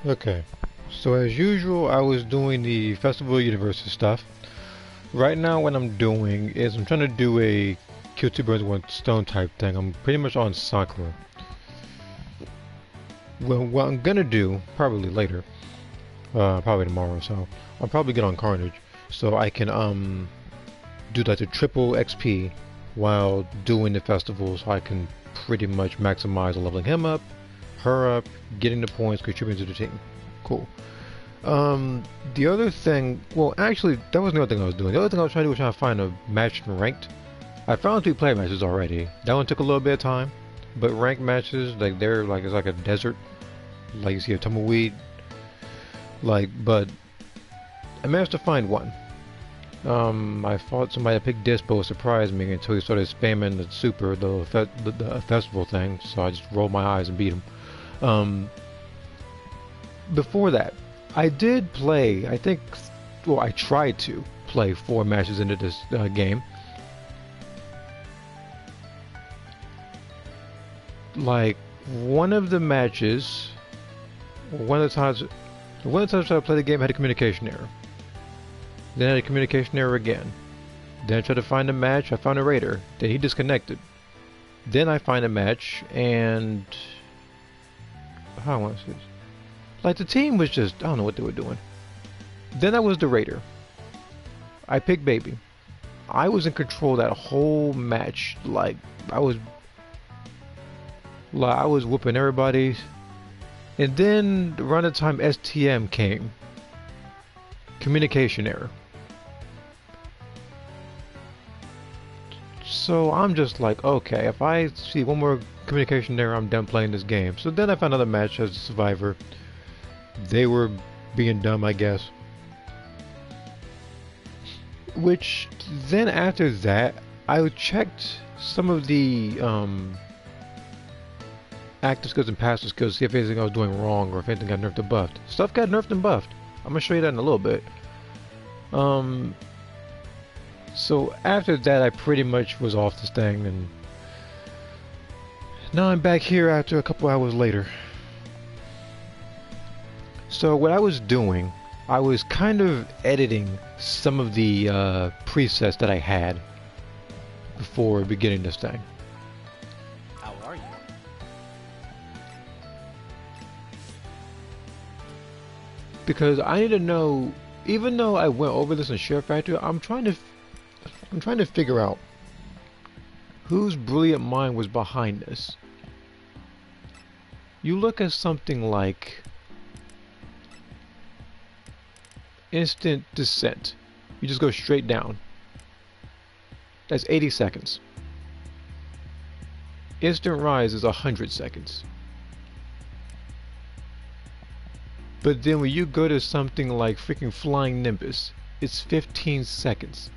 Okay, so as usual, I was doing the Festival of Universes stuff. Right now, what I'm doing is I'm trying to do a kill two birds with one stone type thing. I'm pretty much on Sakura. Well, what I'm gonna do, probably later, probably tomorrow, so I'll probably get on Carnage, so I can do like the triple XP while doing the festival, so I can pretty much maximize leveling him up, her up, getting the points, contributing to the team. Cool. The other thing, well, actually, that wasn't the other thing I was doing. The other thing I was trying to do was trying to find a match in ranked. I found three player matches already. That one took a little bit of time, but ranked matches, like they're like it's like a desert, like you see a tumbleweed, like. But I managed to find one. I fought somebody that picked Dispo, surprised me until he started spamming the super, the festival thing. So I just rolled my eyes and beat him. Um, Before that, I did play, I think, well, I tried to play four matches into this game. Like, one of the matches, one of the times I played the game I had a communication error. Then I had a communication error again. Then I tried to find a match, I found a raider. Then he disconnected. Then I find a match, and how was this? Like the team was just, I don't know what they were doing. Then I was the raider. I picked baby. I was in control that whole match. I was whooping everybody. And then around the time STM came, communication error. So I'm just like, okay, if I see one more communication error, I'm done playing this game. So then I found another match as a survivor. They were being dumb, I guess. Which then after that, I checked some of the active skills and passive skills to see if anything I was doing wrong or if anything got nerfed or buffed. Stuff got nerfed and buffed. I'm gonna show you that in a little bit. Um, so after that, I pretty much was off this thing, and now I'm back here after a couple hours later. So what I was doing, I was kind of editing some of the presets that I had before beginning this thing. How are you? Because I need to know, even though I went over this in Share Factory, I'm trying to figure out whose brilliant mind was behind this. You look at something like Instant Descent. You just go straight down. That's 80 seconds. Instant Rise is 100 seconds. But then when you go to something like freaking Flying Nimbus, it's 15 seconds.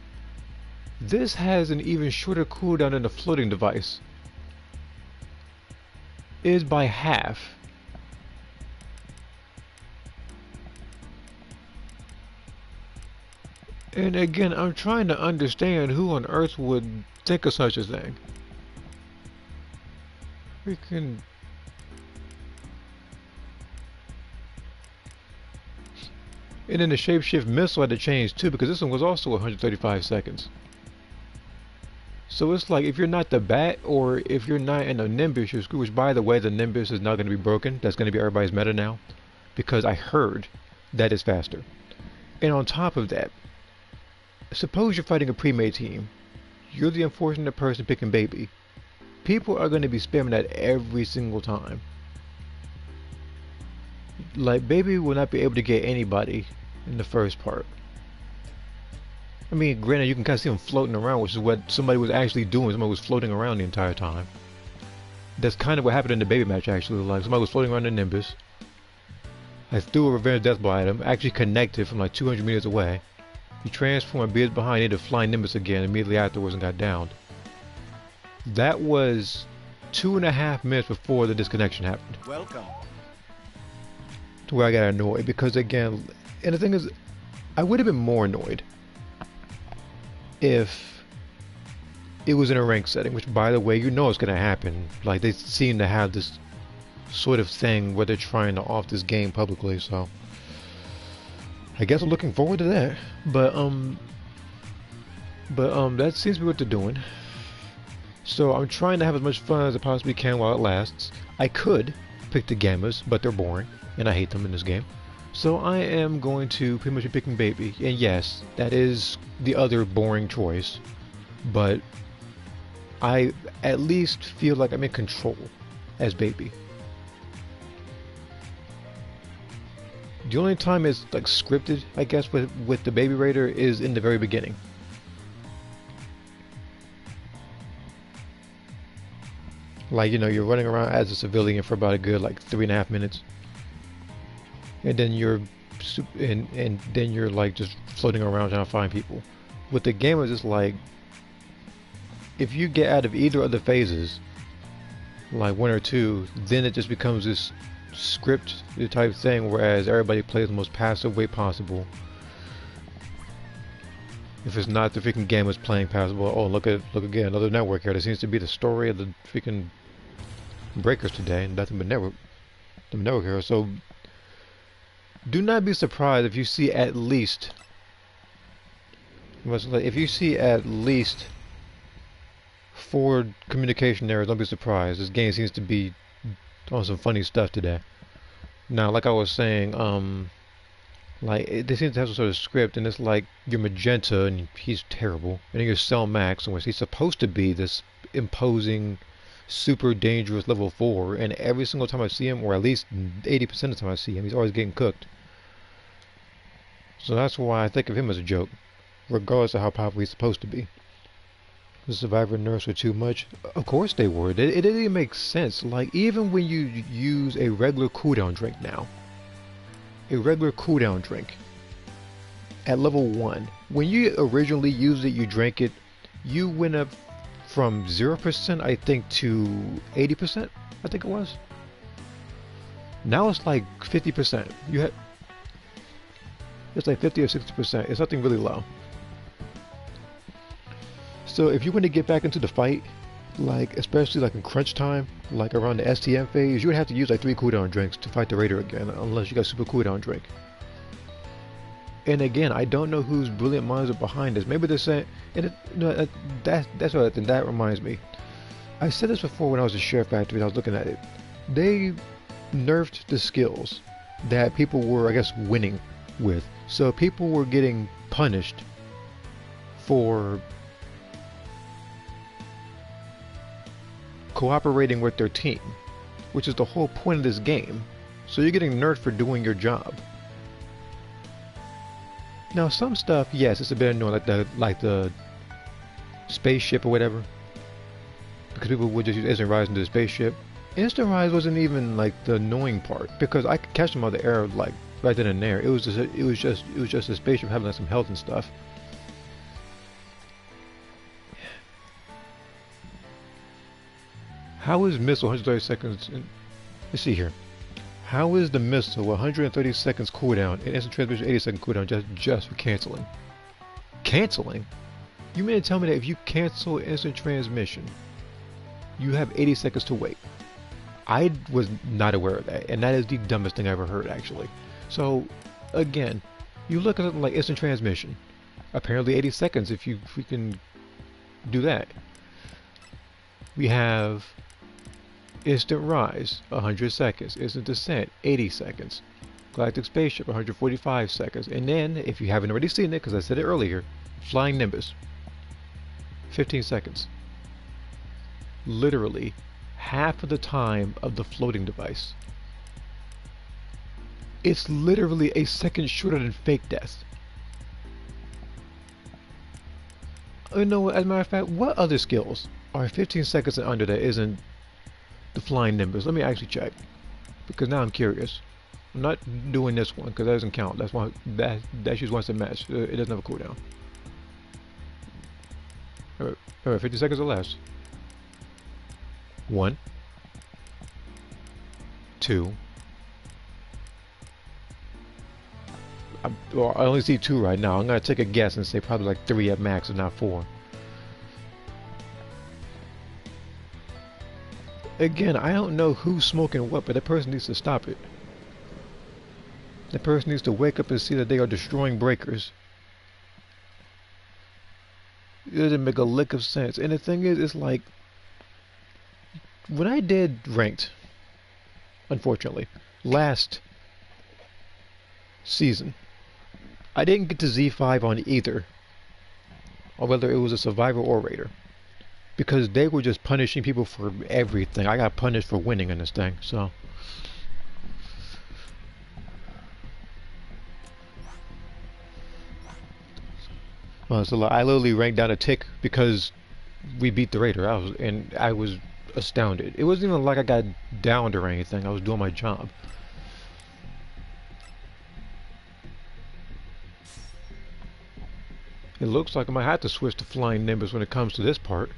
This has an even shorter cooldown than the floating device. It is by half. And again, I'm trying to understand who on earth would think of such a thing. Freaking... And then the shapeshift missile had to change too, because this one was also 135 seconds. So it's like if you're not the bat, or if you're not in a Nimbus, you're screwed. Which, by the way, the Nimbus is not going to be broken. That's going to be everybody's meta now, because I heard that is faster. And on top of that, suppose you're fighting a pre-made team. You're the unfortunate person picking baby. People are going to be spamming that every single time. Like, baby will not be able to get anybody in the first part. I mean, granted, you can kind of see him floating around, which is what somebody was actually doing. Somebody was floating around the entire time. That's kind of what happened in the baby match, actually. Like, somebody was floating around the Nimbus. I threw a revenge death blow at him, actually connected from like 200 meters away. He transformed, beard behind, into flying Nimbus again immediately afterwards and got downed. That was 2.5 minutes before the disconnection happened. Welcome. To where I got annoyed, because again, and the thing is, I would have been more annoyed if it was in a rank setting, which, by the way, you know it's going to happen. Like, they seem to have this sort of thing where they're trying to off this game publicly. So I guess I'm looking forward to that. But that seems to be what they're doing. So I'm trying to have as much fun as I possibly can while it lasts. I could pick the Gammas, but they're boring, and I hate them in this game. So I am going to pretty much be picking Baby. And yes, that is the other boring choice, but I at least feel like I'm in control as Baby. The only time it's like scripted, I guess, with the Baby Raider is in the very beginning. Like, you know, you're running around as a civilian for about a good like 3.5 minutes, and then you're like just floating around trying to find people. With the game, it's just like if you get out of either of the phases, like 1 or 2, then it just becomes this script type thing. Whereas everybody plays the most passive way possible. If it's not the freaking game is playing passable, oh look again, another network here. That seems to be the story of the freaking breakers today. Nothing but network here. So do not be surprised if you see at least 4 communication errors. Don't be surprised. This game seems to be on some funny stuff today. Now, like I was saying, they seem to have some sort of script, and it's like you're Magenta, and he's terrible, and then you're Cell Max, in which he's supposed to be this imposing, super dangerous level 4, and every single time I see him, or at least 80% of the time I see him, he's always getting cooked. So that's why I think of him as a joke, regardless of how powerful he's supposed to be. The Survivor nerfs were too much. Of course they were. It didn't even make sense. Like, even when you use a regular cooldown drink now, a regular cooldown drink at level 1, when you originally used it, you drank it, you went up from 0%, I think, to 80%, I think it was. Now it's like 50%. It's like 50 or 60%. It's something really low. So if you want to get back into the fight, like especially like in crunch time, like around the STM phase, you would have to use like 3 cooldown drinks to fight the Raider again, unless you got super cooldown drink. And again, I don't know whose brilliant minds are behind this. Maybe they're saying, and that's what I think. That reminds me. I said this before when I was at Share Factory and I was looking at it. They nerfed the skills that people were, I guess, winning with. So people were getting punished for cooperating with their team, which is the whole point of this game. So you're getting nerfed for doing your job. Now some stuff, yes, it's a bit annoying, like the spaceship or whatever, because people would just use Instant Rise into the spaceship. Instant Rise wasn't even like the annoying part, because I could catch them out of the air like right then and there. It was just a spaceship having like some health and stuff. How is missile 130 seconds? Let's see here. How is the missile 130 seconds cooldown and instant transmission 80-second cooldown just for canceling? Canceling? You mean to tell me that if you cancel instant transmission, you have 80 seconds to wait? I was not aware of that, and that is the dumbest thing I ever heard, actually. So, again, you look at something like instant transmission. Apparently 80 seconds if we can do that. We have Instant Rise, 100 seconds. Instant Descent, 80 seconds. Galactic Spaceship, 145 seconds. And then, if you haven't already seen it, because I said it earlier, Flying Nimbus, 15 seconds. Literally, half of the time of the floating device. It's literally a second shorter than Fake Death. You know, as a matter of fact, what other skills are 15 seconds and under that isn't the Flying Nimbus? Let me actually check, because now I'm curious. I'm not doing this one because that doesn't count. That's why that just once a match. It doesn't have a cooldown. Alright, 50 seconds or less. 1, 2. I only see 2 right now. I'm gonna take a guess and say probably like 3 at max, if not 4. Again, I don't know who's smoking what, but that person needs to stop it. That person needs to wake up and see that they are destroying breakers. It doesn't make a lick of sense. And the thing is, it's like, when I did ranked, unfortunately, last season, I didn't get to Z5 on either, or whether it was a survivor or raider, because they were just punishing people for everything. I got punished for winning in this thing, so. So I literally ranked down a tick because we beat the raider. I was astounded. It wasn't even like I got downed or anything. I was doing my job. It looks like I might have to switch to Flying Nimbus when it comes to this part.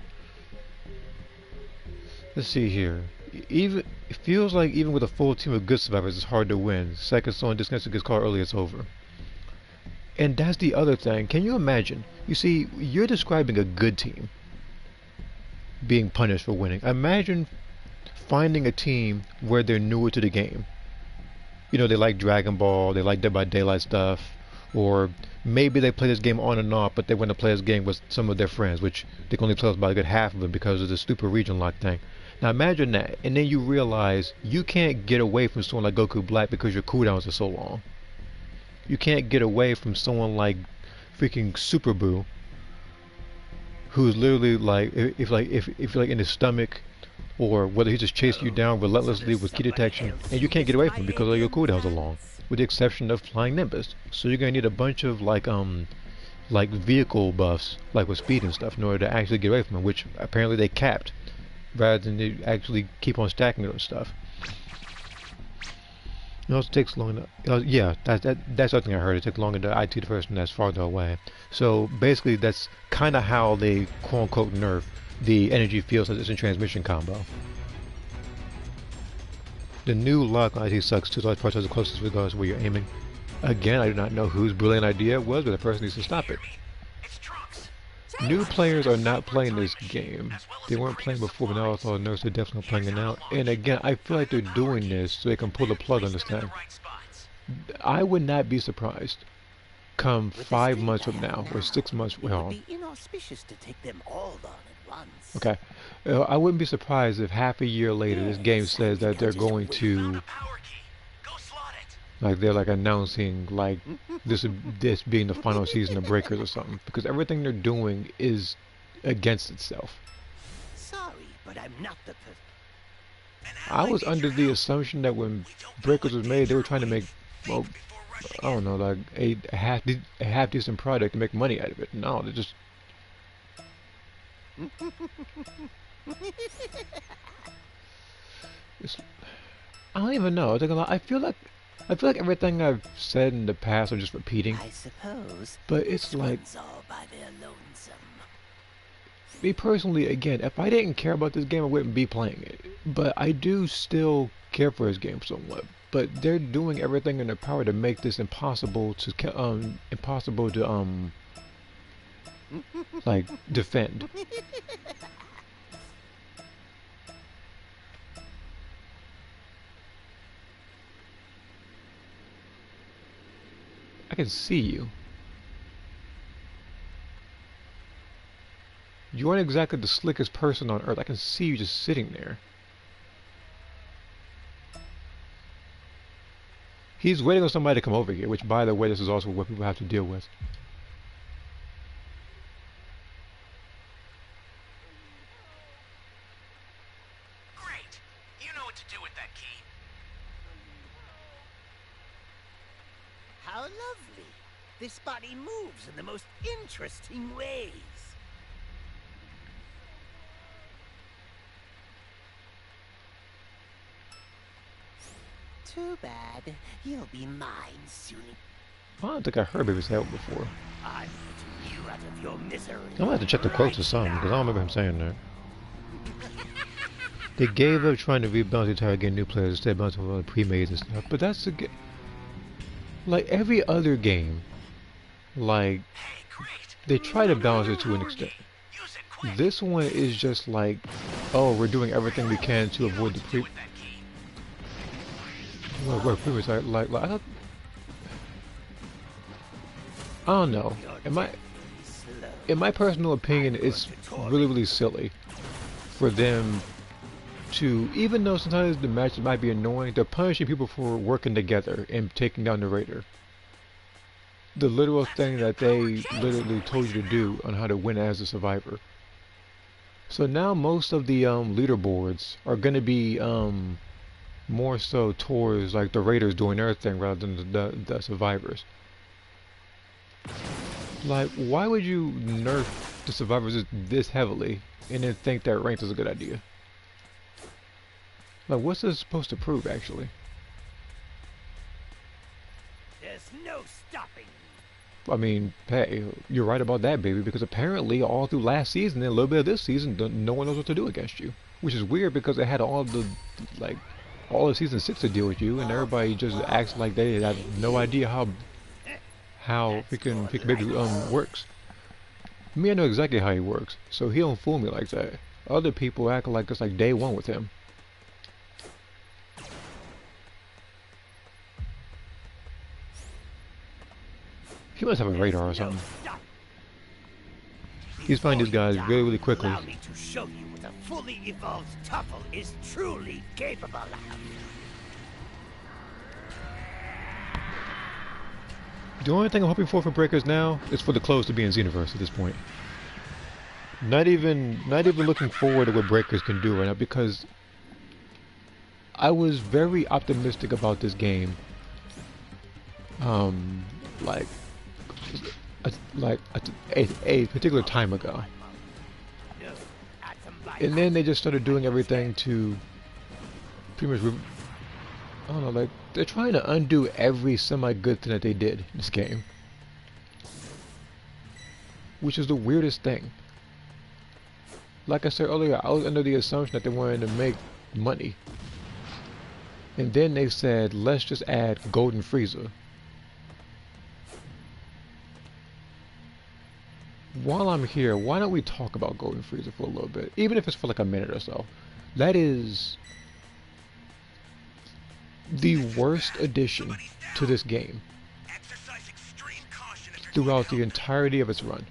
Let's see here. Even it feels like even with a full team of good survivors, it's hard to win. Second someone disconnected gets called early, it's over. And that's the other thing. Can you imagine? You see, you're describing a good team being punished for winning. Imagine finding a team where they're newer to the game. You know, they like Dragon Ball, they like Dead by Daylight stuff, or maybe they play this game on and off, but they want to play this game with some of their friends, which they can only play with about a good half of it because of the stupid region lock thing. Now imagine that, and then you realize you can't get away from someone like Goku Black because your cooldowns are so long. You can't get away from someone like freaking Super Boo, who's literally like, if you're like in his stomach, or whether he just chasing you down relentlessly with key detection, and you can't get away from him because all your cooldowns are long, with the exception of Flying Nimbus. So you're gonna need a bunch of like vehicle buffs, like with speed and stuff, in order to actually get away from him, which apparently they capped, rather than they actually keep on stacking it and stuff. It also takes long enough. Yeah, that's something I heard. It takes longer to IT the person that's farther away. So basically, that's kind of how they quote-unquote nerf the energy field as instant transmission combo. The new lock on IT sucks too, so large parts are the closest regardless of where you're aiming. Again, I do not know whose brilliant idea it was, but the person needs to stop it. New players are not playing this game. They weren't playing before, but now all the nerds are definitely playing it now. And again, I feel like they're doing this so they can pull the plug on this thing. I would not be surprised come 5 months from now, or 6 months, well... It would be inauspicious to take them all on at once. Okay. I wouldn't be surprised if half a year later this game says that they're going to... Like they're like announcing like this being the final season of Breakers or something, because everything they're doing is against itself. Sorry, but I'm not the I was under the assumption that when Breakers was made, they were trying to make, well, I don't know, like a half decent product to make money out of it. No, they're just. I don't even know. I feel like everything I've said in the past I'm just repeating. I suppose. But it's like, all by their lonesome. me personally, again, if I didn't care about this game, I wouldn't be playing it. But I do still care for this game somewhat. But they're doing everything in their power to make this impossible to like defend. I can see you. You aren't exactly the slickest person on earth. I can see you just sitting there. He's waiting on somebody to come over here, which, by the way, this is also what people have to deal with. Great. You know what to do with that key. How lovely. This body moves in the most interesting ways. Too bad. You'll be mine soon. I don't think I heard Baby say that before. I'm putting you out of your misery. I'm gonna have to check the quotes or something, because I don't remember him saying that. They gave up trying to rebalance the entire game, new players instead of bouncing on the pre-mades and stuff. But that's the game. Like every other game, like they try to balance it to an extent. This one is just like oh, we're doing everything we can to avoid the pre. With that key. Wait, previous, like I thought. I don't know. In my personal opinion, it's really silly for them to, even though sometimes the matches might be annoying, they're punishing people for working together and taking down the raider. The literal thing that they literally told you to do on how to win as a survivor. So now most of the leaderboards are going to be more so towards like the raiders doing their thing rather than the survivors. Like, why would you nerf the survivors this heavily and then think that ranked is a good idea? Like, what's this supposed to prove, actually? There's no stopping me. I mean, hey, you're right about that, baby, because apparently all through last season and a little bit of this season, no one knows what to do against you. Which is weird because they had all the, like, all of season 6 to deal with you, and everybody just acts like they have no idea how freaking baby works. Me, I know exactly how he works, so he don't fool me like that. Other people act like it's like day one with him. He must have a radar or something. He's finding these guys really quickly. Allow me to show you what a fully evolved Tuffle is truly capable of. The only thing I'm hoping for Breakers now is for the clothes to be in Xenoverse at this point. Not even looking forward to what Breakers can do right now, because I was very optimistic about this game. Like a particular time ago, and then they just started doing everything to pretty much, I don't know, like they're trying to undo every semi-good thing that they did in this game, which is the weirdest thing. Like I said earlier, I was under the assumption that they wanted to make money, and then they said, let's just add Golden Frieza. While I'm here, why don't we talk about Golden Frieza for a little bit, even if it's for like a minute or so. That is the worst addition to this game throughout the entirety of its run.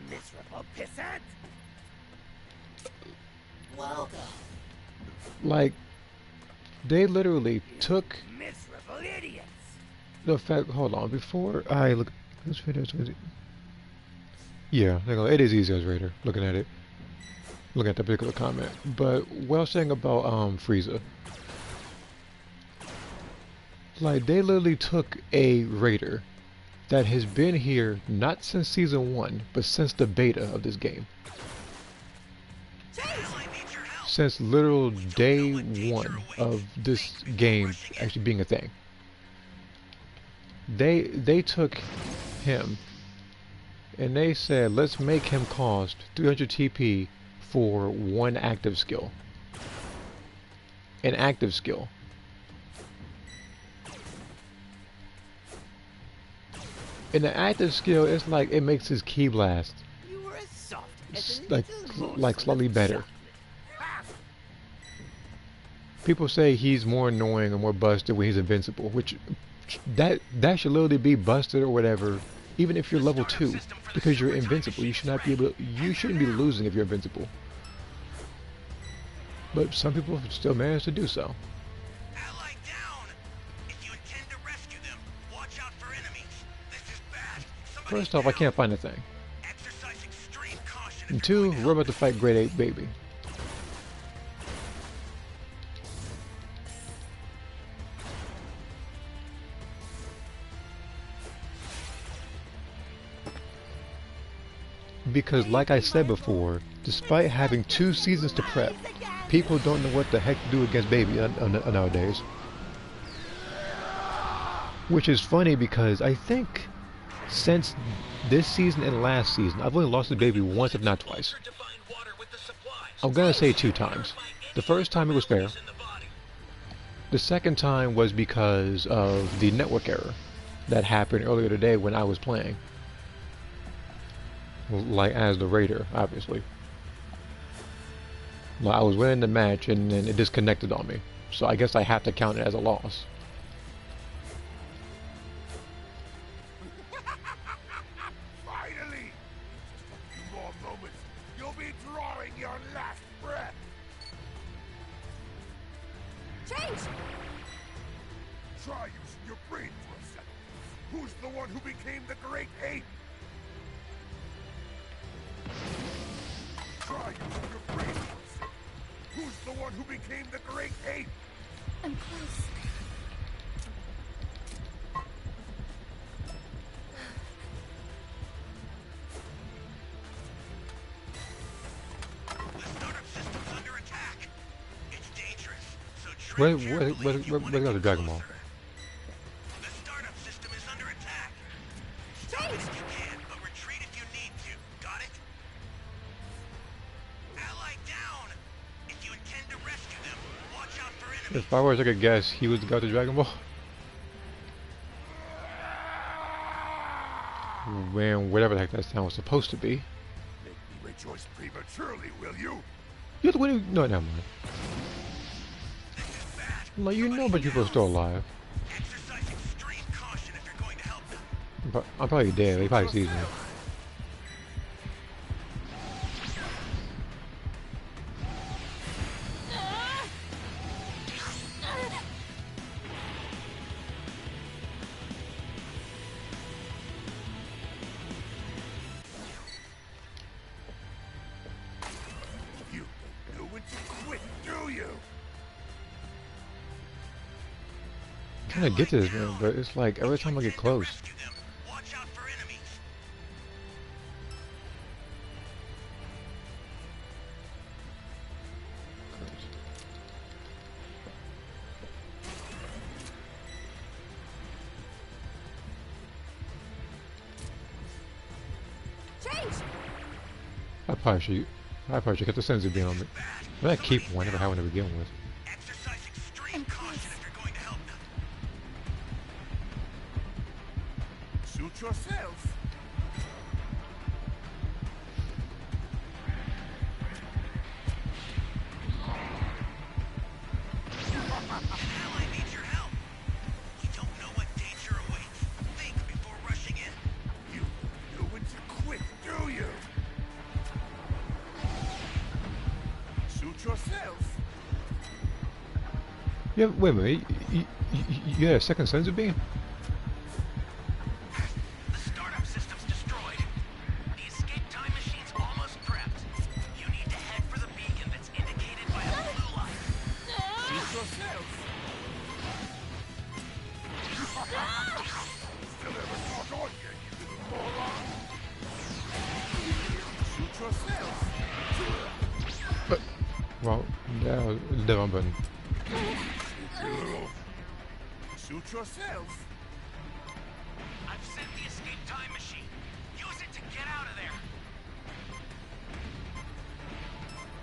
Miserable pissant! Welcome. Like, they literally took Miserable idiots! the fact. Hold on, before I look at this video, yeah, it is easy as Raider, looking at it. Looking at that particular comment. But what I was saying about Frieza. Like, they literally took a Raider that has been here not since Season 1, but since the beta of this game. Since literal day 1 of this game actually being a thing. They took him and they said, let's make him cost 300 TP for one active skill. An active skill. In the active skill, it's like it makes his ki blast You were as soft as a like little slightly better. chocolate. People say he's more annoying or more busted when he's invincible, which that should literally be busted or whatever, even if you're level 2, because you're invincible. You should not be able to, you shouldn't be losing if you're invincible. But some people still manage to do so. Ally down. If you intend to rescue them, watch out for enemies. This is bad. Somebody First off, I can't find a thing. exercise extreme caution. And 2, we're about to fight Grade 8 Baby. Because like I said before, despite having 2 seasons to prep, people don't know what the heck to do against Baby nowadays. Which is funny because I think since this season and last season, I've only lost to Baby once if not twice. I'm gonna say 2 times. The first time it was fair. The second time was because of the network error that happened earlier today when I was playing. Like as the Raider, obviously. Like, I was winning the match and then it disconnected on me. So I guess I have to count it as a loss. Finally! Just a few more moments. You'll be drawing your last breath. Change! Try using your brain for a second. Who's the one who became the Great Ape? Try using your brain for a second. Who's the one who became the Great Ape? I'm close. The startup system's under attack. It's dangerous, so Where tread carefully if you wanna got the get Dragon Ball? closer. The startup system is under attack. Stop it if you can, but retreat if you need to. Got it? Ally down! If you intend to rescue them, watch out for enemies. If I were to take a guess, he was the guy with the Dragon Ball. Man, whatever the heck that sound was supposed to be. Make me rejoice prematurely, will you? You have to win. No, never mind. This is bad. Like, you know, but people are still alive. Exercise extreme caution if you're going to help them. I'm probably dead. They probably sees me. You don't know when to quit, do you? I'm trying to get to this man, but it's like every time I get close. Rescue them. Watch out for enemies. Change! I probably should get the sense of being on me. But I keep one, I never had one to begin with. Exercise extreme caution if you're going to help them. Suit yourself. An ally needs your help. You don't know what danger awaits. Think before rushing in. You don't know when to quit, do you? Suit yourself. Yeah, wait a minute. You had a second sense of being? The startup system's destroyed. The escape time machine's almost prepped. You need to head for the beacon that's indicated by a blue light. Suit yourself. Still haven't caught on yet, you little moron. Suit yourself. Well, yeah, the wrong button. Suit yourself. I've sent the escape time machine. Use it to get out of there.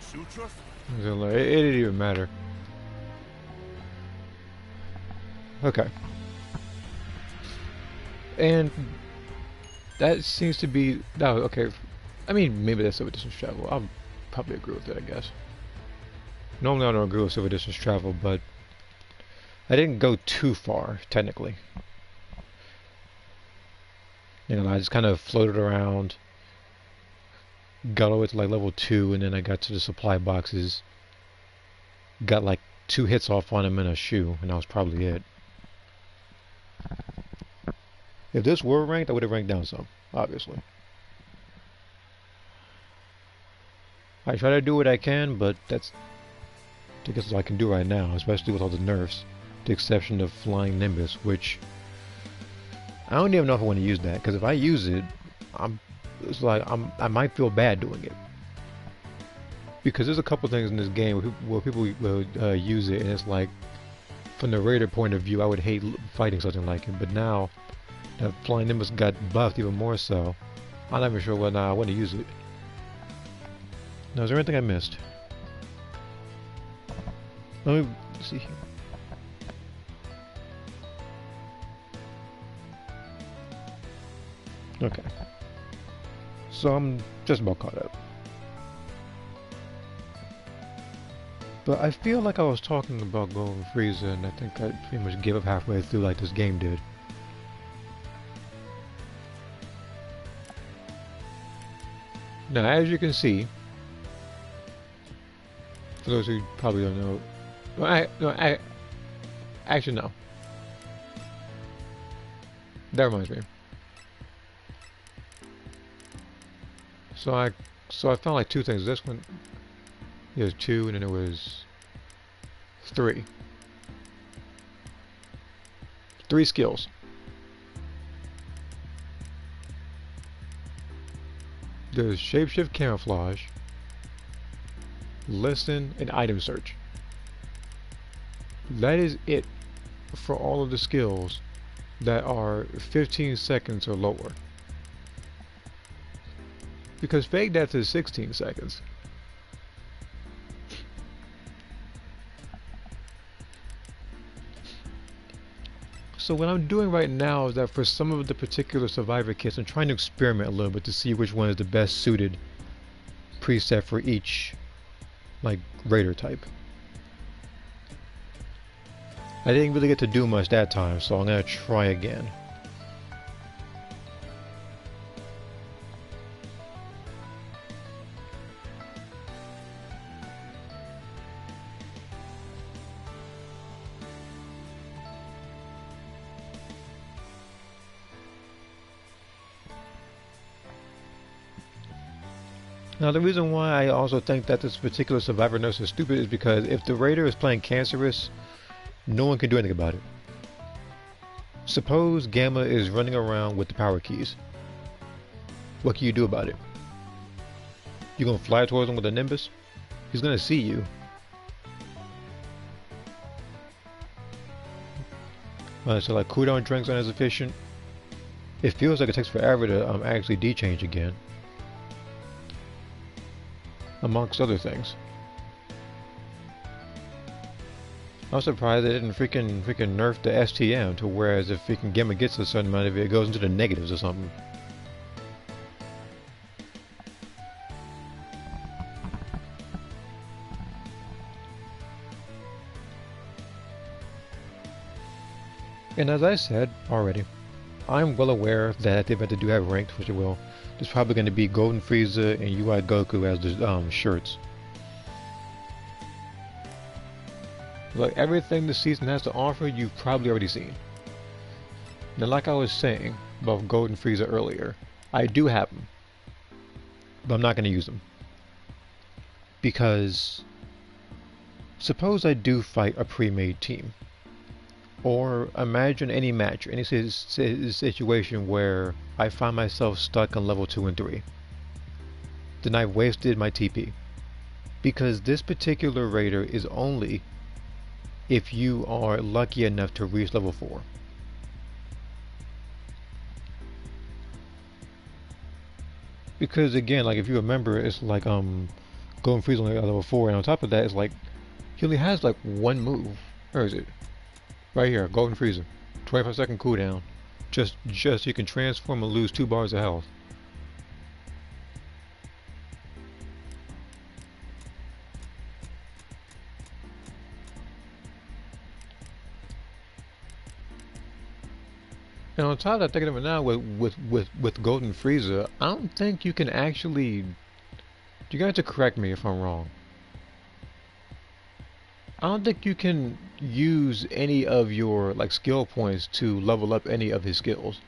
Suit yourself. So, like, it didn't even matter. Okay. And that seems to be no okay. I mean, maybe that's silver distance travel. I'll probably agree with it, I guess. Normally I don't agree with silver distance travel, but I didn't go too far, technically. You know, I just kind of floated around, got all the way to like level 2, and then I got to the supply boxes, got like 2 hits off on him in a shoe, and that was probably it. If this were ranked, I would have ranked down some, obviously. I try to do what I can, but that's I guess what I can do right now, especially with all the nerfs, with the exception of Flying Nimbus, which I don't even know if I want to use that, because if I use it, I might feel bad doing it. Because there's a couple things in this game where people will use it, and it's like, from the raider point of view, I would hate fighting something like it. But now that Flying Nimbus got buffed even more so, I'm not even sure whether I want to use it. Now, is there anything I missed? Let me see here. Okay. So I'm just about caught up. But I feel like I was talking about Golden Frieza, and I think I pretty much gave up halfway through like this game did. Now, as you can see, for those who probably don't know, actually no. That reminds me. So I found like two things. This one, there's two, and then there was three. Three skills. There's shapeshift, camouflage, listen, and item search. That is it for all of the skills that are 15 seconds or lower. Because fake death is 16 seconds. So what I'm doing right now is that for some of the particular survivor kits, I'm trying to experiment a little bit to see which one is the best suited preset for each, like, raider type. I didn't really get to do much that time, so I'm gonna try again. Now the reason why I also think that this particular survivor nurse is stupid is because if the raider is playing Cancerous, no one can do anything about it. Suppose Gamma is running around with the power keys. What can you do about it? You gonna fly towards him with a Nimbus? He's gonna see you. So like cooldown drinks aren't as efficient. It feels like it takes forever to actually dechange again. Amongst other things. I'm surprised they didn't freaking nerf the STM to whereas if freaking Gamma gets a certain amount of it, it goes into the negatives or something. And as I said already, I'm well aware that the event they do have ranked, which it will. There's probably going to be Golden Frieza and UI Goku as the shirts. Like everything the season has to offer, you've probably already seen. Now, like I was saying about Golden Frieza earlier, I do have them, but I'm not going to use them because suppose I do fight a pre-made team, or imagine any match, any situation where I find myself stuck on level 2 and 3. Then I've wasted my TP. Because this particular raider is only if you are lucky enough to reach level 4. Because again, like if you remember, it's like Golden Frieza only at level 4, and on top of that, it's like he only has like one move. Where is it? Right here, Golden Frieza. 25-second cooldown. Just you can transform and lose 2 bars of health. And on top of that, thinking of it now, with Golden Frieza, I don't think you can actually. You're going to have to correct me if I'm wrong. I don't think you can use any of your like skill points to level up any of his skills.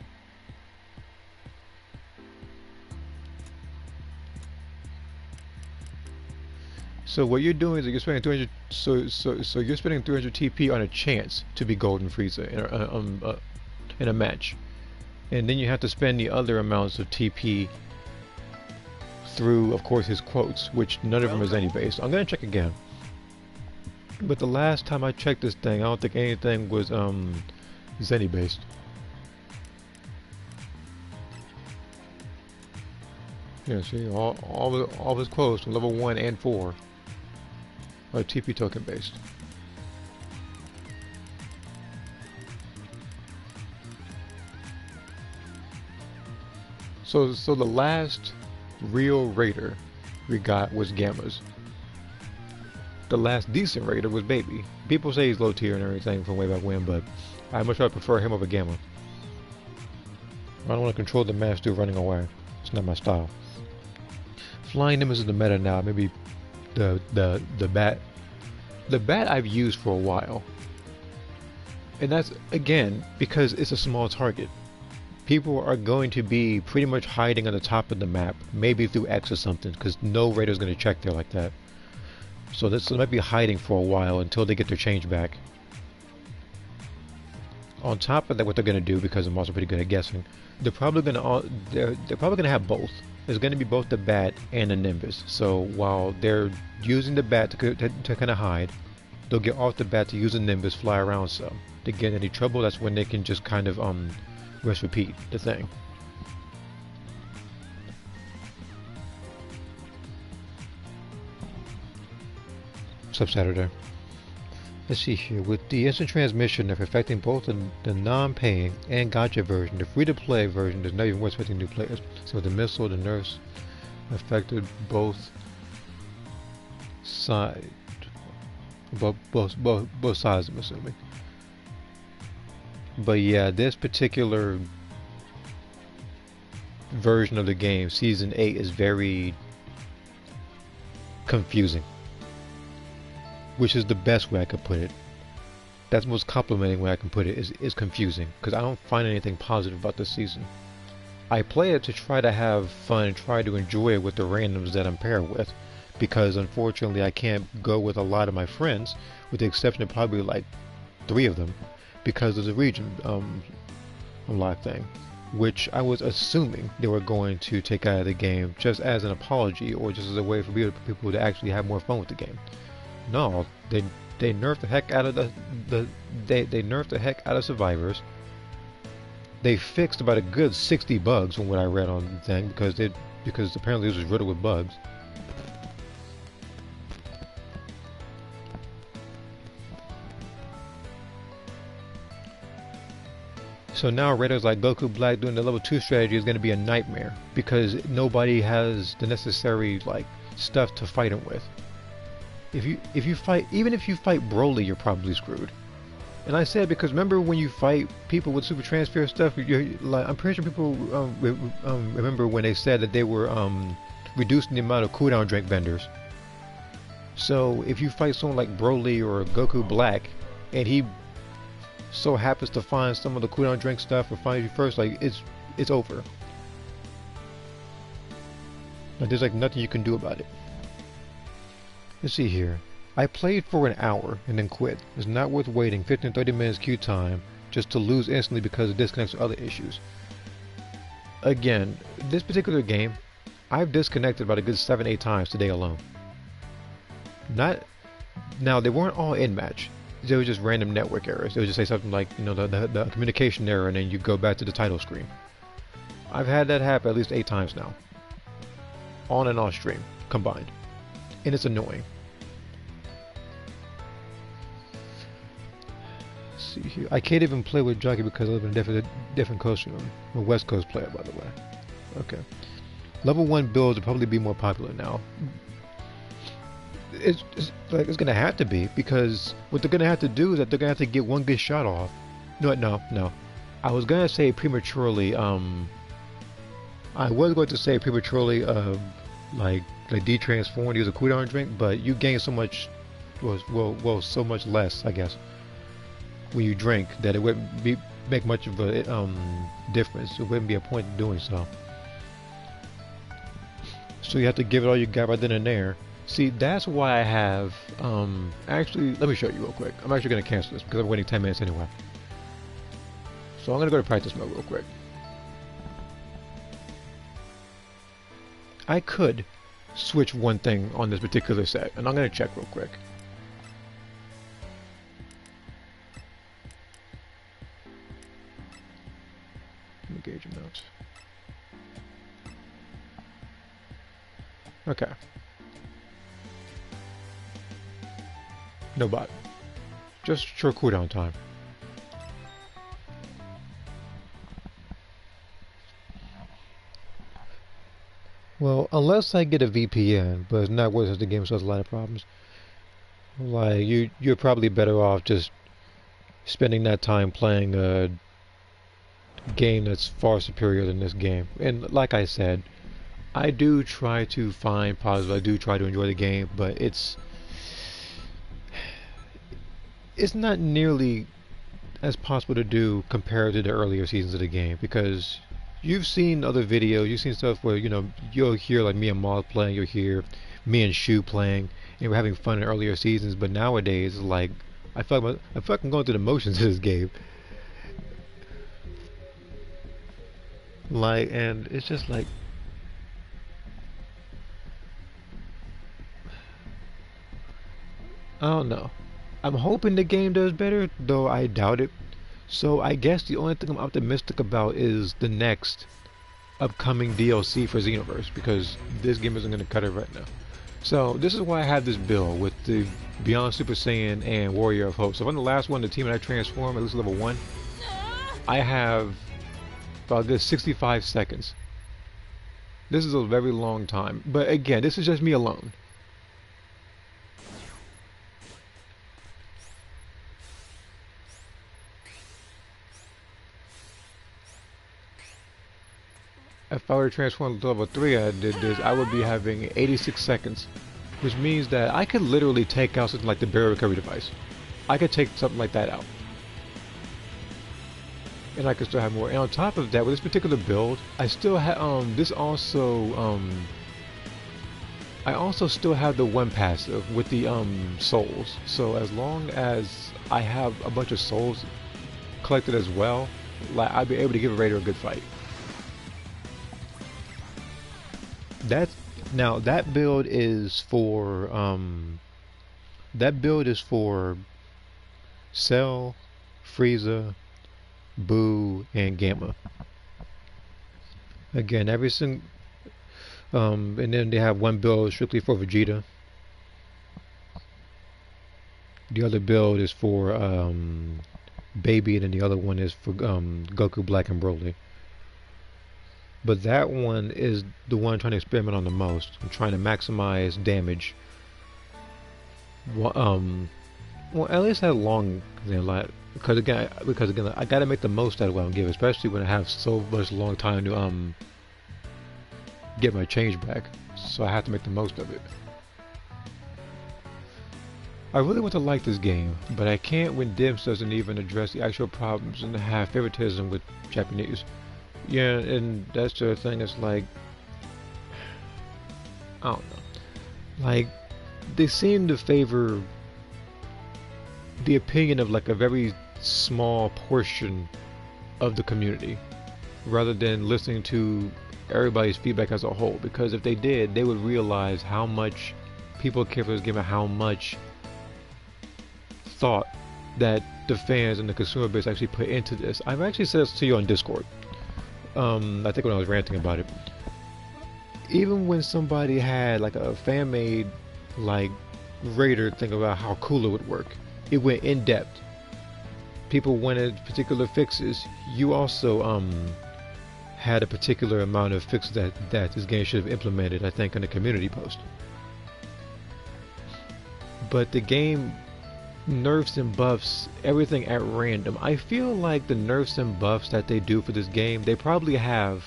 So what you're doing is that you're spending 300. So you're spending 300 TP on a chance to be Golden Frieza in a match, and then you have to spend the other amounts of TP through, of course, his quotes, which none of them is any based. I'm gonna check again. But the last time I checked this thing, I don't think anything was Zenny based. Yeah, see, all his quotes from level 1 and 4 are TP token based. So the last real raider we got was Gamma's. the last decent raider was Baby. People say he's low tier and everything from way back when, but I much rather prefer him over Gamma. I don't want to control the mass through running away. It's not my style. Flying Nimbus is the meta now. Maybe the bat. The bat I've used for a while. And that's, again, because it's a small target. People are going to be pretty much hiding on the top of the map, maybe through X or something, because no raider's going to check there like that. So this might be hiding for a while until they get their change back. On top of that, what they're going to do, because I'm also pretty good at guessing, they're probably going to have both. There's going to be both the bat and the Nimbus. So while they're using the bat to kind of hide, they'll get off the bat to use the Nimbus, fly around some. To get in any trouble, that's when they can just kind of rest repeat the thing. What's up, Saturday? Let's see here. With the instant transmission, they're perfecting both the non-paying and gacha version. The free-to-play version is not even worth expecting new players. So the missile, the nurse, affected both sides. Both sides, I'm assuming. But yeah, this particular version of the game, Season 8, is very confusing. Which is the best way I could put it. That's the most complimenting way I can put it, is confusing. Because I don't find anything positive about this season. I play it to try to have fun and try to enjoy it with the randoms that I'm paired with. Because unfortunately I can't go with a lot of my friends, with the exception of probably like 3 of them, because of the region live thing, which I was assuming they were going to take out of the game just as an apology or just as a way for people to actually have more fun with the game. No, they nerfed the heck out of they nerfed the heck out of survivors. They fixed about a good 60 bugs from what I read on the thing because apparently this was riddled with bugs. So now raiders like Goku Black doing the level 2 strategy is going to be a nightmare because nobody has the necessary like stuff to fight him with. If you fight, even if you fight Broly, you're probably screwed. And I said because remember when you fight people with super transfer stuff, I'm pretty sure people remember when they said that they were reducing the amount of cooldown drink vendors. So if you fight someone like Broly or Goku Black, and he so happens to find some of the cooldown drink stuff or finds you first, like it's over. Like, there's like nothing you can do about it. Let's see here. I played for an hour and then quit. It's not worth waiting 15 to 30 minutes queue time just to lose instantly because it disconnects or other issues. Again, this particular game, I've disconnected about a good 7-8 times today alone. Now they weren't all in match. They were just random network errors. They would just say something like, you know, the communication error, and then you go back to the title screen. I've had that happen at least 8 times now. On and off stream, combined. And it's annoying. Let's see here. I can't even play with Jockey because I live in a different coast from him. I'm a West Coast player, by the way. Okay. Level 1 builds will probably be more popular now. It's gonna have to be, because what they're gonna have to do is that they're gonna have to get one good shot off. No. I was gonna say prematurely. I was going to say prematurely. Like de-transform, use a cooldown drink, but you gain so much, so much less, I guess, when you drink that it wouldn't make much of a difference. It wouldn't be a point in doing so. So you have to give it all you got right then and there. See, that's why I have, actually, let me show you real quick. I'm actually going to cancel this because I'm waiting 10 minutes anyway. So I'm going to go to practice mode real quick. I could switch one thing on this particular set, and I'm going to check real quick. Engage amounts. Okay. No bot. Just short cooldown time. Well, unless I get a VPN, but it's not worth it, the game still has a lot of problems. Like you're probably better off just spending that time playing a game that's far superior than this game. And like I said, I do try to find positives. I do try to enjoy the game, but it's not nearly as possible to do compared to the earlier seasons of the game because you've seen other videos, you've seen stuff where you'll hear like me and Moth playing, you'll hear me and Shu playing, and we're having fun in earlier seasons. But nowadays, like I feel like I'm going through the motions of this game. Like, and it's just like I don't know. I'm hoping the game does better, though I doubt it. So I guess the only thing I'm optimistic about is the next upcoming DLC for Xenoverse, because this game isn't going to cut it right now. So this is why I have this build with the Beyond Super Saiyan and Warrior of Hope. So on the last one, the team that I transform, at least level 1, I have about this 65 seconds. This is a very long time. But again, this is just me alone. If I were to transform to level 3 I did this, I would be having 86 seconds. Which means that I could literally take out something like the barrel recovery device. I could take something like that out. And I could still have more. And on top of that, with this particular build, I still have I also still have the one passive with the souls. So as long as I have a bunch of souls collected as well, like I'd be able to give Raider a good fight. Now that build is for Cell, Frieza, Boo, and Gamma. Again, every single and then they have one build strictly for Vegeta. The other build is for Baby, and then the other one is for Goku Black and Broly. But that one is the one I'm trying to experiment on the most. I'm trying to maximize damage. Well, at least that long, because again, I gotta make the most out of what I'm given, especially when I have so much long time to get my change back. So I have to make the most of it. I really want to like this game, but I can't when Dims doesn't even address the actual problems and have favoritism with Japanese. Yeah, and that's the thing. It's like, I don't know. Like, they seem to favor the opinion of like a very small portion of the community, rather than listening to everybody's feedback as a whole. Because if they did, they would realize how much people care for this game and how much thought that the fans and the consumer base actually put into this. I've actually said this to you on Discord. I think when I was ranting about it, even when somebody had like a fan-made like Raider thing about how cool it would work, it went in depth. People wanted particular fixes. You also had a particular amount of fixes that this game should have implemented, I think, in a community post. But the game nerfs and buffs everything at random. I feel like the nerfs and buffs that they do for this game, they probably have,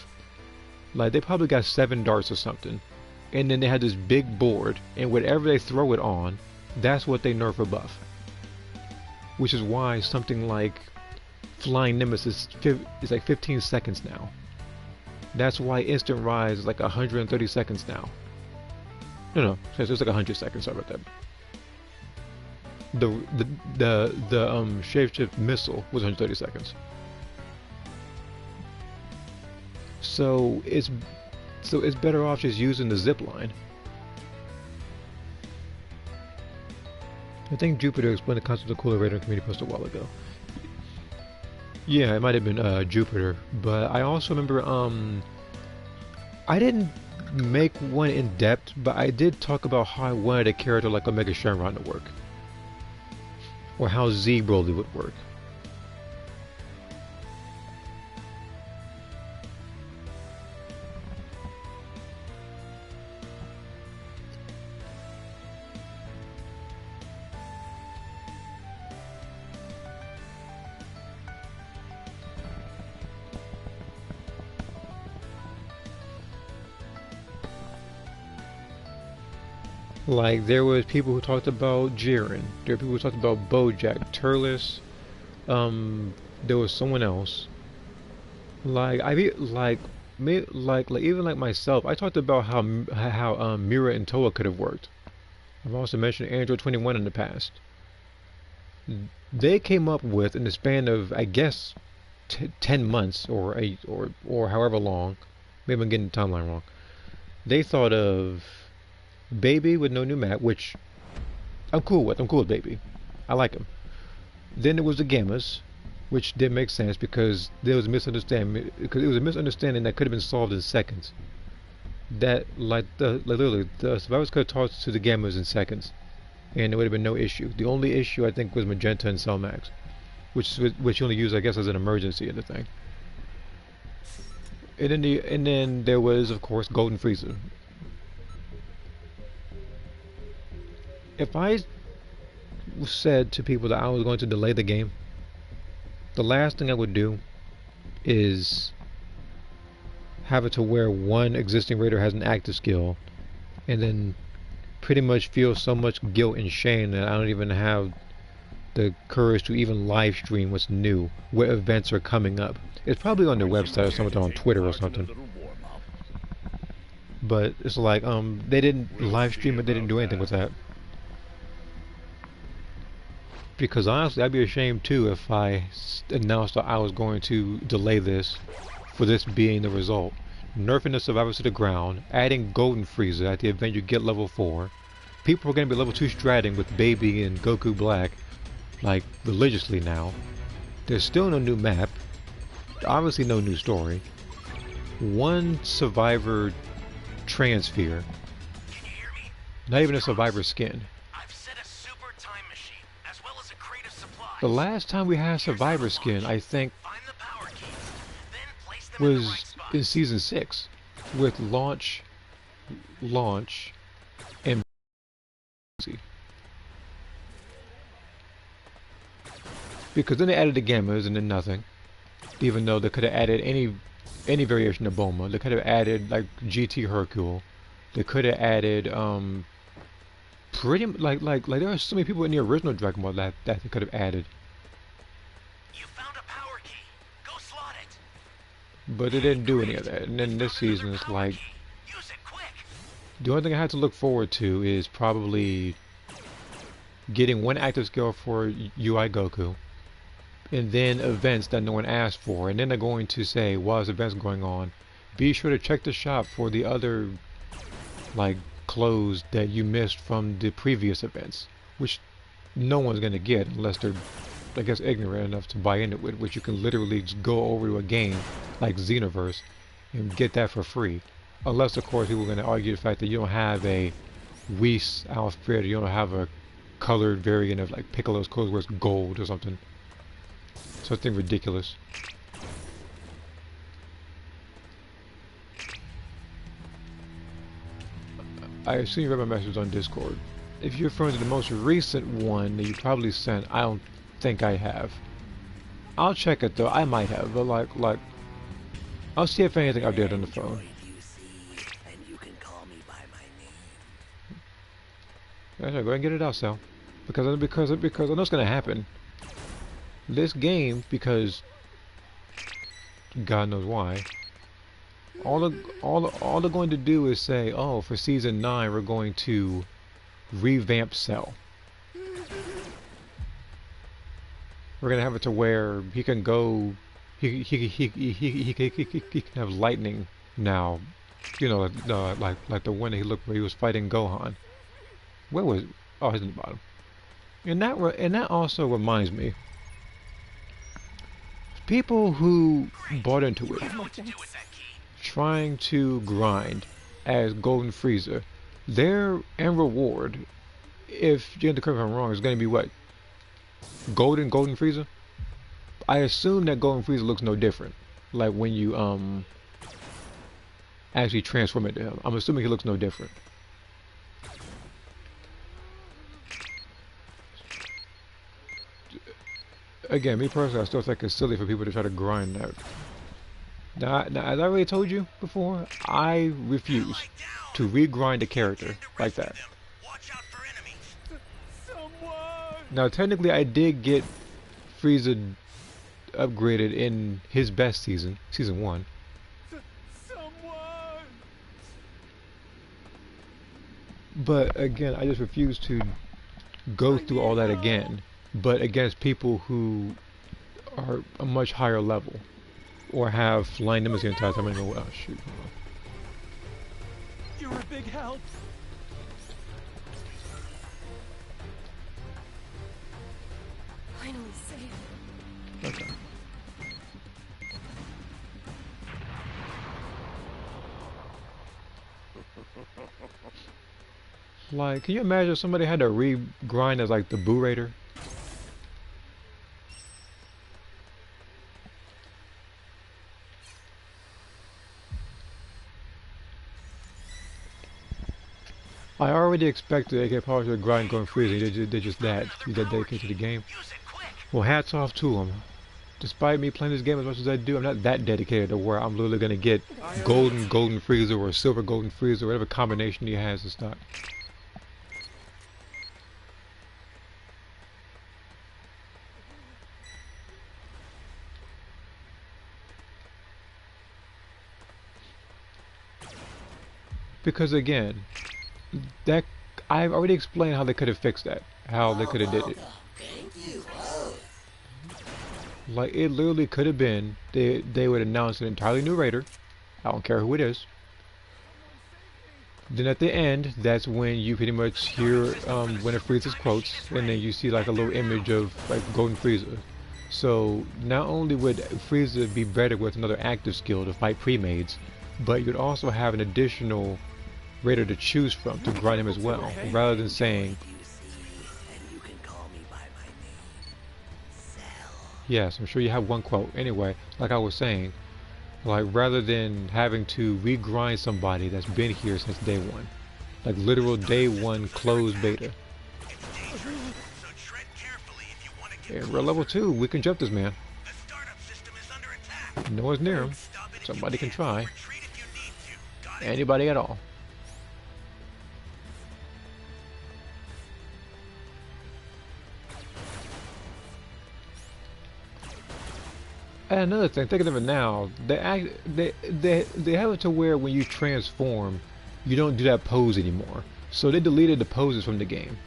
like, they probably got 7 darts or something, and then they had this big board, and whatever they throw it on, that's what they nerf or buff. Which is why something like Flying Nemesis is like 15 seconds now. That's why Instant Rise is like 130 seconds now. No, it's like 100 seconds. Sorry about that. The shapeshift missile was 130 seconds. So it's better off just using the zip line. I think Jupiter explained the concept of Cooler Raider in community post a while ago. Yeah, it might have been Jupiter, but I also remember I didn't make one in depth, but I did talk about how I wanted a character like Omega Shenron to work. Or how Z Broly would work. Like there was people who talked about Jiren. There were people who talked about BoJack, Turles. Um, there was someone else. Like like even like myself, I talked about how Mira and Toa could have worked. I've also mentioned Android 21 in the past. They came up with in the span of I guess 10 months or however long. Maybe I'm getting the timeline wrong. They thought of Baby with no new map, which I'm cool with. I'm cool with Baby. I like him. Then there was the Gammas, which did make sense because there was a misunderstanding. Because it was a misunderstanding that could have been solved in seconds. That literally the survivors could have talked to the Gammas in seconds, and there would have been no issue. The only issue I think was Magenta and Cellmax, which you only use I guess as an emergency in the thing. And then there was of course Golden Frieza. If I said to people that I was going to delay the game, the last thing I would do is have it to where one existing raider has an active skill and then pretty much feel so much guilt and shame that I don't even have the courage to even live stream what's new, what events are coming up. It's probably on their website or something, on Twitter or something. But it's like they didn't live stream it, they didn't do anything with that. Because honestly, I'd be ashamed too if I announced that I was going to delay this for this being the result. Nerfing the survivors to the ground, adding Golden Frieza at the event you get level 4. People are going to be level 2 stratting with Baby and Goku Black, like, religiously now. There's still no new map. Obviously no new story. One survivor transfer. Not even a survivor skin. The last time we had a survivor skin, I think, was in season 6 with launch, and because then they added the Gammas and then nothing. Even though they could have added any variation of Bulma, they could have added like GT Hercule, they could have added pretty like there are so many people in the original Dragon Ball that they could have added. You found a power key. Go slot it. But it didn't do any of that. And then this season it's like Use it quick. the only thing I had to look forward to is probably getting one active skill for UI Goku, and then events that no one asked for. And then they're going to say, while there's events going on, be sure to check the shop for the other like clothes that you missed from the previous events, which no one's going to get unless they're, I guess, ignorant enough to buy into it, which you can literally just go over to a game like Xenoverse and get that for free. Unless, of course, people are going to argue the fact that you don't have a Whis outfit, or you don't have a colored variant of like Piccolo's clothes where it's gold or something. Something ridiculous. I assume you read my message on Discord. If you're referring to the most recent one that you probably sent, I don't think I have. I'll check it though. I might have, but like, I'll see if anything updated on the phone. Yeah, go ahead and get it out, Sal. Because I know it's gonna happen. This game, because God knows why. All they're going to do is say, oh, for season 9 we're going to revamp Cell. We're gonna have it to where he can go, he can have lightning now. You know, like the one that he looked where he was fighting Gohan. Where was? Oh, he's in the bottom. And that also reminds me. People who bought into it, trying to grind as Golden Frieza, their end reward, if you have to correct me if I'm wrong, is going to be what? Golden Frieza? I assume that Golden Frieza looks no different. Like when you actually transform into him. I'm assuming he looks no different. Again, me personally, I still think it's silly for people to try to grind that. Now, as I already told you before, I refuse to regrind a character like that. Now, technically, I did get Frieza upgraded in his best season, season 1. Someone! But again, I just refuse to go through all that again. But against people who are a much higher level or have flying limits the entire time. I don't know. Oh shoot! Hold on. You're a big help. Finally safe. Okay. Like, can you imagine if somebody had to re-grind as like the Boo Raider? I already expected AK Power to grind going freezing. They did just that. He did dedicated to the game. Use it quick. Well, hats off to him. Despite me playing this game as much as I do, I'm not that dedicated to where I'm literally gonna get golden Frieza or silver golden Frieza, or whatever combination he has in stock. Because again, that I've already explained how they could have fixed that, how they could have did it. Like, it literally could have been they would announce an entirely new raider. I don't care who it is. Then at the end, that's when you pretty much hear one of Frieza's quotes, and then you see like a little image of like Golden Frieza. So not only would Frieza be better with another active skill to fight pre-mades, but you'd also have an additional raider to choose from to grind him as well, rather than saying, yes, I'm sure you have one quote. Anyway, like I was saying, like rather than having to regrind somebody that's been here since day one, like literal day one closed beta. And we're level 2, we can jump this man. No one's near him. Somebody can try. Anybody at all. And another thing, thinking of it now, they have it to where when you transform, you don't do that pose anymore. So they deleted the poses from the game.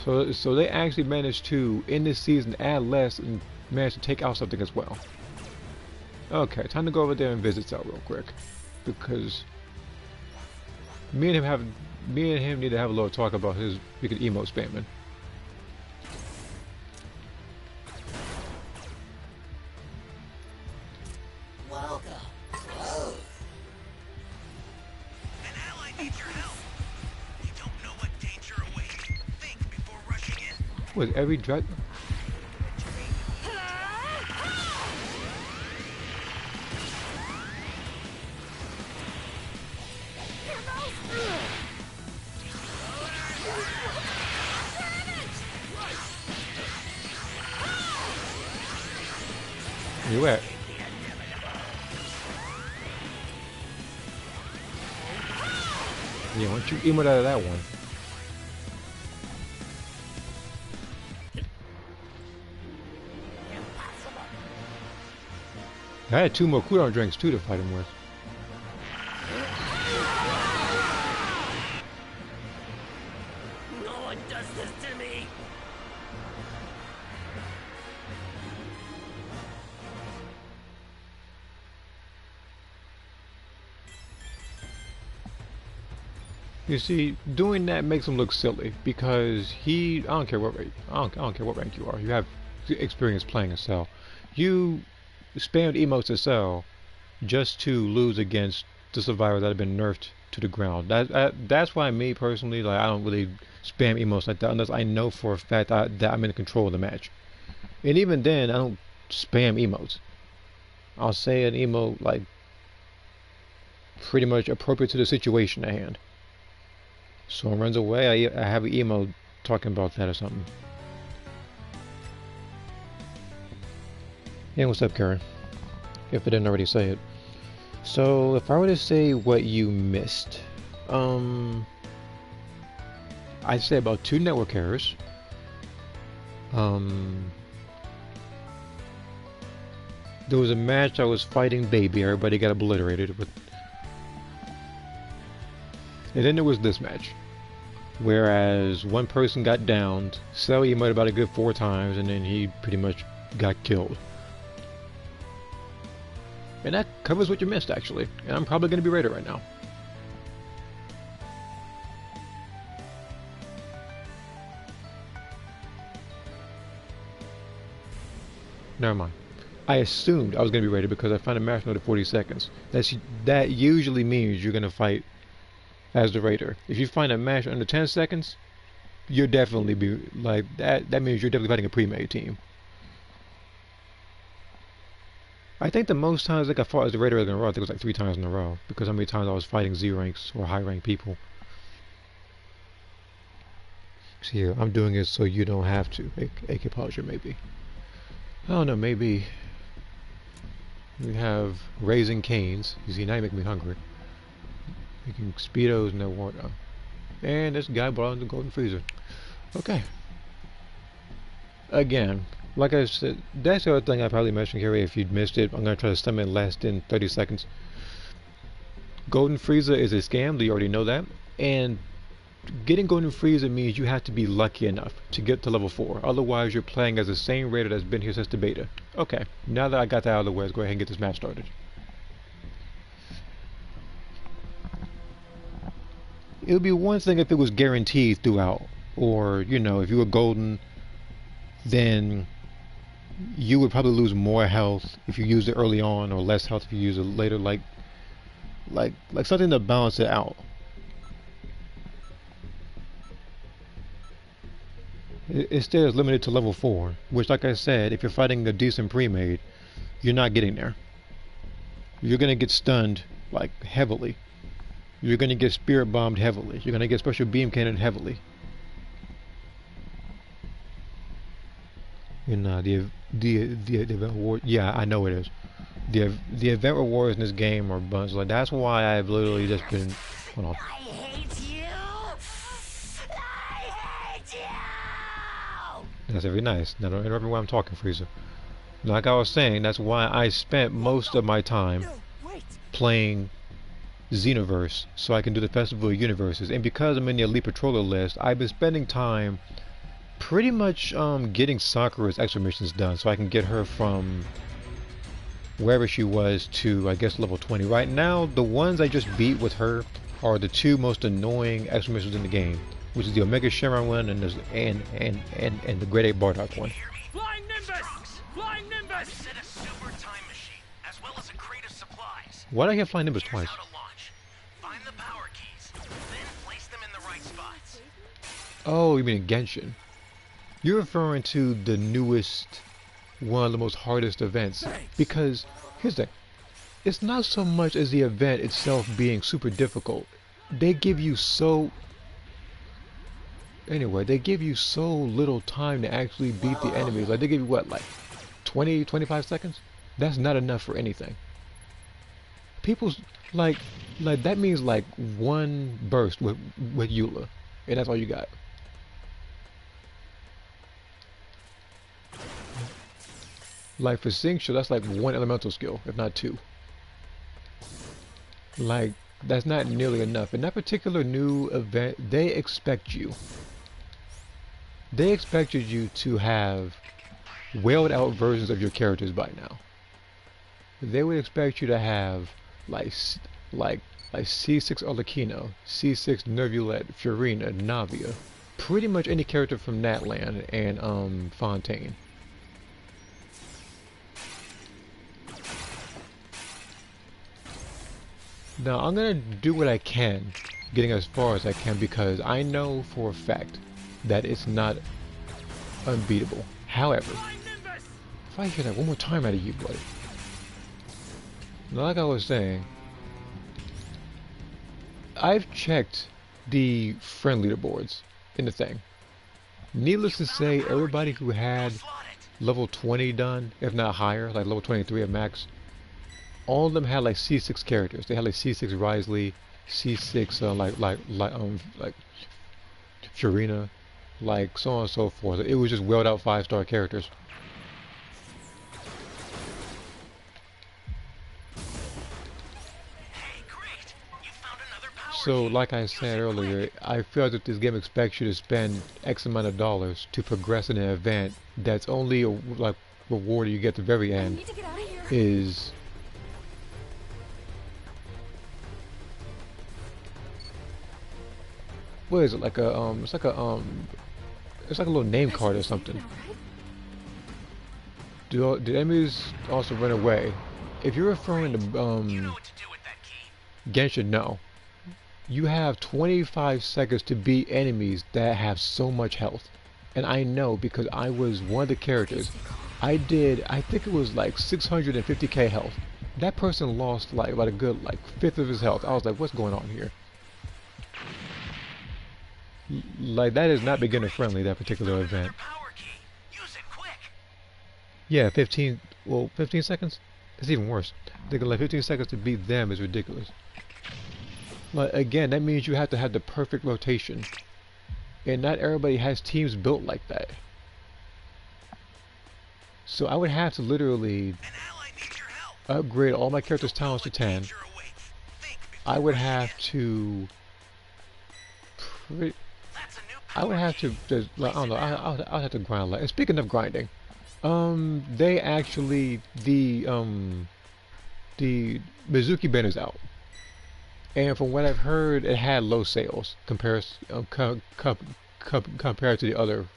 So they actually managed to, in this season, add less and managed to take out something as well. Okay, time to go over there and visit Cell real quick, because me and him need to have a little talk about his freaking emote spamming. With every dread. You at? Yeah, why don't you emote out of that one? I had 2 more cooldown drinks too to fight him with. No one does this to me. You see, doing that makes him look silly because I don't care what rank you are. You have experience playing a Cell. You spammed emotes as Cell just to lose against the survivors that have been nerfed to the ground. That's why me personally, like, I don't really spam emotes like that unless I know for a fact that I'm in control of the match. And even then, I don't spam emotes. I'll say an emote like pretty much appropriate to the situation at hand. Someone runs away, I have an emote talking about that or something. Hey, what's up, Karen? If I didn't already say it. So, if I were to say what you missed, I'd say about 2 network errors, Um, there was a match I was fighting Baby. Everybody got obliterated. And then there was this match. Whereas one person got downed, Selly might about a good 4 times, and then he pretty much got killed. And that covers what you missed, actually. And I'm probably going to be rated right now. Never mind. I assumed I was going to be rated because I found a match note at 40 seconds. That usually means you're going to fight as the raider. If you find a match under 10 seconds, you'll definitely be like that. That means you're definitely fighting a pre-made team. I think the most times I fought as the raider in a row, I think it was like 3 times in a row, because how many times I was fighting Z ranks or high rank people. So here, I'm doing it so you don't have to. AK Polisher, maybe. I don't know, maybe. We have Raising Canes. You see, now you make me hungry. Making Speedos no water. And this guy brought in the Golden Freezer. Okay. Again, like I said, that's the other thing I probably mentioned here. If you'd missed it, I'm going to try to sum it less than 30 seconds. Golden Freezer is a scam. You already know that. And getting Golden Freezer means you have to be lucky enough to get to level 4. Otherwise, you're playing as the same raider that's been here since the beta. Okay, now that I got that out of the way, let's go ahead and get this match started. It would be one thing if it was guaranteed throughout. Or, you know, if you were golden, then you would probably lose more health if you used it early on, or less health if you use it later, like something to balance it out. Instead, it's limited to level 4, which, like I said, if you're fighting a decent pre-made, you're not getting there. You're gonna get stunned, like, heavily. You're gonna get spirit bombed heavily. You're gonna get special beam cannon heavily. In the event reward, yeah, I know it is. The event rewards in this game are bunch. Like, that's why I've literally just been. Hold on. I hate you. I hate you. That's very nice. Now don't interrupt me while I'm talking, Frieza. Like I was saying, that's why I spent most of my time playing Xenoverse, so I can do the Festival of Universes. And because I'm in the Elite Patroller list, I've been spending time pretty much getting Sakura's extra missions done, so I can get her from wherever she was to, I guess, level 20. Right now, the ones I just beat with her are the 2 most annoying extra missions in the game, which is the Omega Shenron one and the Great 8 Bardock one. Flying Nimbus! Flying Nimbus! Set a super time machine, as well as a crate of supplies. Why did I get Flying Nimbus twice? Here's how to launch. Find the power keys, then place them in the right spots. Oh, you mean Genshin. You're referring to the newest, one of the most hardest events. Because, here's the thing. It's not so much as the event itself being super difficult. They give you so... Anyway, they give you so little time to actually beat the enemies. Like, they give you, what, like 20, 25 seconds? That's not enough for anything. People's, like that means, like, one burst with Eula. And that's all you got. Like, for Xingqiu, that's like 1 elemental skill, if not 2. Like, that's not nearly enough. In that particular new event, they expected you to have wailed out versions of your characters by now. They would expect you to have like C6 Arlecchino, C6 Nervulette, Furina, Navia, pretty much any character from Natlan and Fontaine. Now I'm gonna do what I can, getting as far as I can, because I know for a fact that it's not unbeatable. However, if I hear that one more time out of you, buddy. Now, like I was saying, I've checked the friend leaderboards in the thing. Needless to say, everybody who had level 20 done, if not higher, like level 23 at max, all of them had like C6 characters. They had like C6 Wriothesley, C6 like Furina, like so on and so forth. It was just welled out 5-star characters. Hey, great! You found another power So, key. like I Use said it earlier, quick. I feel that this game expects you to spend X amount of dollars to progress in an event that's only a, like reward you get at the very I end need to get out of here. is what is it, like a it's like a it's like a little name I should card be or safe something. now, right? Do enemies also run away? If you're referring to You know what to do with that key. Genshin, no. You have 25 seconds to beat enemies that have so much health. And I know because I was one of the characters. Stay calm. I think it was like 650k health. That person lost like about a good like fifth of his health. I was like, what's going on here? Like that is not beginner friendly, that particular Another event. power key. Use it quick. Yeah, 15 seconds? That's even worse. Thinking like 15 seconds to beat them is ridiculous. Like again, that means you have to have the perfect rotation. And not everybody has teams built like that. So I would have to literally An ally needs your help. upgrade all my characters' talents to 10. Danger awaits. Think before I would rushing have in. to pre- That's a new I would power have key. to just, like, I don't know, I'll have to grind a lot. And speaking of grinding, they actually the Mizuki banner's out. And from what I've heard, it had low sales compared compared to the other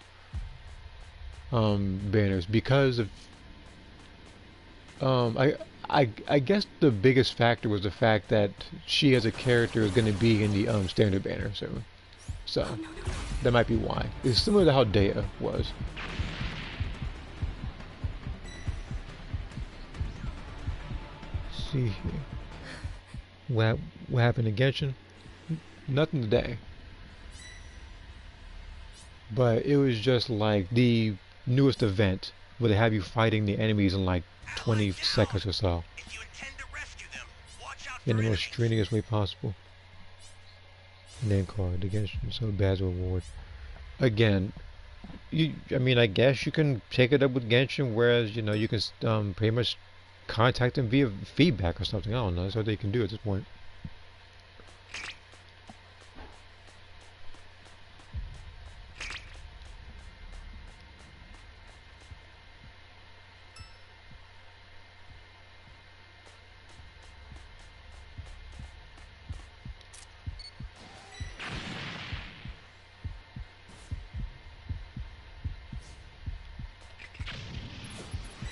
banners because of I guess the biggest factor was the fact that she as a character is going to be in the standard banner soon, so Oh, no, no, no. that might be why. It's similar to how Dea was. Let's see here. What happened to Genshin? Nothing today. But it was just like the newest event where they have you fighting the enemies in like 20 seconds or so If you intend to rescue them, watch out in for the most enemies. strenuous way possible. Name card, the Genshin, so bad reward. Again, I mean, I guess you can take it up with Genshin, whereas, you know, you can pretty much contact them via feedback or something. I don't know, that's what they can do at this point.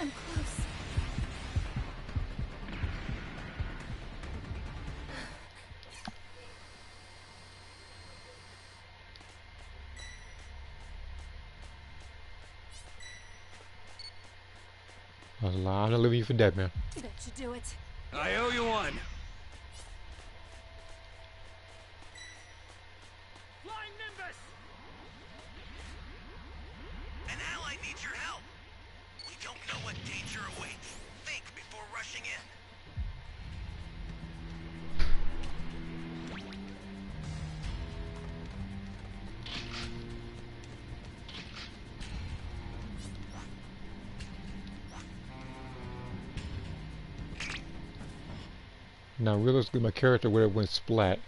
I'm close. I was like, I'm not leaving you for dead, man. That should do it. I owe you one. Flying Nimbus! An ally needs your help. We don't know what danger awaits. Think before rushing in. Now, realistically, my character would have went splat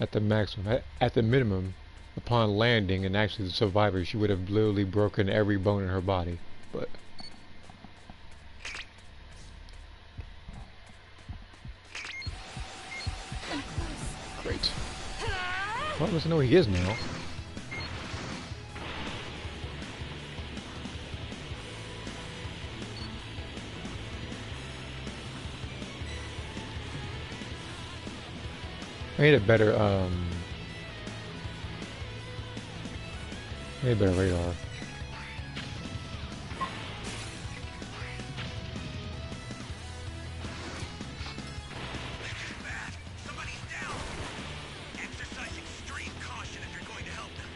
at the maximum. At the minimum, upon landing, and actually the survivor, she would have literally broken every bone in her body. But I'm close. great. Well, let's know who he is now. I need a better I need a better radar. Bad. Somebody's down. Exercise extreme caution if you're going to help them.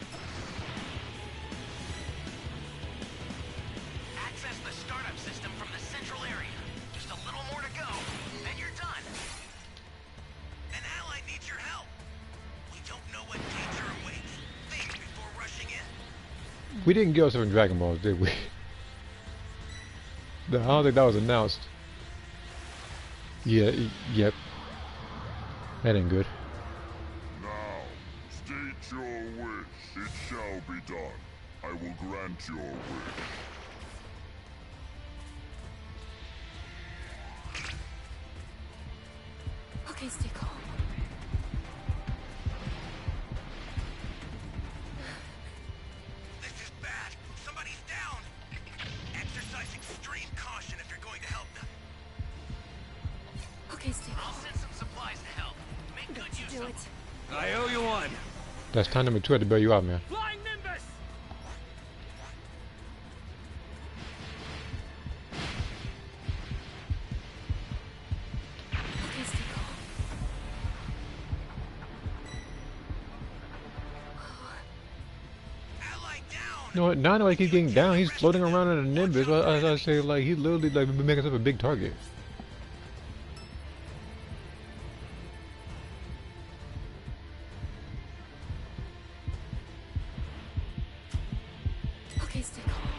Access the startup system from the central area. Just a little more to go, and you're done. An ally needs your help. We don't know what danger awaits. Think before We didn't get ourselves in Dragon Balls, did we? I don't think that was announced. Yeah, yep. That ain't good. Now, state your wish. It shall be done. I will grant your wish. Okay, stay calm. This is bad. Somebody's down. Exercise extreme caution if you're going to help them. Okay, stay I'll calm. send some supplies to help. Make good Let's use do of it. them. I owe you one. That's time number 2 I had to bail you out, man. Flying Nimbus! Okay, stay calm. Ally down. You know what? Now I know he keeps getting down. He's floating around in a Nimbus. As I say, like, he's literally like making himself a big target. Okay, stay calm.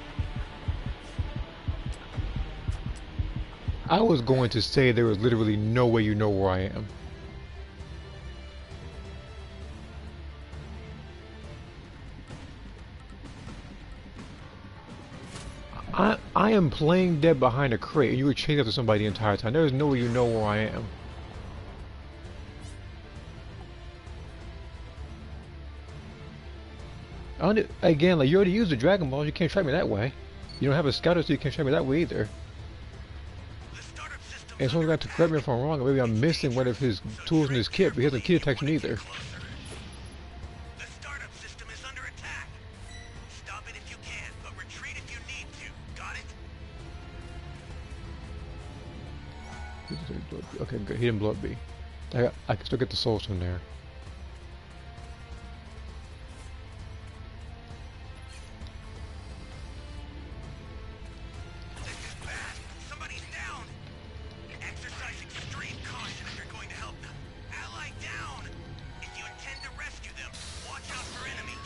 I was going to say there was literally no way you know where I am. I am playing dead behind a crate and you were chasing after somebody the entire time. There is no way you know where I am. Again, like, you already used the Dragon Balls, you can't track me that way. You don't have a scouter, so you can't track me that way either. The startup system. And someone's got to correct me if I'm wrong, or maybe I'm missing one of his tools in his kit, but he hasn't key detection either. The startup system is under attack. Stop it if you can, but retreat if you need to. Got it? Okay, good. He didn't blow up B. I can still get the souls from there. This is bad. Somebody's down. Exercise extreme caution if you're going to help them. Ally down. If you intend to rescue them, watch out for enemies.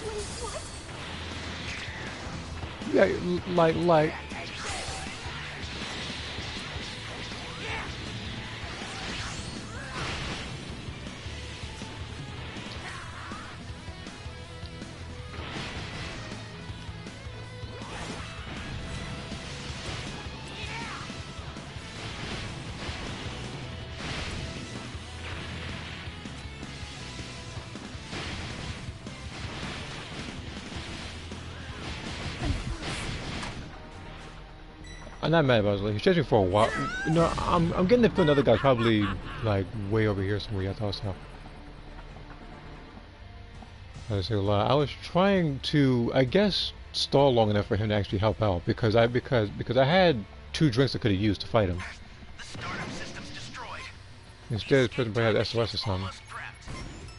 Wait, what? Yeah, like. I'm not mad about it. Like, he's chasing me for a while. You know, I'm getting the feeling the other guy's probably like way over here somewhere. I thought so. I say a lot. I was trying to, I guess, stall long enough for him to actually help out because I had 2 drinks I could have used to fight him. The startup system's destroyed. Instead, this person probably had SOS or something. Almost prepped.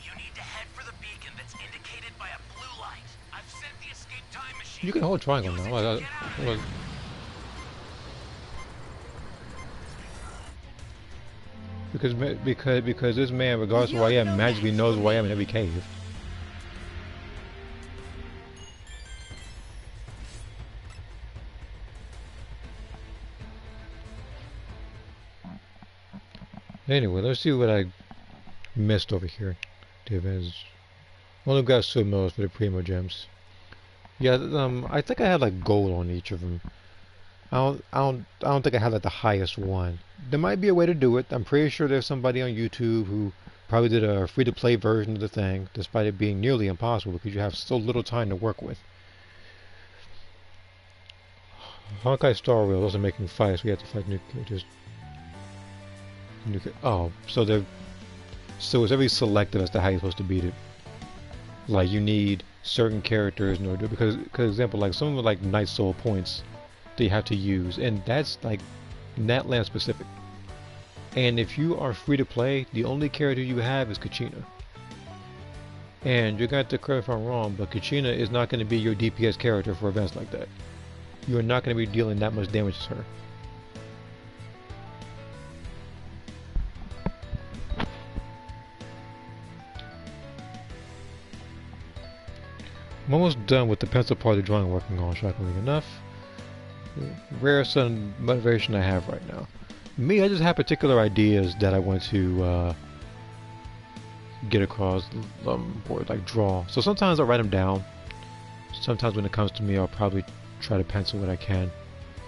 You need to head for the beacon that's indicated by a blue light. I've sent the escape time machine. You can hold triangle Use it now. to get out of there. Because this man, regardless of where I am, magically knows where I am in every cave. Anyway, let's see what I missed over here. The advantage. Only got submerged for the Primo Gems. Yeah, I think I had like gold on each of them. I don't think I had like the highest one. There might be a way to do it. I'm pretty sure there's somebody on YouTube who probably did a free-to-play version of the thing, despite it being nearly impossible because you have so little time to work with. Honkai Star Rail wasn't making fights. We had to fight nuclear. Oh, so it's very selective as to how you're supposed to beat it. Like you need certain characters in order because, example, like some of the like Night Soul points that you have to use, and that's like Natlan specific. And if you are free to play, the only character you have is Kachina. And you're going to correct if I'm wrong, but Kachina is not going to be your DPS character for events like that. You are not going to be dealing that much damage to her. I'm almost done with the pencil part of the drawing I'm working on, shockingly enough. Rarest motivation I have right now. Me, I just have particular ideas that I want to get across, or like draw. So sometimes I'll write them down. Sometimes when it comes to me, I'll probably try to pencil what I can,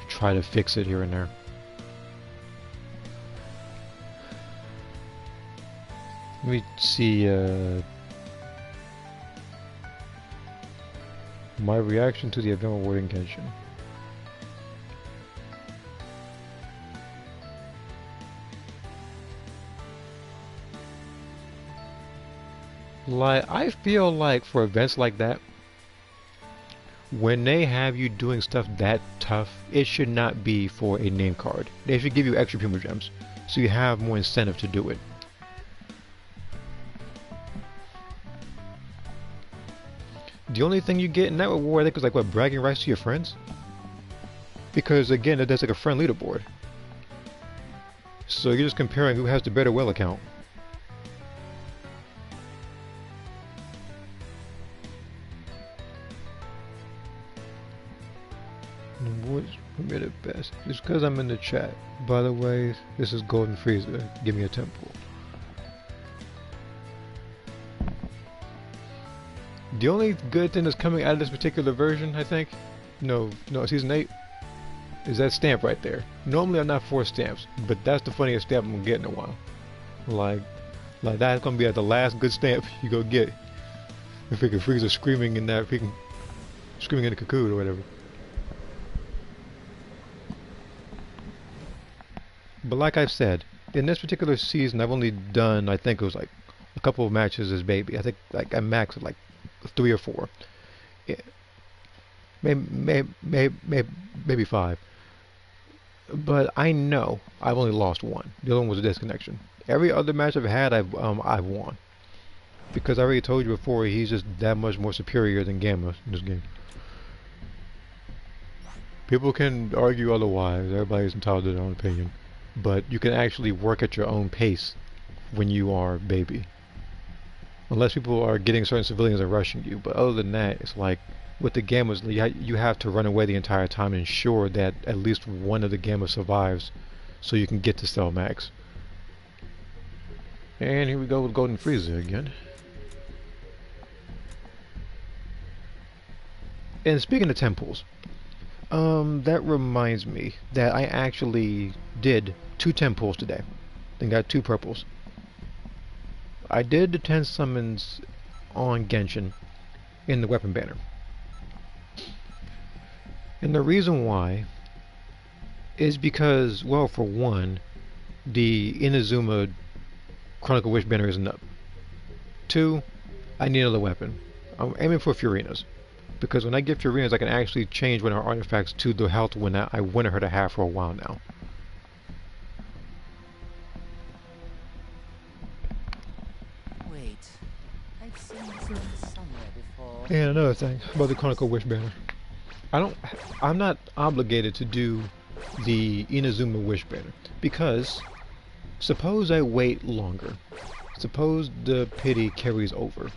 try to fix it here and there. Let me see. My reaction to the event reward in Genshin. Like, I feel like for events like that, when they have you doing stuff that tough, it should not be for a name card. They should give you extra Puma Gems, so you have more incentive to do it. The only thing you get in that reward, I think, is like what, bragging rights to your friends? Because again, that's like a friend leaderboard. So you're just comparing who has the better well account. What's permitted best? It's because I'm in the chat. By the way, this is Golden Freezer. Give me a temple. The only good thing that's coming out of this particular version, I think, no, Season 8, is that stamp right there. Normally I'm not for stamps, but that's the funniest stamp I'm gonna get in a while. Like that's gonna be like the last good stamp you go get. If freaking Frieza screaming in that freaking screaming in the cocoon or whatever. But like I've said, in this particular season, I've only done, I think it was like a couple of matches as baby. I think like I maxed like 3 or 4. Yeah. Maybe 5. But I know I've only lost 1. The other one was a disconnection. Every other match I've had, I've won. Because I already told you before, he's just that much more superior than Gamma in this game. People can argue otherwise. Everybody's entitled to their own opinion. But you can actually work at your own pace when you are baby. Unless people are getting certain civilians and rushing you. But other than that, it's like with the Gammas, you have to run away the entire time and ensure that at least one of the Gammas survives so you can get to Cell Max. And here we go with Golden Frieza again. And speaking of temples, that reminds me that I actually did 2 temples today. Then got 2 purples. I did the 10 summons on Genshin in the weapon banner. And the reason why is because, well, for one, the Inazuma Chronicle Wish banner isn't up. 2, I need another weapon. I'm aiming for Furina's. Because when I get Furina's, I can actually change one of her artifacts to the health one that I wanted her to have for a while now. Wait, I've seen this somewhere before. And another thing about the Chronicle Wish banner. I'm not obligated to do the Inazuma Wish banner. Because, suppose I wait longer. Suppose the pity carries over.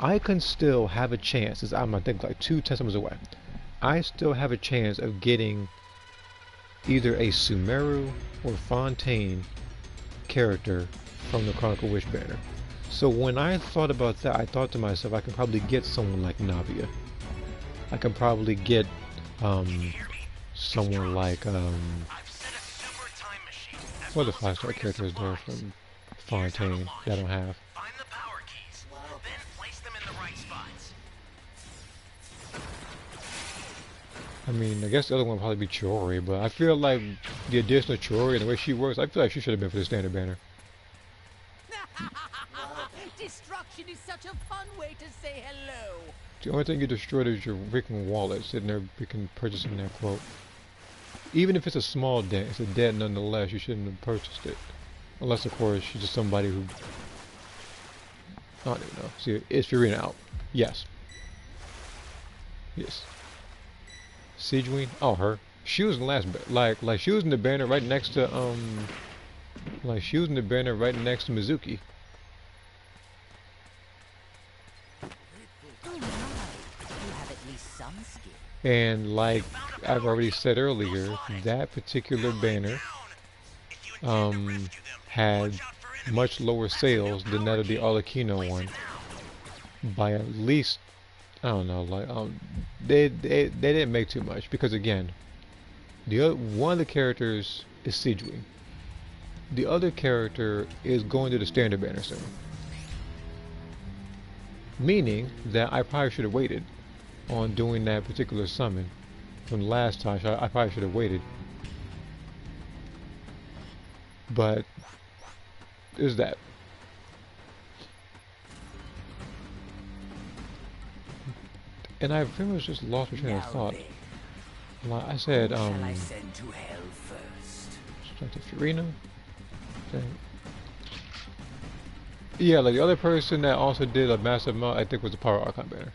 I can still have a chance, as I'm I think like 2 10 summons away. I still have a chance of getting either a Sumeru or Fontaine character from the Chronicle Wish banner. So when I thought about that, I thought to myself I could probably get someone like Navia. I can probably get someone like I've set a super time machine. As what well the as a 5-star grid of character is there supplies. from Fontaine that I don't have. Find the power keys, then place them in the right spots. I mean, I guess the other one would probably be Chiori, but I feel like the addition of Chiori and the way she works, I feel like she should have been for the standard banner. Destruction is such a fun way to say hello. The only thing you destroyed is your freaking wallet, sitting there freaking purchasing that quote. Even if it's a small debt, it's a debt nonetheless, you shouldn't have purchased it. Unless, of course, she's just somebody who... I don't even know. See, is Fiorina out? Yes. Yes. Sigewinne? Oh, her. She was in the last... Like, she was in the banner right next to, like, she was in the banner right next to Mizuki. Oh my, you have at least some skill. And like I've already said earlier, that particular banner had much lower sales than that of the Arlecchino one by at least, I don't know, like they didn't make too much because again, one of the characters is Sigewinne. The other character is going to the standard banner soon, meaning that I probably should have waited on doing that particular summon from last time. I probably should have waited, but there's that. And I pretty much just lost my train of thought. Like I said, send to hell first? straight to Fiorina. Yeah, like the other person that also did a massive amount, I think, was the Power Archon banner.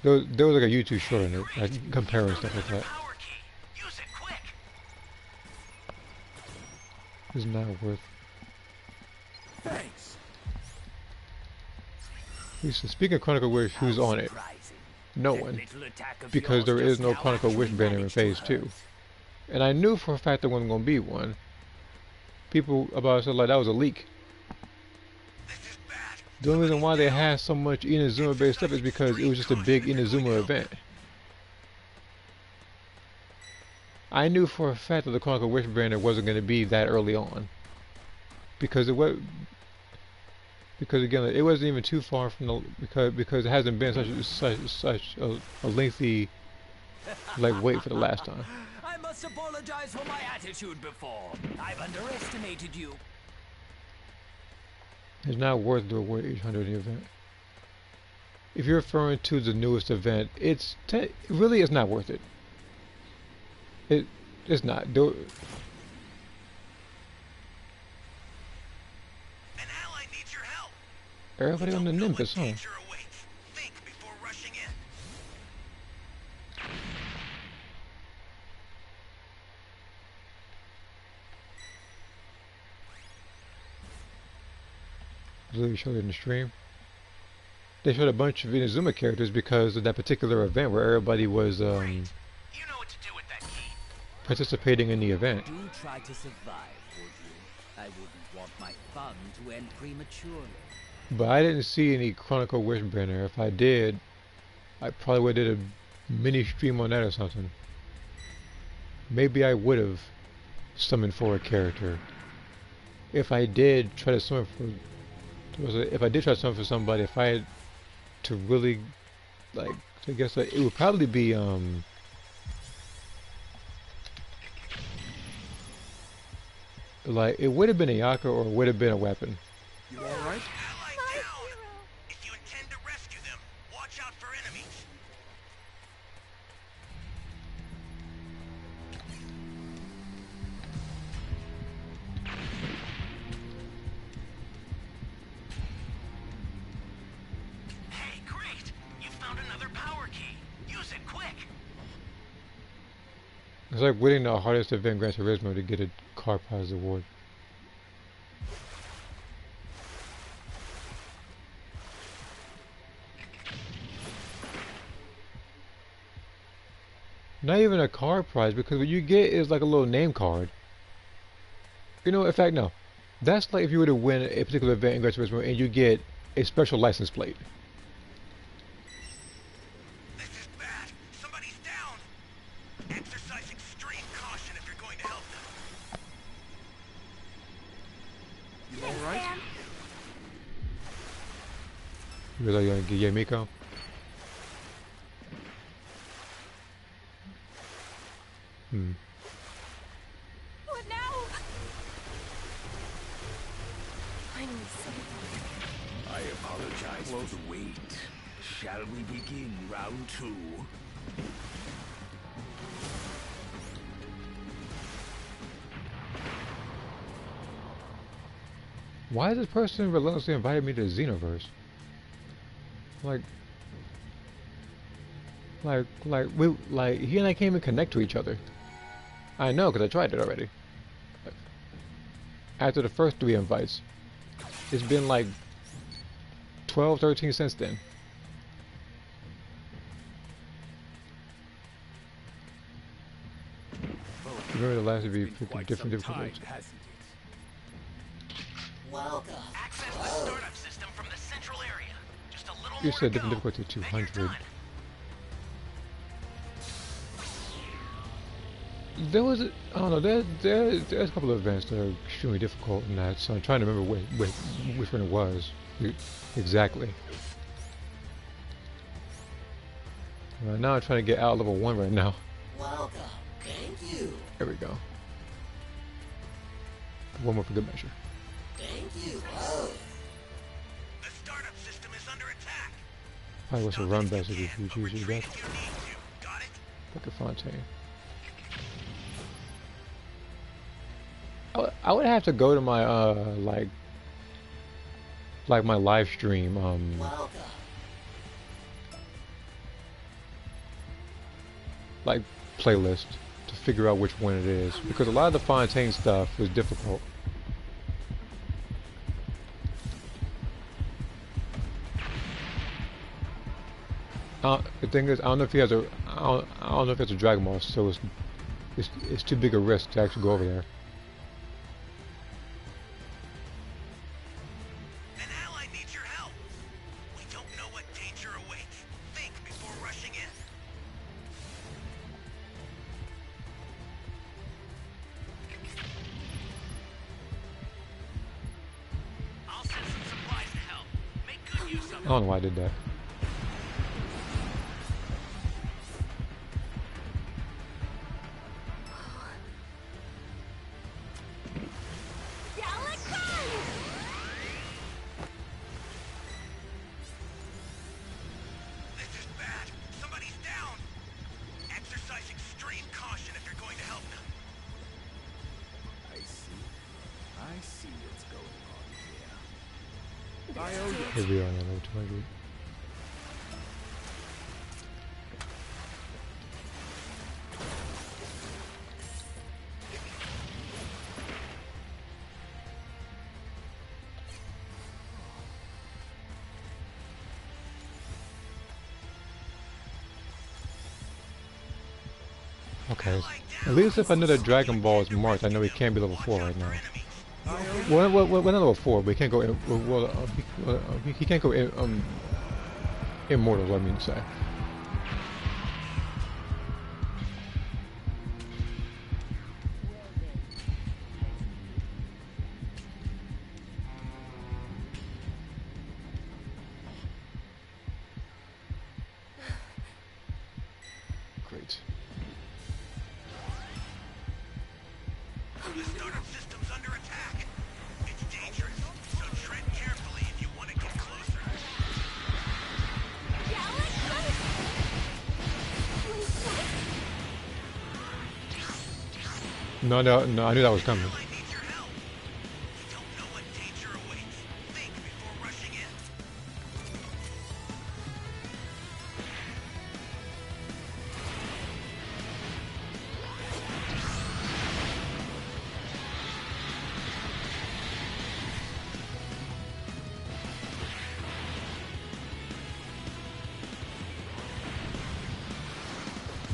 There was like a YouTube short on it, like comparing stuff like that. Use it quick. It's not worth. Thanks. Speaking of Chronicle Wish, who's on it? No one, because there is no Chronicle Wish banner in Phase 2. And I knew for a fact there wasn't going to be one. People about it said like that was a leak. The only reason why they had so much Inazuma based stuff is because it was just a big Inazuma event. I knew for a fact that the Chronicle Wish banner wasn't going to be that early on. Because it was... Because again, it wasn't even too far from the... Because it hasn't been such a lengthy like wait for the last time. I must apologize for my attitude before. I've underestimated you. It's not worth the award 800 in the event. If you're referring to the newest event, it really is not worth it. It's not. An ally needs your help. Everybody on the Don't know what Nimbus, huh? danger awaits. Think before rushing in. They showed it in the stream. They showed a bunch of Inazuma characters because of that particular event where everybody was You know what to do with that key. participating in the event. Do try to survive, would you? I wouldn't want my fun to end prematurely. But I didn't see any Chronicle Wish banner. If I did, I probably would have did a mini stream on that or something. Maybe I would have summoned for a character. If I did try to summon for... If I did try to summon for somebody, if I had to really, like, I guess it would probably be, like, it would have been a Yaka or it would have been a weapon. You alright? Ally down. If you intend to rescue them, watch out for enemies. Hey, great! You found another power key. Use it quick. It's like winning the hardest event Gran Turismo to get a car prize award. Not even a car prize, because what you get is like a little name card. You know, in fact, no. That's like if you were to win a particular event in Gran Turismo and you get a special license plate. You really gonna get Miko? Hmm. What now? Finally, someone. I apologize for the wait. Shall we begin round 2? Why is this person relentlessly inviting me to the Xenoverse? Like he and I can't even connect to each other. I know, because I tried it already. After the first 3 invites. It's been like 12, 13 since then. Remember the last of you freaking different difficulties. Welcome. Access the startup system from the central area. Just a little You more said to different go. difficulty Then you're 200. done. There was, I don't know, there's a couple of events that are extremely difficult in that, so I'm trying to remember which one it was exactly. Now I'm trying to get out level 1 right now. Welcome. Thank you. There we go. One more for good measure. Thank you. Oh. The startup system is under attack. Probably was a run best if you choose Retreat that. if you need to. Got it? Like a Fontaine. I would have to go to my like my live stream Welcome. like playlist to figure out which one it is, because a lot of the Fontaine stuff was difficult. The thing is, I don't know if he has a I don't know if it's a Dragon Ball, so it's too big a risk to actually go over there. An ally needs your help. We don't know what danger awaits. Think before rushing in. I'll send some supplies to help. Make good use of I it. don't know why I did that. This is bad. Somebody's down. Exercise extreme caution if you're going to help them. I see what's going on here. I owe you. Here we are on level 200. Okay. At least if I know that Dragon Ball is marked, I know he can't be level 4 right now. Well, not level 4, but he can't go. He can't go immortal. I mean to say. Great. The startup system's under attack. It's dangerous, so tread carefully if you want to get closer. No, I knew that was coming. Ally needs your help. We don't know what danger awaits. Think before rushing in.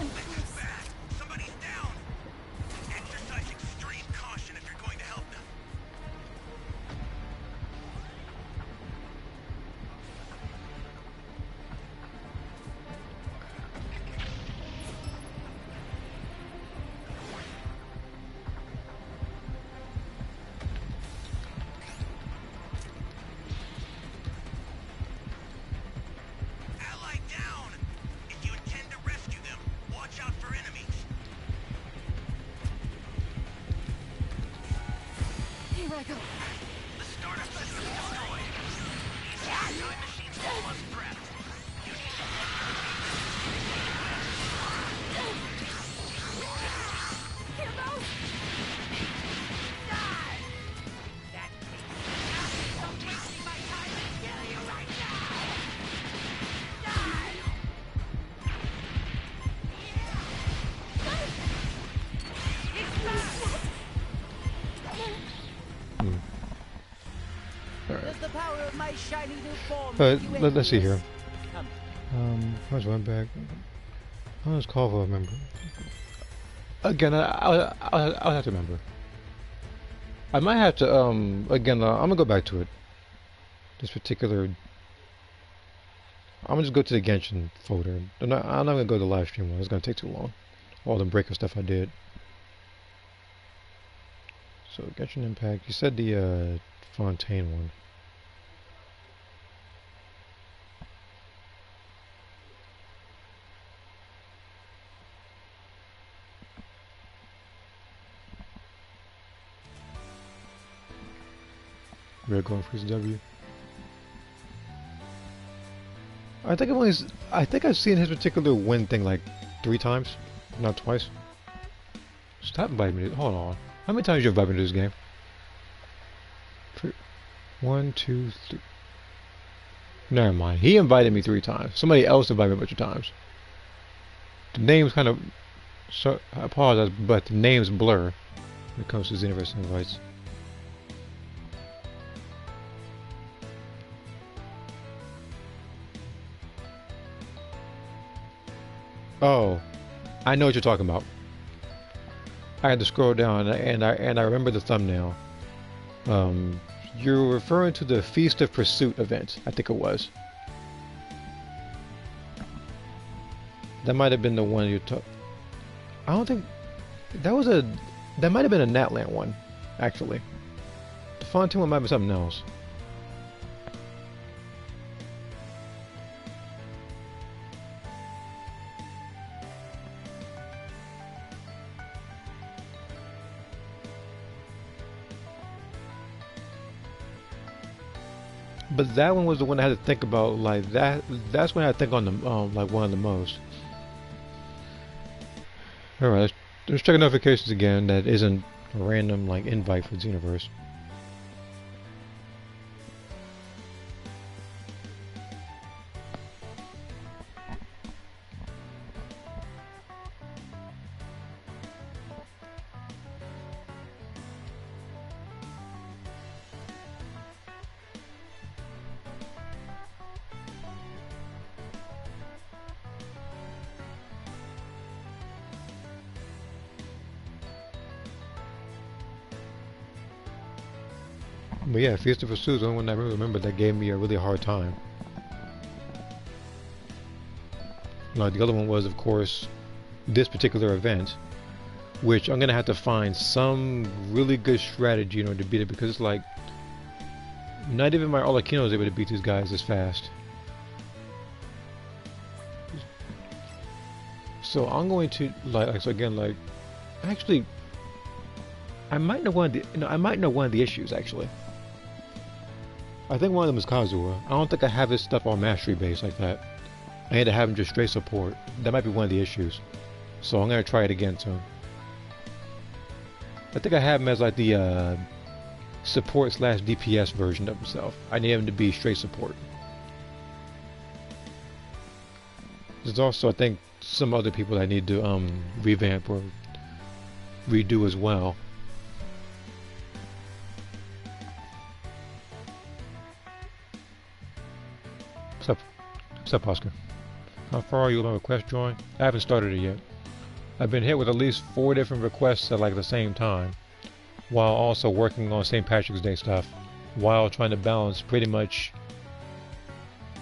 This is bad. Somebody's down. Exercise extreme caution if go? The startup system destroyed. These time machines will us threat. You need to Here goes! That I'm wasting my time and kill you right now! Does the power of my shiny new form Let's see here. Come. Where's one back? Oh, it's called for a member. Again, I'll have to remember. I might have to, again, I'm gonna go back to it. This particular... I'm gonna just go to the Genshin folder. I'm not gonna go to the live stream one. It's gonna take too long. All the breaker stuff I did. So, Genshin Impact. You said the, Fontaine one. Red going freeze W. I think I've seen his particular win thing like 3 times, not twice. Stop inviting me. Hold on. How many times you invited me to this game? 1, 2, 3. Never mind. He invited me 3 times. Somebody else invited me a bunch of times. The names kind of. So I apologize, but the names blur when it comes to Xenoverse invites. Oh, I know what you're talking about. I had to scroll down, and I remember the thumbnail. You're referring to the Feast of Pursuit event, I think it was. That might have been the one you took. I don't think that was a. That might have been a Natland one, actually. The Fontaine one might be something else. But that one was the one I had to think about, like that. That's when I think on the like one of the most. All right, let's check notifications again. That isn't a random like invite for Xenoverse. But yeah, Feast of Pursuit is the only one I really remember that gave me a really hard time. Like the other one was, of course, this particular event, which I'm gonna have to find some really good strategy in order to beat it, because it's like not even my Arlecchino is able to beat these guys this fast. So I'm going to like so again like actually I might know one of the issues actually. I think one of them is Kazuha. I don't think I have his stuff on mastery base like that. I need to have him just straight support. That might be one of the issues. So I'm gonna try it again soon. I think I have him as like the support / DPS version of himself. I need him to be straight support. There's also, I think, some other people I need to revamp or redo as well. What's up, Oscar? How far are you with my request drawing? I haven't started it yet. I've been hit with at least 4 different requests at like the same time, while also working on St. Patrick's Day stuff, while trying to balance pretty much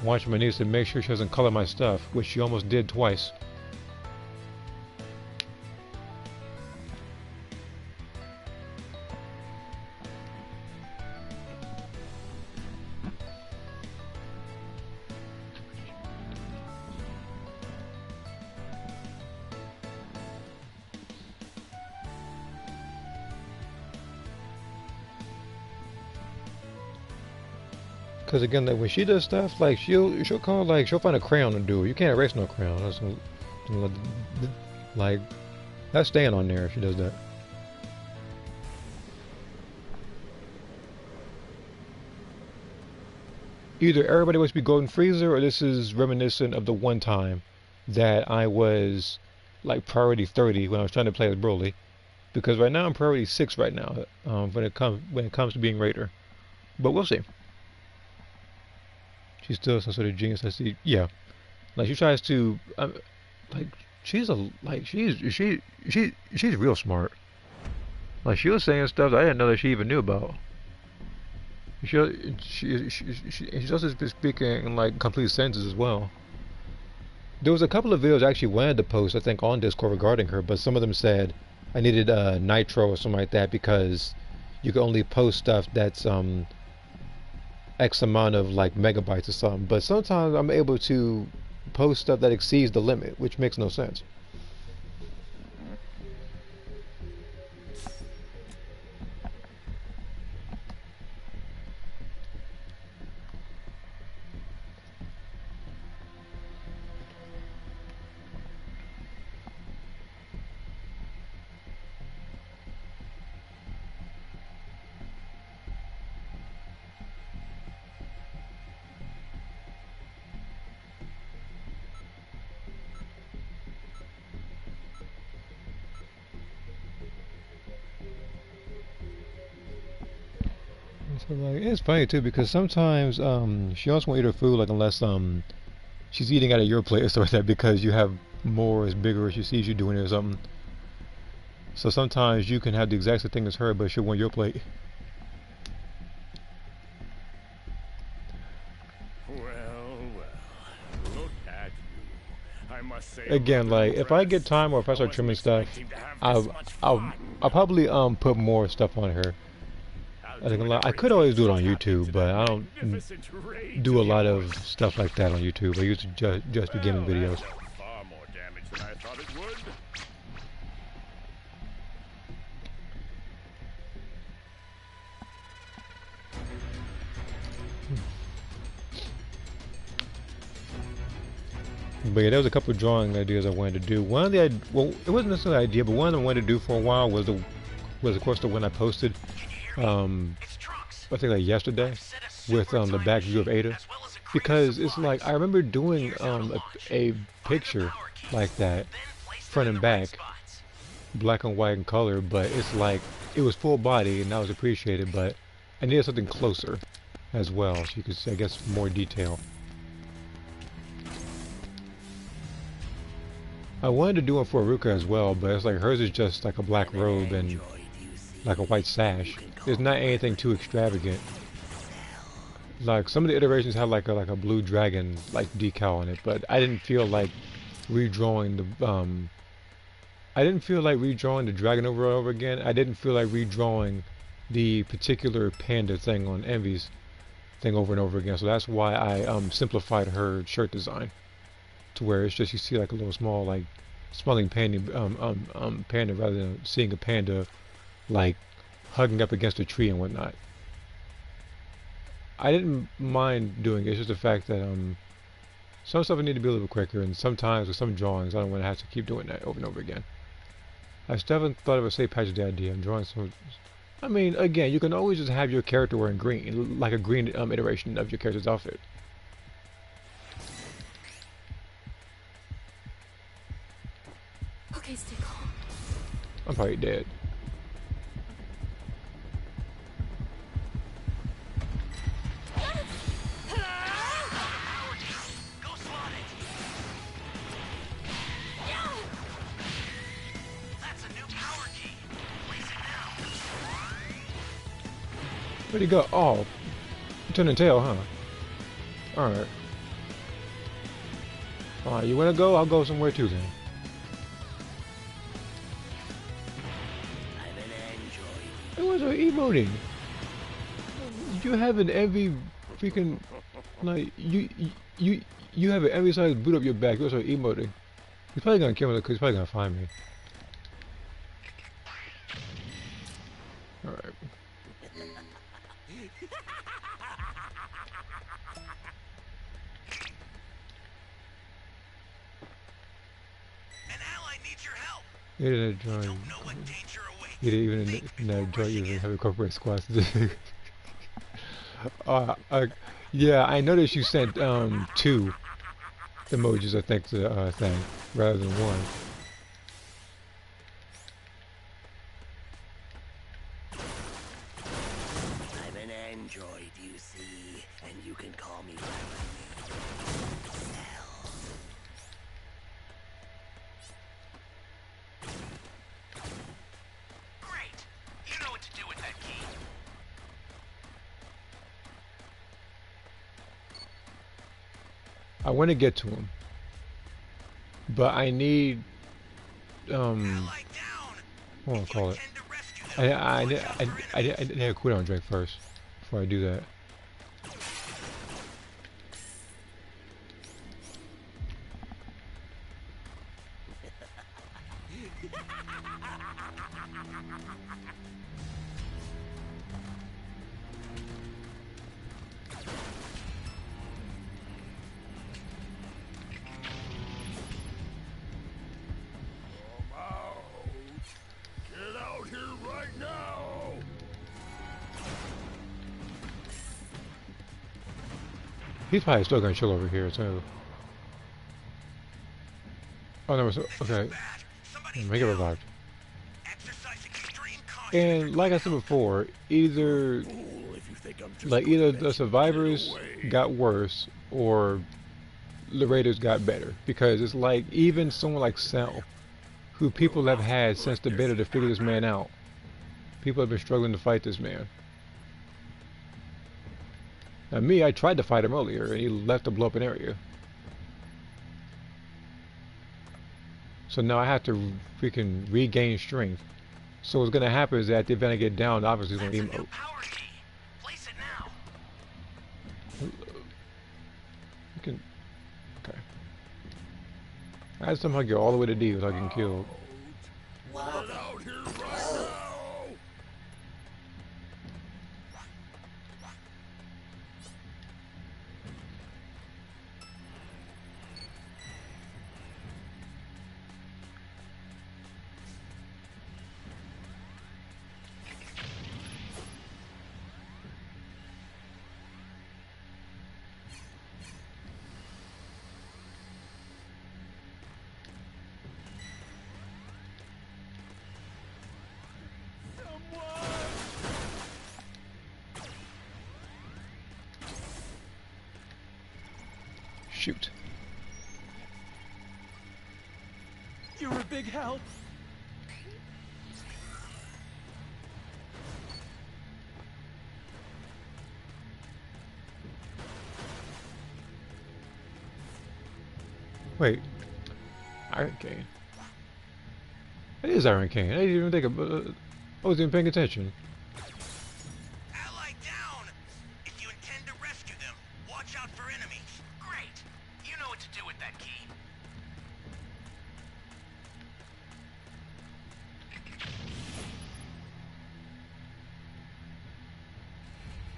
watching my niece to make sure she doesn't color my stuff, which she almost did twice. Cause again, like when she does stuff, like she'll call like she'll find a crayon to do it. You can't erase no crayon. That's like that's staying on there if she does that. Either everybody wants to be Golden Freezer, or this is reminiscent of the one time that I was like priority 30 when I was trying to play as Broly. Because right now I'm priority 6 right now when it comes to being Raider. But we'll see. She's still some sort of genius. I see. Yeah, like she tries to, like she's real smart. Like she was saying stuff that I didn't know that she even knew about. She's also speaking in like complete sentences as well. There was a couple of videos I actually wanted to post, I think, on Discord regarding her, but some of them said I needed Nitro or something like that because you can only post stuff that's X amount of like megabytes or something. But sometimes I'm able to post stuff that exceeds the limit, which makes no sense. So like it's funny too because sometimes she also won't eat her food like unless she's eating out of your plate or stuff like that because you have more, is bigger, or she sees you doing it or something. So sometimes you can have the exact same thing as her, but she'll want your plate. Look at you. I must say, Again, like if I get time or if I start trimming stuff, I'll probably put more stuff on her. I could always do it on YouTube, but I don't do a lot of stuff like that on YouTube. I used to just be gaming videos. far more damage than I thought it would. But yeah, there was a couple of drawing ideas I wanted to do. One of the well, it wasn't necessarily an idea, but one of them I wanted to do for a while was of course the one I posted. I think like yesterday with the back view of Ada, because it's like I remember doing a picture like that, front and back, black and white in color, but it's like it was full body and that was appreciated, but I needed something closer as well, so you could see, I guess, more detail. I wanted to do one for Ruka as well, but it's like hers is just like a black robe and like a white sash. It's not anything too extravagant. Like some of the iterations had like a blue dragon like decal on it, but I didn't feel like redrawing the dragon over and over again. I didn't feel like redrawing the particular panda thing on Envy's thing over and over again. So that's why I simplified her shirt design to where it's just you see like a little small like smiling panda panda rather than seeing a panda like hugging up against a tree and whatnot. I didn't mind doing it. It's just the fact that some stuff I need to be a little bit quicker, and sometimes with some drawings I don't want to have to keep doing that over and over again. I still haven't thought of a safe patch of the idea. I'm drawing some. I mean, again, you can always just have your character wearing green, like a green iteration of your character's outfit. Okay, stay calm. I'm probably dead. Go slot it. That's a new power key. Place it now. Where'd he go? Oh, turning tail, huh? Alright. Alright, you wanna go? I'll go somewhere too then. It was an emoting. You have an envy freaking like you have an envy size boot up your back. You also emoting. He's probably gonna kill me because he's probably gonna find me. Alright. Internet drawing. Don't know what danger awaits. Even Think in that before drawing, rushing even in. have a corporate squad. uh, uh, yeah, I noticed you sent two emojis, I think, to thing rather than one. I'm an android, you see, and you can call me by my name. Cell. Great. You know what to do with that key. I want to get to him, but I need Ally down. what do I If you call it? intend to rescue I them, I watch need out I for I need, enemies. I need to quit on Drake first before I do that. Come out! Get out here right now! He's probably still gonna chill over here too. Oh no, so, okay. Bad. Somebody's Make it down. revived. Exercise extreme caution. And like I said before, either Fool, if you think I'm just like gonna either let the you survivors get away. got worse or the raiders got better, because it's like even someone like Cell, who people have had since the beta to figure this man out. People have been struggling to fight this man. Now me, I tried to fight him earlier and he left to blow up an area. So now I have to freaking regain strength. So what's gonna happen is that at the event I get down, obviously he's That's a gonna new emote. power key. Place it now. You can, okay. I had to somehow get all the way to D without getting killed. Get out here right now! Shoot. You're a big help. Wait. Iron Cane. It is Iron Cane. I didn't even think of. I wasn't even paying attention. Ally down. If you intend to rescue them, watch out for enemies. Great. You know what to do with that key.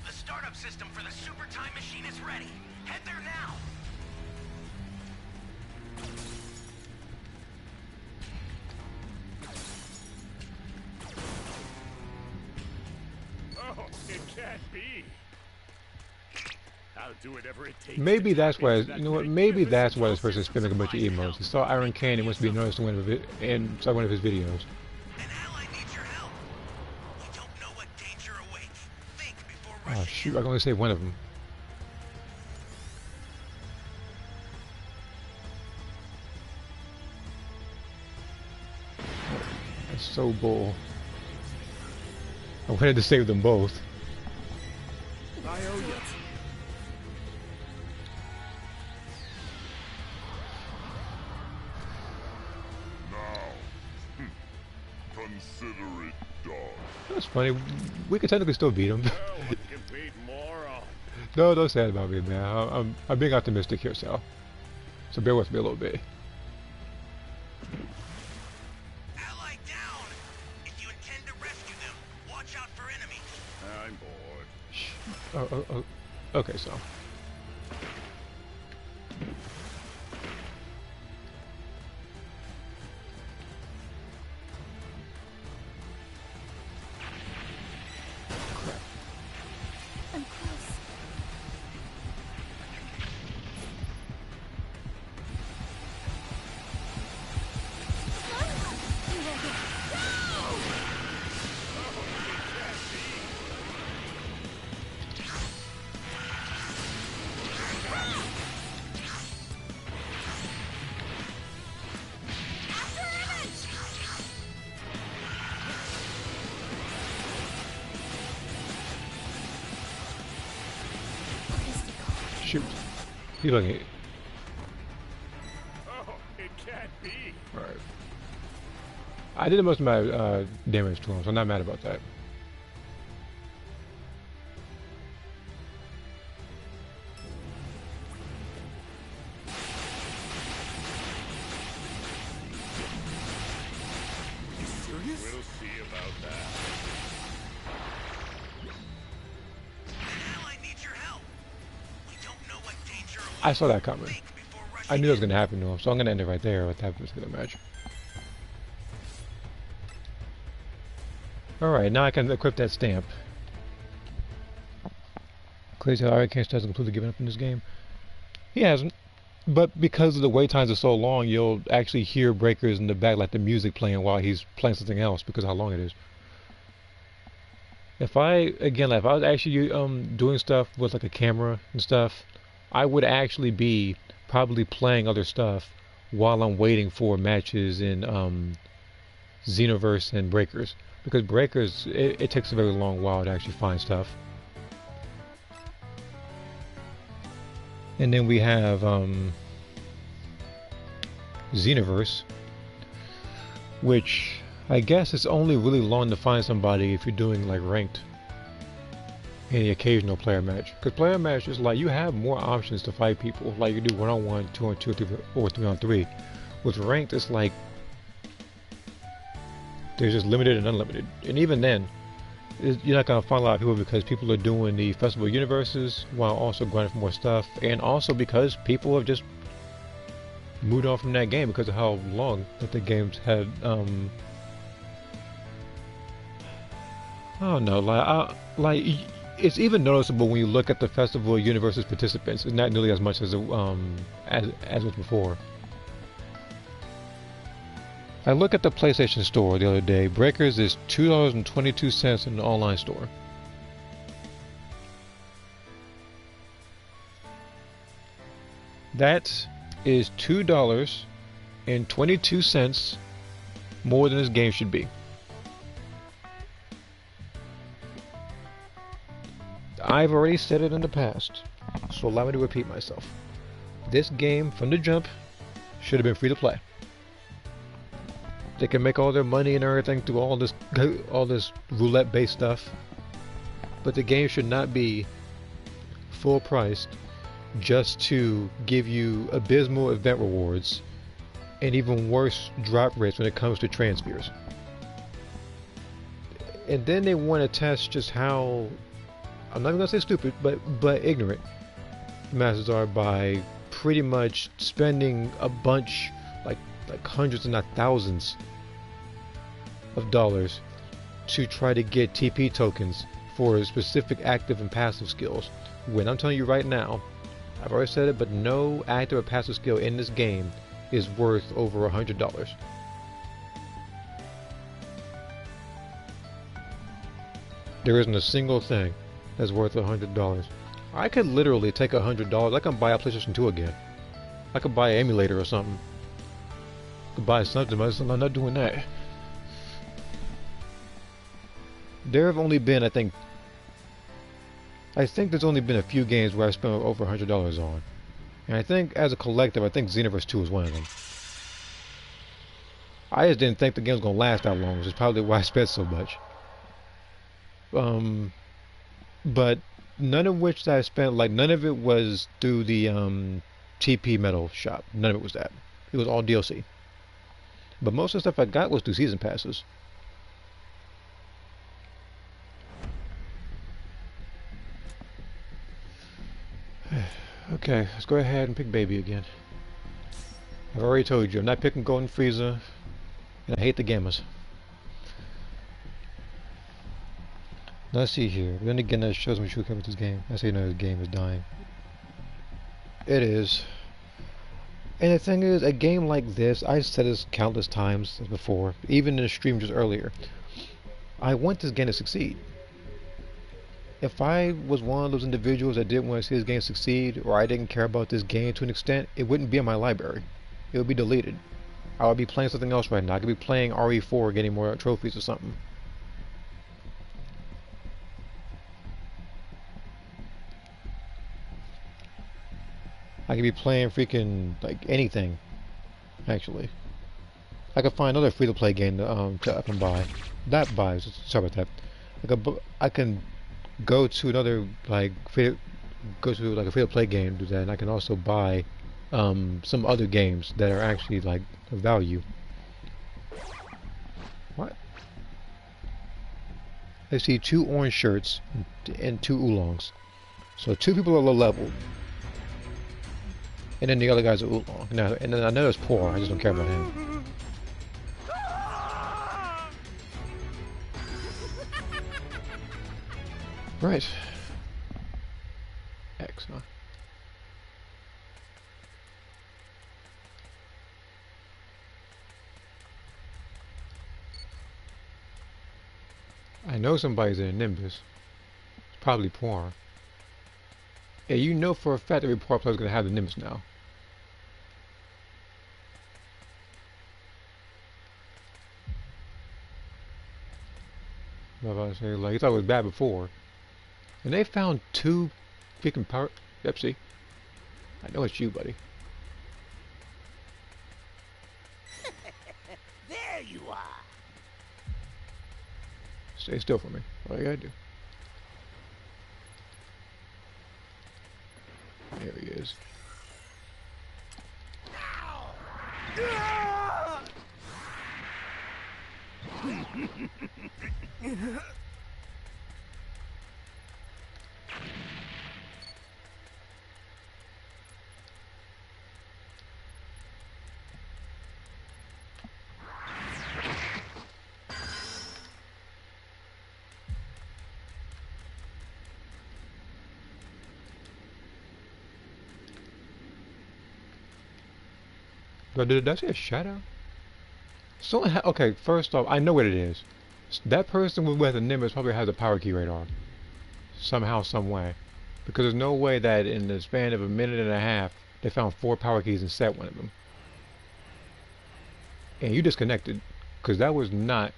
The startup system for the super time machine is ready. Head there now. Oh, it can't be. I'll do whatever it takes. Maybe to that's tap why. into that You know what? Maybe that's why this magnificent person's spamming a bunch of emotes. He saw Iron Cane and wants to be noticed in one of his videos. An ally needs your help. You don't know what danger awaits. Think before Oh rushing shoot! in. I can only save one of them. That's so bull. I wanted to save them both. I owe you. Now, consider it done. That's funny. We could technically still beat him. Well, what complete moron. No, don't say that about me, man. I'm being optimistic here, Sal. So bear with me a little bit. Ally down. If you intend to rescue them, watch out for enemies. I'm bored. Okay, so. shoot. He's looking. Oh, it can't be. Alright. I did the most amount of damage to him, so I'm not mad about that. You serious? We'll see about that. An ally needs your help. We don't know what danger I saw that coming. before rushing I knew it was going to happen to him, so I'm going to end it right there with that particular match. Alright, now I can equip that stamp. Clay said Arcane hasn't completely given up in this game. He hasn't. But because of the wait times are so long, you'll actually hear breakers in the back, like the music playing while he's playing something else because of how long it is. If I was actually doing stuff with like a camera and stuff, I would actually be probably playing other stuff while I'm waiting for matches in Xenoverse and Breakers. Because Breakers, it takes a very long while to actually find stuff. And then we have Xenoverse, which I guess it's only really long to find somebody if you're doing like ranked in the occasional player match. Because player match is like you have more options to fight people. Like you do 1-on-1, 2-on-2, 3, or 3-on-3. With ranked, it's like there's just limited and unlimited. And even then, you're not going to find a lot of people because people are doing the Festival of Universes while also grinding for more stuff. And also because people have just moved on from that game because of how long that the games had, I don't know, like it's even noticeable when you look at the Festival of Universes participants. It's not nearly as much as as was before. I look at the PlayStation Store the other day. Breakers is $2.22 in the online store. That is $2.22 more than this game should be. I've already said it in the past, so allow me to repeat myself. This game, from the jump, should have been free to play. They can make all their money and everything through all this roulette-based stuff, but the game should not be full priced just to give you abysmal event rewards and even worse drop rates when it comes to transfers. And then they want to test just how, I'm not even gonna say stupid, but ignorant the masses are by pretty much spending a bunch, like hundreds and not thousands of dollars to try to get TP tokens for specific active and passive skills. When I'm telling you right now, I've already said it, but no active or passive skill in this game is worth over $100. There isn't a single thing that's worth $100. I could literally take $100. I can buy a PlayStation 2 again. I could buy an emulator or something. I could buy something, but I'm not doing that. There have only been, I think there's only been a few games where I spent over $100 on. And I think as a collective, I think Xenoverse 2 is one of them. I just didn't think the game was going to last that long, which is probably why I spent so much. But none of which that I spent, like none of it was through the TP Metal shop. None of it was that. It was all DLC. But most of the stuff I got was through season passes. Okay, let's go ahead and pick Baby again. I've already told you, I'm not picking Golden Frieza, and I hate the Gammas. Let's see here. Then again, that shows me true cover with this game. I say no, the game is dying. It is. And the thing is, a game like this, I've said this countless times before, even in the stream just earlier. I want this game to succeed. If I was one of those individuals that didn't want to see this game succeed, or I didn't care about this game to an extent, it wouldn't be in my library. It would be deleted. I would be playing something else right now. I could be playing RE4, getting more trophies or something. I could be playing freaking like anything. Actually, I could find another free-to-play game to up and buy. Not buy. Sorry about that. I can go to another like go to like a free-to-play game, do that, and I can also buy some other games that are actually like of value. What? I see 2 orange shirts and 2 oolongs. So 2 people are low level. And then the other guy's an oolong. Now, and then I know it's poor, I just don't care about him. Right. X, huh? I know somebody's in a Nimbus. It's probably poor. Yeah, you know for a fact every poor player's gonna have the Nimbus now. What was I say? Like, you thought it was bad before. And they found 2 freaking power... Yep, see? I know it's you, buddy. There you are. Stay still for me. All you gotta do. There he is. Did I see a shadow? Okay, first off, I know what it is. That person with the Nimbus probably has a power key radar. Somehow, some way. Because there's no way that in the span of a minute and a half, they found 4 power keys and set one of them. And you disconnected. Because that was not,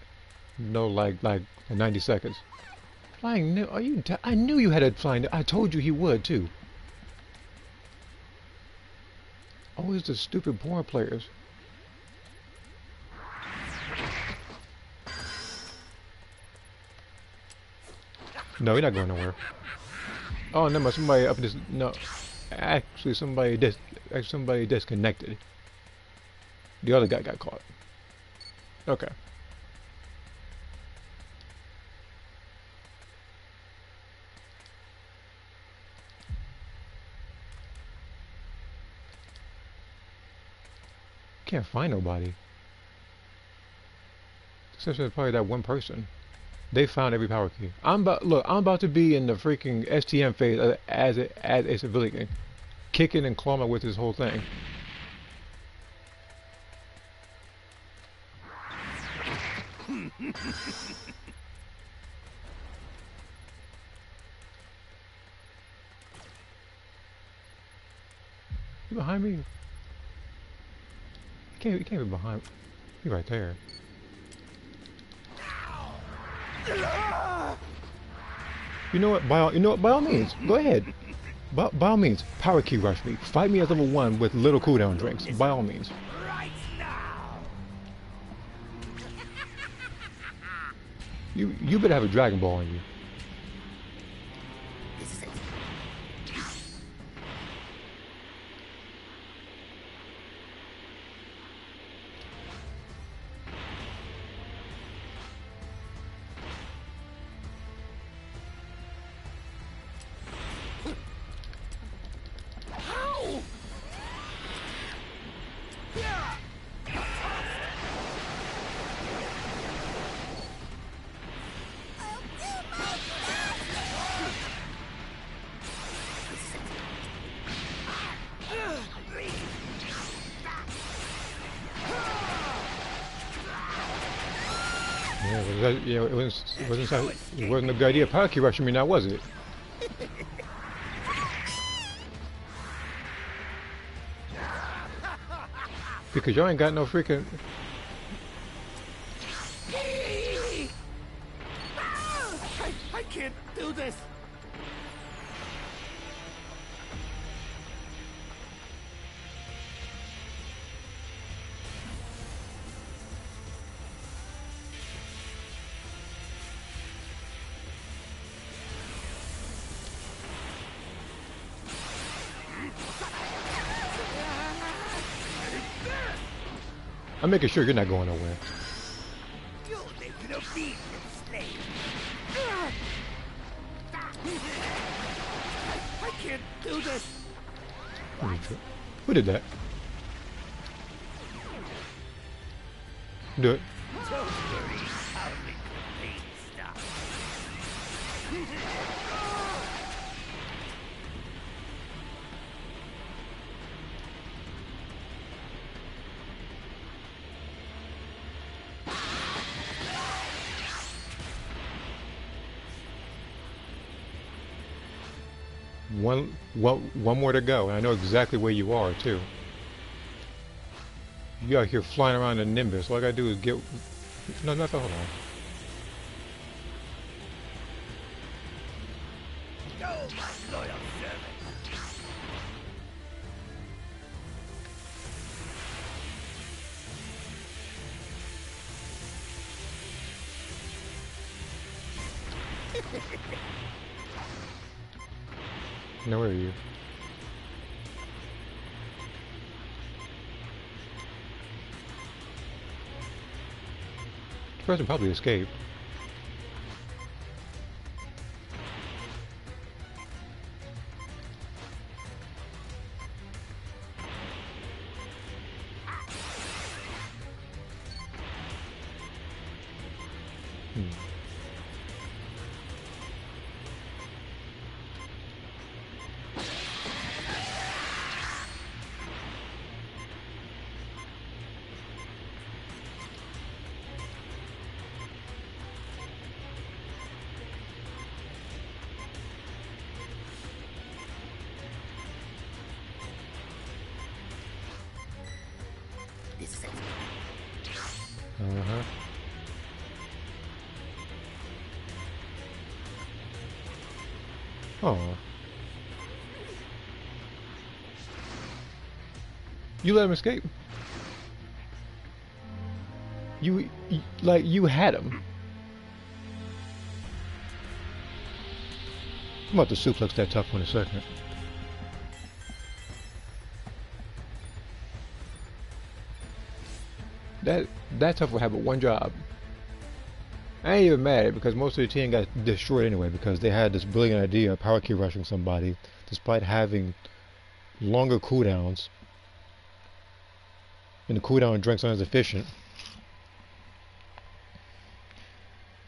no, like 90 seconds. Flying, are you, I knew you had a flying, I told you he would, too. Always the stupid poor players. No, you're not going nowhere. Oh, no, somebody up this. No, actually, somebody disconnected. The other guy got caught. Okay. Can't find nobody. Except for probably that one person. They found every power key. I'm about to be in the freaking STM phase as a civilian, kicking and clawing with this whole thing. You behind me? You can't be behind. You're right there. You know what? By all means, go ahead. By all means, power key rush me. Fight me as level 1 with little cooldown drinks. By all means. Right now. You better have a Dragon Ball on you. This is it. Yeah, it wasn't a good idea power key rushing me now, was it? Because y'all ain't got no freaking... I can't do this. I'm making sure you're not going nowhere. You'll make an obedient slave. I can't do this. Who did that? Do it. Don't worry, I'll make the pain stop. One more to go, and I know exactly where you are too. You out here flying around in Nimbus. All I gotta do is get. No, nothing. Hold on. Go, my loyal servant. Now where are you? The person probably escaped. Uh-huh. Oh. You let him escape. Like, you had him. I'm about to suplex that tough one in a second. That tough will have but one job. I ain't even mad because most of the team got destroyed anyway because they had this brilliant idea of power key rushing somebody despite having longer cooldowns. And the cooldown drinks aren't as efficient.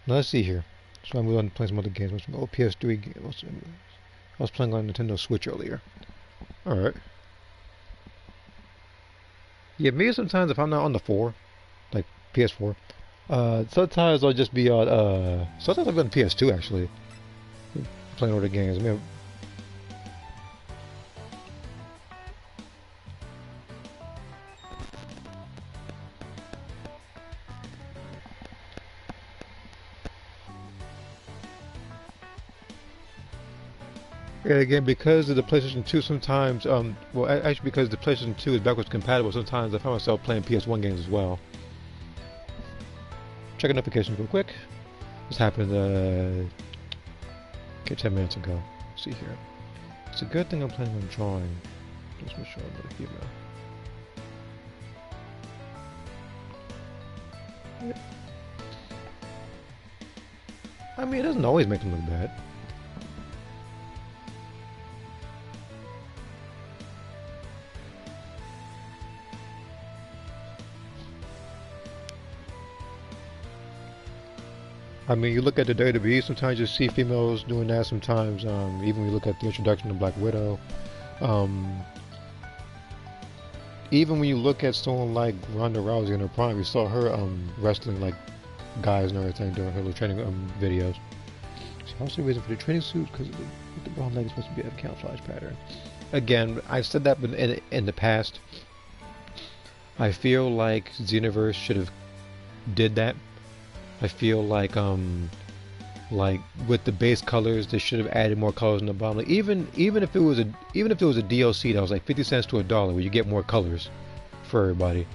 Now let's see here. So I'm going to play some other games. Some old PS3 games. I was playing on Nintendo Switch earlier. Alright. Yeah, maybe sometimes if I'm not on the 4, like PS4, sometimes I'll just be on, sometimes I'll be on PS2 actually, playing other games. I mean, and again, because of the PlayStation 2, sometimes, well, actually, because the PlayStation 2 is backwards compatible, sometimes I find myself playing PS1 games as well. Check notifications real quick. This happened, 10 minutes ago. Let's see here. It's a good thing I'm planning on drawing. Just make sure I'm not a female. Yeah. I mean, it doesn't always make them look bad. I mean, you look at the WWE, sometimes you see females doing that sometimes, even when you look at the introduction of Black Widow. Even when you look at someone like Ronda Rousey in her prime, you saw her wrestling like guys and everything during her little training videos. So what's the reason for the training suit? Because the brown leg is supposed to be a camouflage pattern. Again, I've said that in the past. I feel like Xenoverse should have did that. I feel like with the base colors, they should have added more colors in the bottom. Like even if it was a DLC that was like 50 cents to $1, where you get more colors for everybody.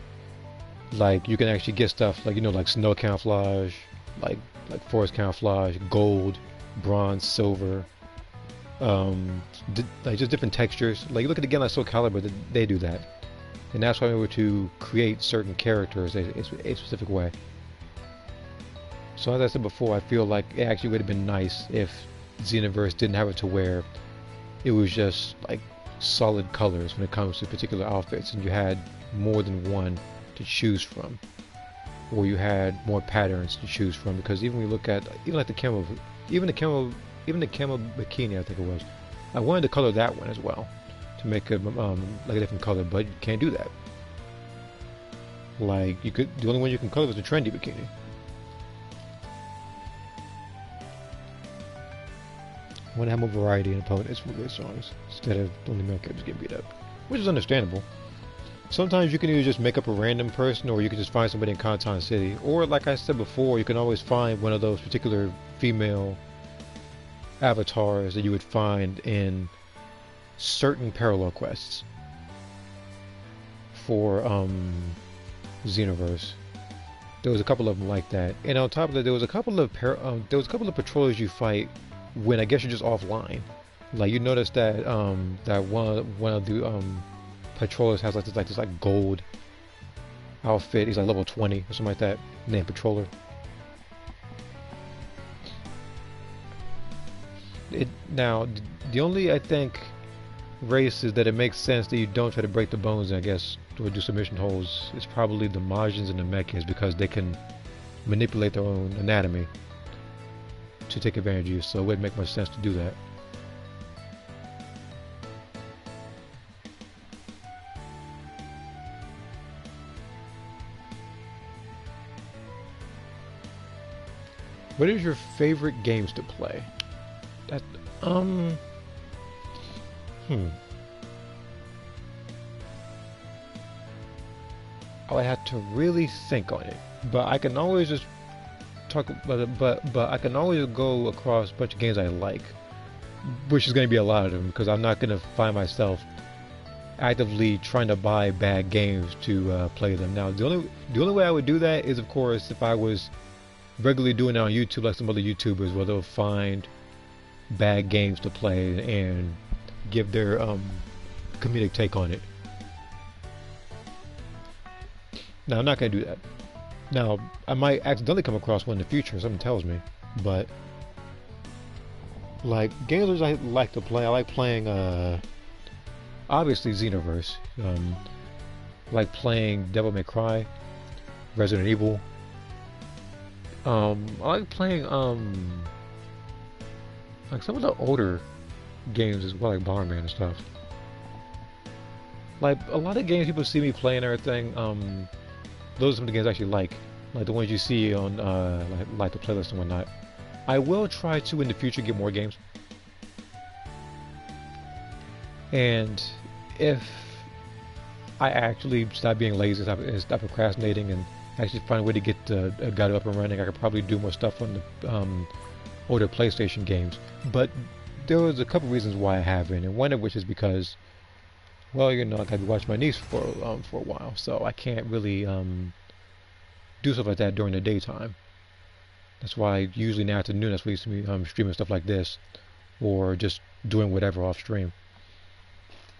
Like you can actually get stuff like like snow camouflage, like forest camouflage, gold, bronze, silver, like just different textures. Like you look at the game like Soul Calibur, they do that. and that's why I'm able to create certain characters a specific way. So as I said before, I feel like it actually would have been nice if Xenoverse didn't have it to where it was just like solid colors when it comes to particular outfits, and you had more than one to choose from, or you had more patterns to choose from. Because even when you look at the camo bikini, I think it was, I wanted to color that one as well to make it like a different color, but you can't do that. Like the only one you can color is the trendy bikini. I want to have more variety in opponents for good songs instead of only male characters getting beat up, which is understandable. Sometimes you can either just make up a random person, or you can just find somebody in Conton City, or like I said before, you can always find one of those particular female avatars that you would find in certain parallel quests for Xenoverse. There was a couple of them like that, and on top of that, there was a couple of patrollers you fight when I guess you're just offline. Like you notice that that one of the patrollers has this gold outfit. He's like level 20 or something like that, named Patroller. Now the only, I think, race is that it makes sense that you don't try to break the bones, I guess, or do submission holds. It's probably the Majins and the Mechans, because they can manipulate their own anatomy to take advantage of you, so it wouldn't make much sense to do that. What is your favorite games to play? That I would have to really think on it, but I can always just talk about it. But I can always go across a bunch of games I like, which is going to be a lot of them, because I'm not going to find myself actively trying to buy bad games to play them. Now, the only way I would do that is, of course, if I was regularly doing it on YouTube, like some other YouTubers, where they'll find bad games to play and give their comedic take on it. Now, I'm not going to do that. Now, I might accidentally come across one in the future, something tells me, but like games I like to play, I like playing obviously Xenoverse. Like playing Devil May Cry, Resident Evil. I like playing like some of the older games as well, like Bomberman and stuff. Like a lot of games people see me playing and everything, those are some of the games I actually like the ones you see on like the playlist and whatnot. I will try to in the future get more games, and if I actually stop being lazy and stop procrastinating and actually find a way to get a guide up and running, I could probably do more stuff on the older PlayStation games. But there was a couple reasons why I haven't, and one of which is because, well, you know, like I've watched my niece for a while, so I can't really do stuff like that during the daytime. That's why usually in the afternoon, that's when you see me streaming stuff like this, or just doing whatever off stream.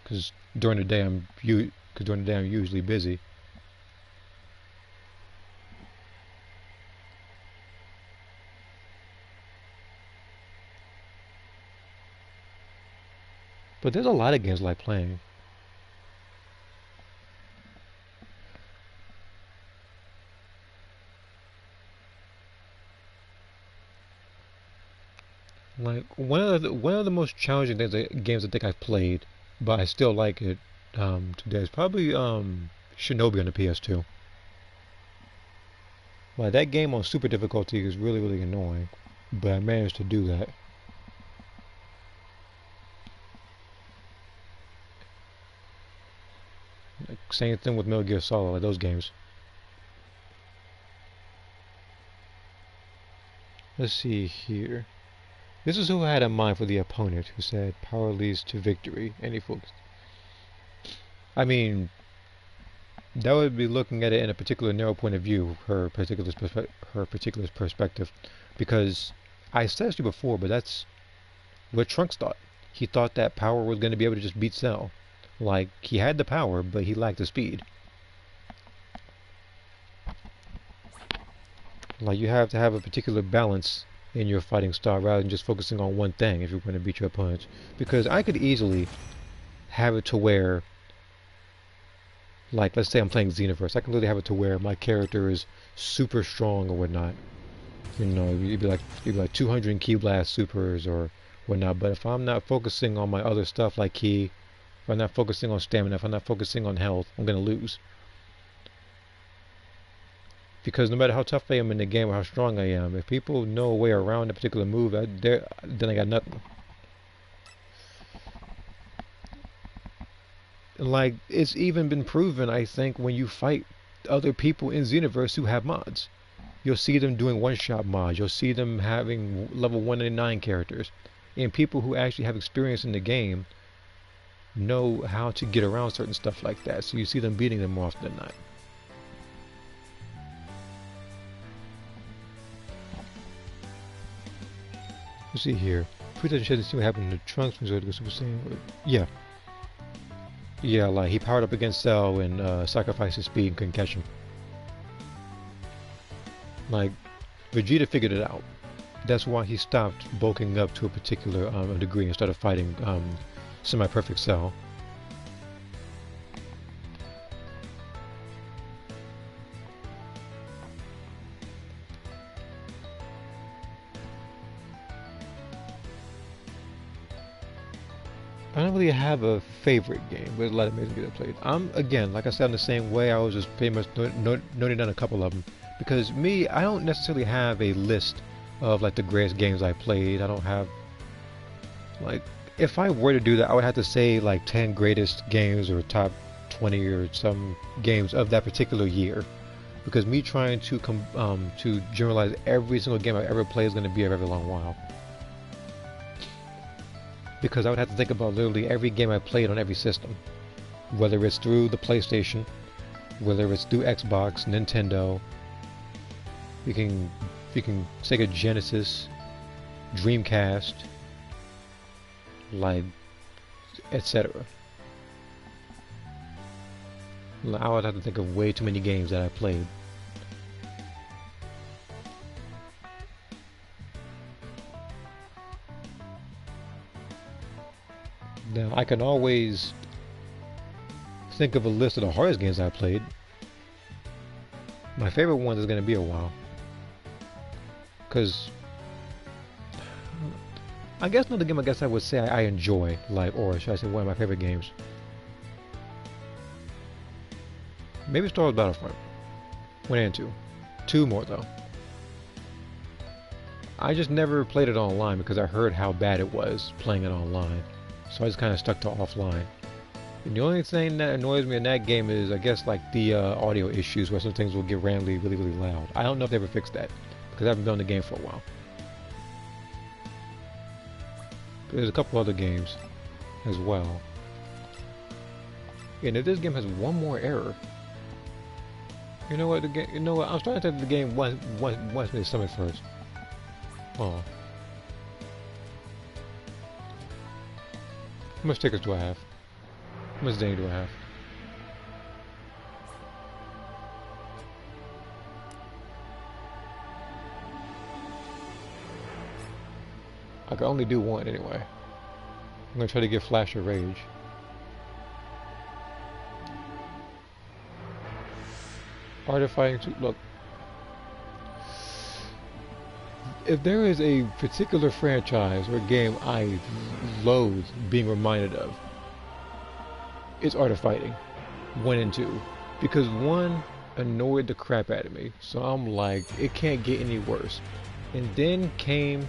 Because during the day I'm usually busy. But there's a lot of games I like playing. Like one of the most challenging games I think I've played, but I still like it today, is probably Shinobi on the PS2. Like that game on super difficulty is really annoying, but I managed to do that. Like, same thing with Metal Gear Solid, like those games. Let's see here. This is who I had in mind for the opponent, who said power leads to victory, and he focused. I mean, that would be looking at it in a particular narrow point of view, her particular perspective, because I said to you before, but that's what Trunks thought. He thought that Power was going to be able to just beat Cell, Like, he had the power, but he lacked the speed. Like, you have to have a particular balance in your fighting style rather than just focusing on one thing if you're going to beat your opponents. Because I could easily have it to where, like, let's say I'm playing Xenoverse, I can literally have it to where my character is super strong or whatnot. You know, you'd be like 200 Ki Blast supers or whatnot. But if I'm not focusing on my other stuff like Ki, if I'm not focusing on stamina, if I'm not focusing on health, I'm gonna lose. Because no matter how tough I am in the game or how strong I am, if people know a way around a particular move, then I got nothing. Like, it's even been proven, I think, when you fight other people in Xenoverse who have mods. You'll see them doing one-shot mods. You'll see them having level 199 characters. And people who actually have experience in the game know how to get around certain stuff like that. So you see them beating them more often than not. Let's see here. Pre-touch to see what happened to Trunks when he Super Saiyan. Yeah. Yeah, like he powered up against Cell and sacrificed his speed and couldn't catch him. Like, Vegeta figured it out. That's why he stopped bulking up to a particular degree and started fighting semi-perfect Cell. I don't really have a favorite game, but a lot of amazing games I played. Again, like I said, in the same way, I was just pretty much noting down a couple of them. Because me, I don't necessarily have a list of like the greatest games I played. I don't have, like, if I were to do that, I would have to say like 10 greatest games or top 20 or some games of that particular year. Because me trying to generalize every single game I ever played is going to be a very long while. Because I would have to think about literally every game I played on every system. Whether it's through the PlayStation, whether it's through Xbox, Nintendo, you can Sega Genesis, Dreamcast, like, etc. I would have to think of way too many games that I played. Now, I can always think of a list of the hardest games I played. My favorite one is going to be a while. Because I guess another game I would say I enjoy, like, or should I say one of my favorite games. Maybe Star Wars Battlefront 1 and 2. 2 more though. I just never played it online because I heard how bad it was playing it online. So I just kind of stuck to offline. And the only thing that annoys me in that game is, I guess, like the audio issues where some things will get randomly really loud. I don't know if they ever fixed that because I haven't been on the game for a while. But there's a couple other games as well. And if this game has one more error, you know what? I'm starting to think the game wants me to summon first. Oh. How much tickets do I have? How much day do I have? I can only do one anyway. I'm gonna try to get Flash of Rage. Art of Fighting 2. Look. If there is a particular franchise or game I loathe being reminded of, it's Art of Fighting 1 and 2. Because 1 annoyed the crap out of me. So I'm like, it can't get any worse. And then came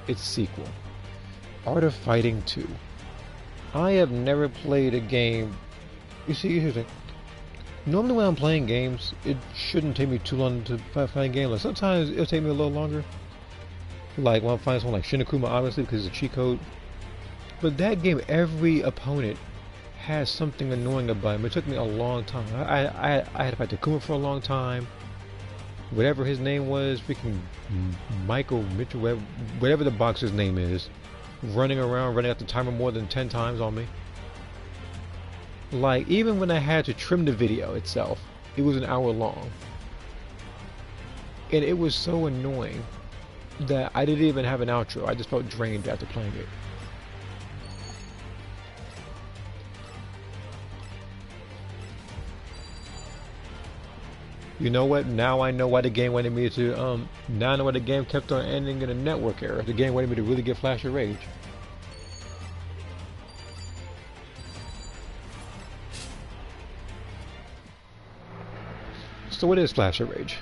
its sequel, Art of Fighting 2. I have never played a game. You see, here's the thing. Normally when I'm playing games, it shouldn't take me too long to find a game. Like, sometimes it'll take me a little longer. Like when I find someone like Shinakuma, obviously, because it's a cheat code. But that game, every opponent has something annoying about him. It took me a long time. I had to fight Takuma for a long time. Whatever his name was, freaking Michael Mitchell, whatever the boxer's name is, running around, running out the timer more than 10 times on me. Like, even when I had to trim the video itself, it was an hour long. And it was so annoying that I didn't even have an outro. I just felt drained after playing it. You know what? Now I know why the game wanted me to, now I know why the game kept on ending in a network error. The game wanted me to really get Flash of Rage. So what is Flash of Rage?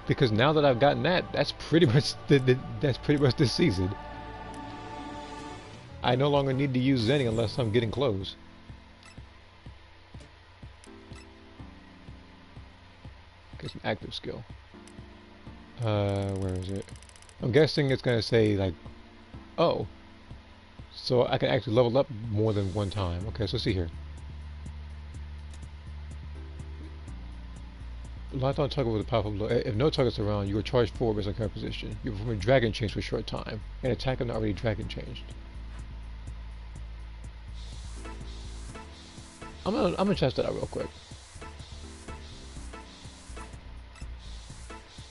Because now that I've gotten that, that's pretty much this season. I no longer need to use Zenny unless I'm getting close. Get some active skill. Where is it? I'm guessing it's gonna say like, oh, so I can actually level up more than one time. Okay, so let's see here. Locked on target with a powerful blow. If no target's around, you are charged forward based on current position. You perform a dragon change for a short time. An attack is not already dragon changed. I'm gonna test that out real quick.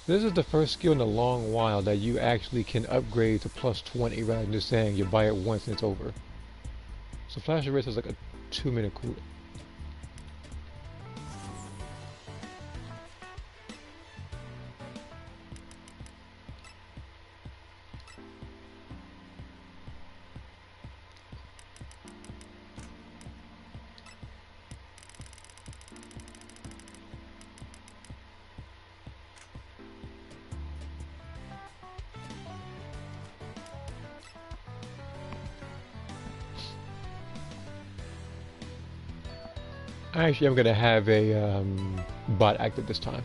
This is the first skill in a long while that you actually can upgrade to plus 20 rather than just saying you buy it once and it's over. So Flash of Rage is like a 2-minute cooldown. Actually, I'm going to have a bot active this time.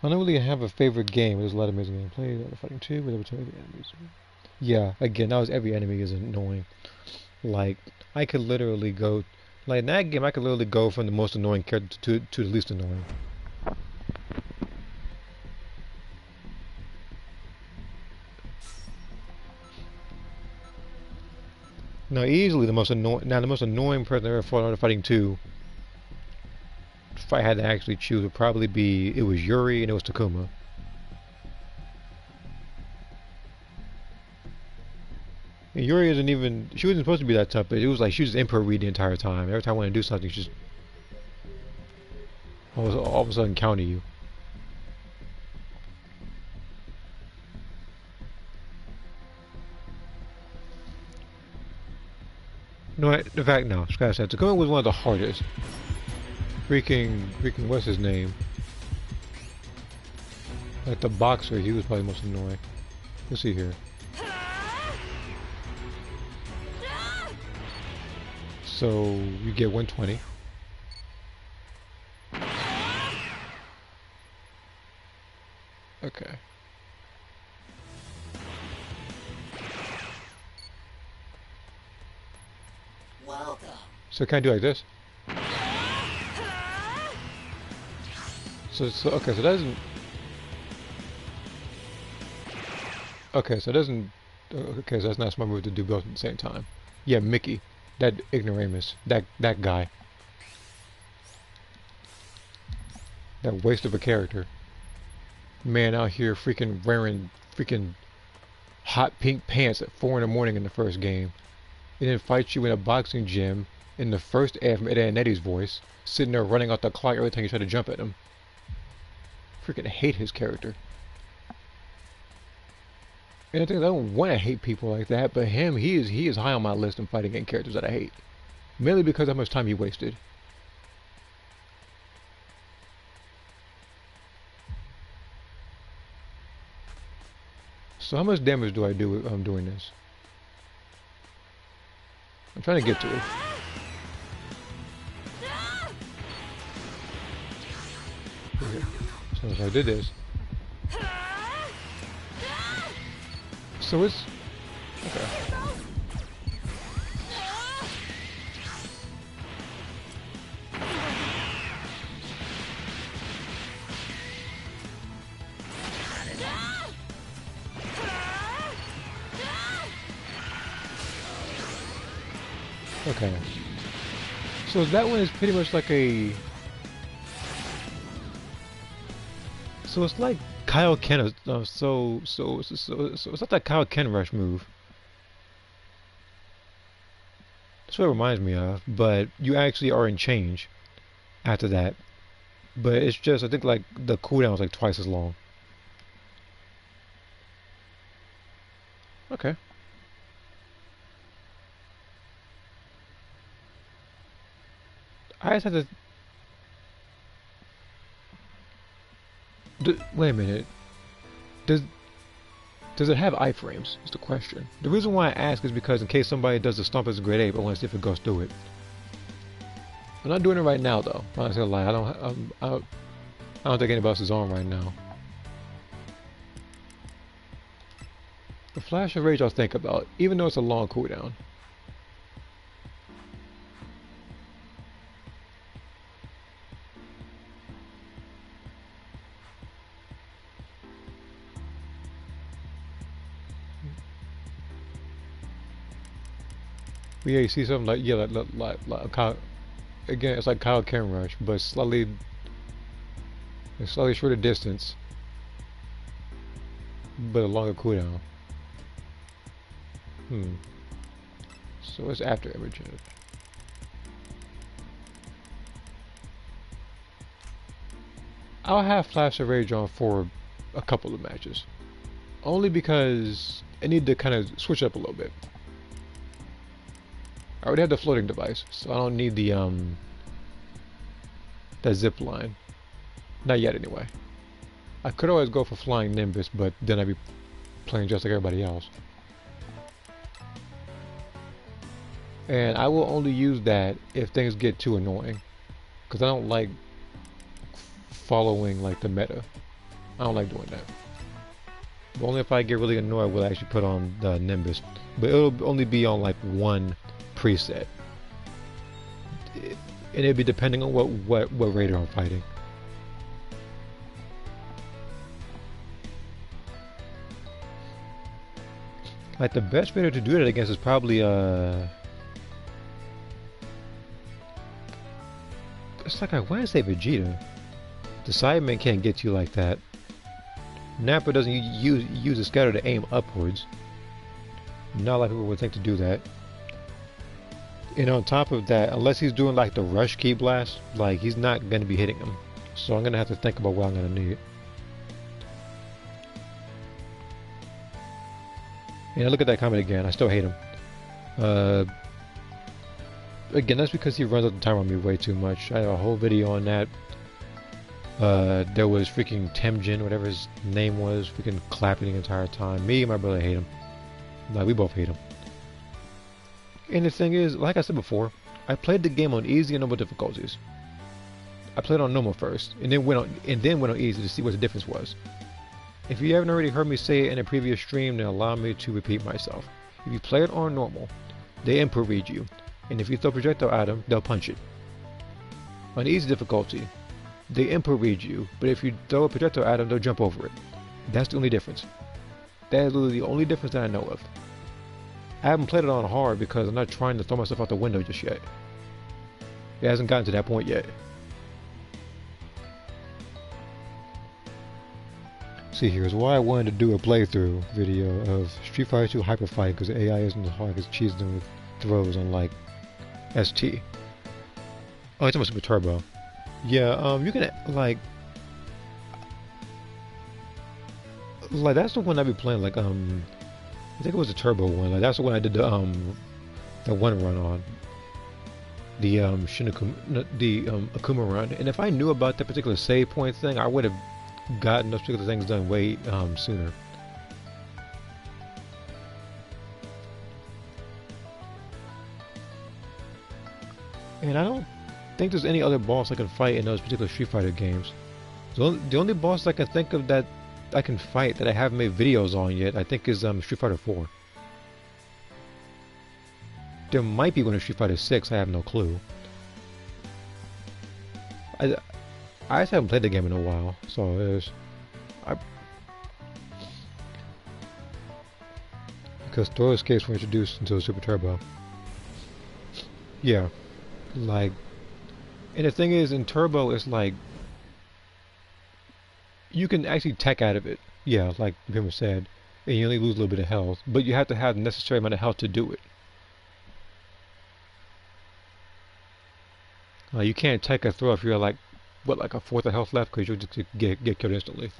I don't really have a favorite game. There's a lot of amazing gameplay. Fighting 2, with the enemies. Yeah, again, that was every enemy is annoying. Like, I could literally go... Like, in that game, I could literally go from the most annoying character to the least annoying. Now, easily the most annoying person I ever fought on Fighting 2, if I had to actually choose, would probably be, it was Yuri and it was Takuma. And Yuri isn't even, she wasn't supposed to be that tough, but it was like she was just input read the entire time. Every time I wanted to do something, she just all of a sudden counter you. No, in fact, no. Scratch that. Takuma was one of the hardest. Freaking, what's his name? Like the boxer, he was probably the most annoying. Let's see here. So, you get 120. Okay. So can I do like this? So okay, so that doesn't. Okay, so it doesn't. Okay, so that's not a smart move to do both at the same time. Yeah, Mickey, that ignoramus, that guy, that waste of a character. Man out here freaking wearing freaking hot pink pants at 4 in the morning in the first game, and then fights you in a boxing gym. In the first ad from Ed and Eddie's voice, sitting there running out the clock every time you try to jump at him. Freaking hate his character. And I think I don't want to hate people like that, but him, he is high on my list of fighting game characters that I hate. Mainly because of how much time he wasted. So how much damage do I do with doing this? I'm trying to get to it. So if I did this, so it's okay. Okay. So that one is pretty much like a... So it's like Kyle Ken, so it's not that Kyle Ken rush move. That's what it reminds me of, but you actually are in change after that. But it's just, I think like the cooldown is like twice as long. Okay. I just have to... wait a minute. Does it have iframes? Is the question. The reason why I ask is because in case somebody does the stomp as a grade 8, I want to see if it goes through it. I'm not doing it right now though. I'm not gonna lie. I don't think anybody else is on right now. The Flash of Rage I'll think about, even though it's a long cooldown. But yeah, you see something like, yeah, like Kyle, again, it's like Kyle Ken Rush, but slightly shorter distance, but a longer cooldown. So it's after every judge. I'll have Flash of Rage on for a couple of matches, only because I need to kind of switch up a little bit. I already have the floating device, so I don't need the that zip line. Not yet, anyway. I could always go for Flying Nimbus, but then I'd be playing just like everybody else. And I will only use that if things get too annoying, because I don't like following like the meta. I don't like doing that. But only if I get really annoyed will I actually put on the Nimbus. But it'll only be on like one preset, and it'd be depending on what raider I'm fighting. Like the best raider to do that against is probably it's like I want to say Vegeta. The Cyberman can't get you like that. Nappa doesn't use a scatter to aim upwards. Not a lot of people would think to do that. And on top of that, unless he's doing like the rush key blast, like he's not going to be hitting him. So I'm going to have to think about what I'm going to need. And look at that comment again. I still hate him. Again, that's because he runs up the timer on me way too much. I had a whole video on that. There was freaking Temjin, whatever his name was, freaking clapping the entire time. Me and my brother hate him. Like, we both hate him. And the thing is, like I said before, I played the game on easy and normal difficulties. I played on normal first, and then went on easy to see what the difference was. If you haven't already heard me say it in a previous stream, then allow me to repeat myself. If you play it on normal, they input read you, and if you throw a projectile at them, they'll punch it. On easy difficulty, they input read you, but if you throw a projectile at them, they'll jump over it. That's the only difference. That is literally the only difference that I know of. I haven't played it on hard because I'm not trying to throw myself out the window just yet. It hasn't gotten to that point yet. See, here's why I wanted to do a playthrough video of Street Fighter 2 Hyper Fight, because the AI isn't as hard as cheesing them with throws on like ST. Oh, it's almost Super Turbo. Yeah, you can like that's the one I be playing. Like I think it was the Turbo one. Like that's the one I did the one run on. The Akuma run. And if I knew about that particular save point thing, I would have gotten those particular things done way sooner. And I don't think there's any other boss I can fight in those particular Street Fighter games. The only boss I can think of that I can fight that I haven't made videos on yet, I think is Street Fighter 4. There might be one in Street Fighter 6, I have no clue. I just haven't played the game in a while, so because throw escapes were introduced into Super Turbo. Yeah, like, and the thing is, in Turbo, it's like you can actually tech out of it. Yeah, like Bimmer said, and you only lose a little bit of health, but you have to have the necessary amount of health to do it. You can't tech a throw if you're like, what, like a fourth of health left, because you'll just get killed instantly.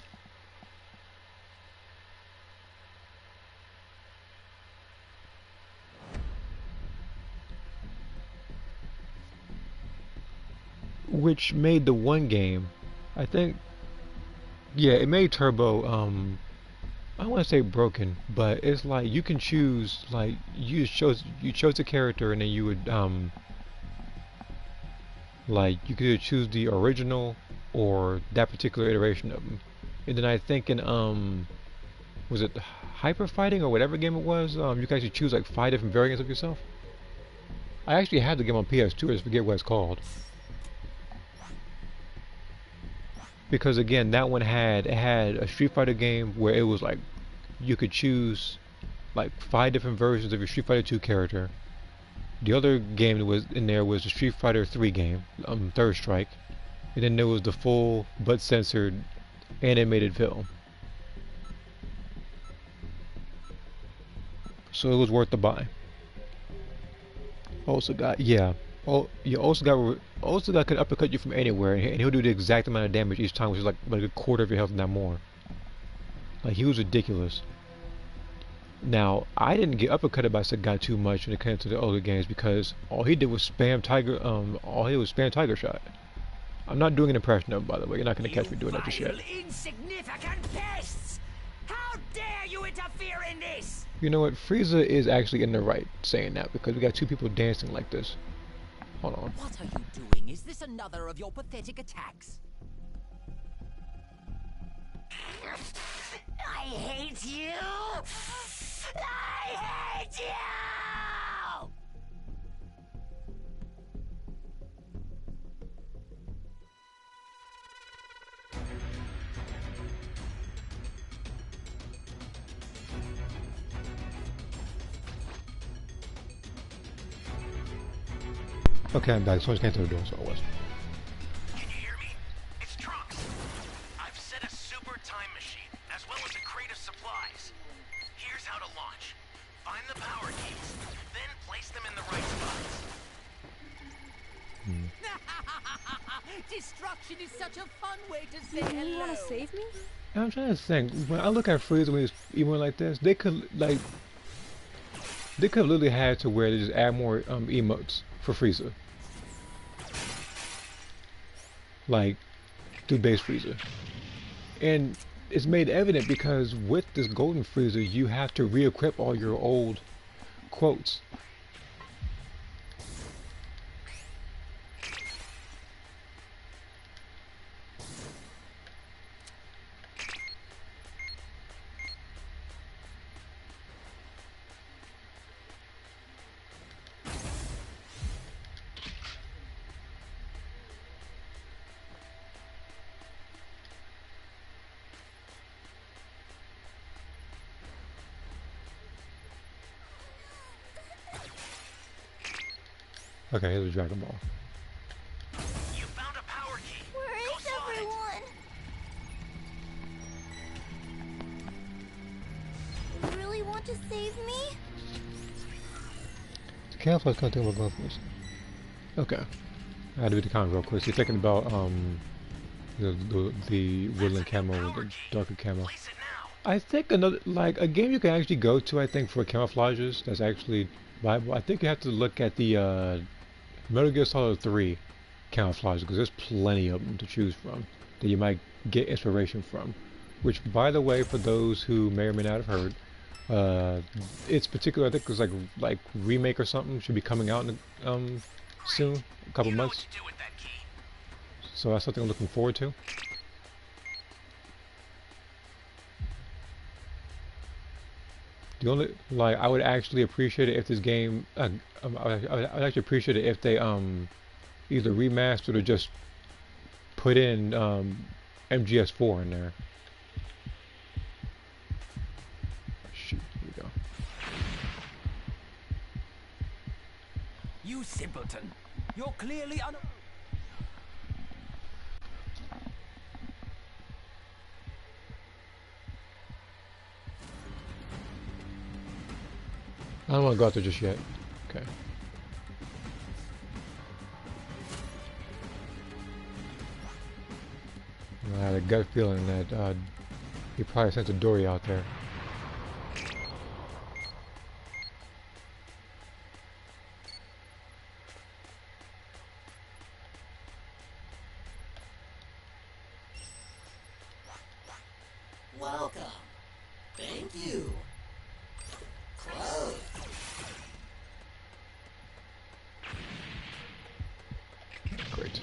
Which made the one game, I think, yeah, it made Turbo, I don't want to say broken, but it's like you can choose, like, you chose a character, and then you would, like, you could either choose the original or that particular iteration of them. And then I think in, was it Hyper Fighting or whatever game it was, you can actually choose like 5 different variants of yourself. I actually had the game on PS2, I just forget what it's called. Because again, that one had a Street Fighter game where it was like you could choose like 5 different versions of your Street Fighter 2 character. The other game that was in there was the Street Fighter 3 game, Third Strike, and then there was the full but censored animated film. So it was worth the buy. Also got, yeah. Oh, you also got could uppercut you from anywhere, and he'll do the exact amount of damage each time, which is like a quarter of your health, not more. Like, he was ridiculous. Now, I didn't get uppercutted by Sagat too much when it came to the older games because all he did was spam Tiger Shot. I'm not doing an impression of him, by the way. You're not gonna catch me doing that just yet. Insignificant pests! How dare you interfere in this? You know what? Frieza is actually in the right saying that because we got 2 people dancing like this. Hold on. What are you doing? Is this another of your pathetic attacks? I hate you! I hate you! Okay, I'm back. Someone's came to the door, so I was. Can you hear me? It's Trunks. I've set a super time machine, as well as a crate of supplies. Here's how to launch. Find the power keys, then place them in the right spots. Destruction is such a fun way to say You hello. want to save me? I'm trying to think. When I look at Frieza when he's even like this, they could have literally had to where they just add more emotes for Frieza, like through base Frieza, and it's made evident because with this Golden Frieza, you have to re-equip all your old quotes. Okay, here's a Dragon Ball. You found a power key. Where Go is slide. everyone? You really want to save me? The camouflage content will go first. Okay. I had to read the comment real quick. So you're thinking about the woodland camo with the darker camo. Place it now. I think another like a game you can actually go to. I think for camouflages that's actually viable. I think you have to look at the Metal Gear Solid 3 camouflage because there's plenty of them to choose from that you might get inspiration from. Which, by the way, for those who may or may not have heard, it's particular. I think it was like remake or something should be coming out in soon, a couple You know months. what to do with that key. So that's something I'm looking forward to. The only like I would actually appreciate it if this game I would actually appreciate it if they either remastered or just put in MGS4 in there. Shoot, here we go. You simpleton. You're clearly un... I don't want to go out there just yet. Okay. I had a gut feeling that he probably sent a Dory out there. Welcome. Thank you. Close. Great.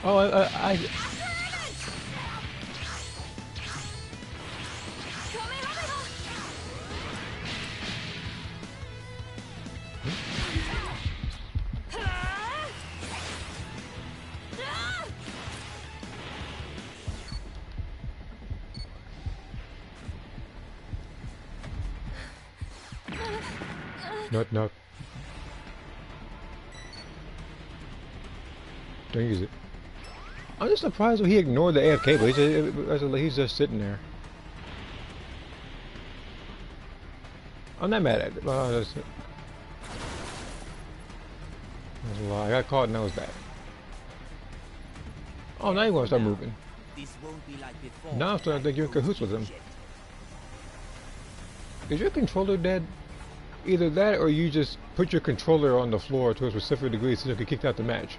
Oh, I no. Don't use it. I'm just surprised that he ignored the AFK, but he's just sitting there. I'm not mad at it. That's a lie. I got caught and that was bad. Oh, now you want to start moving. This won't be like before. Now I'm starting to think you're in cahoots with him. Is your controller dead? Either that or you just put your controller on the floor to a specific degree so you can get kicked out the match.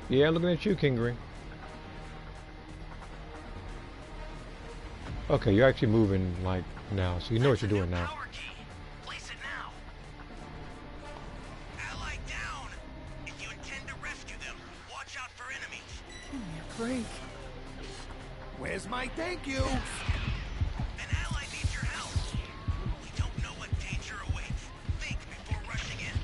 Yeah, looking at you, Kingery. Okay, you're actually moving like now, so you know what you're doing now. Power key. Place it now. Ally down. If you intend to rescue them, watch out for enemies. Give me a break. Where's my thank you? An ally needs your help. We don't know what danger awaits. Think before rushing in.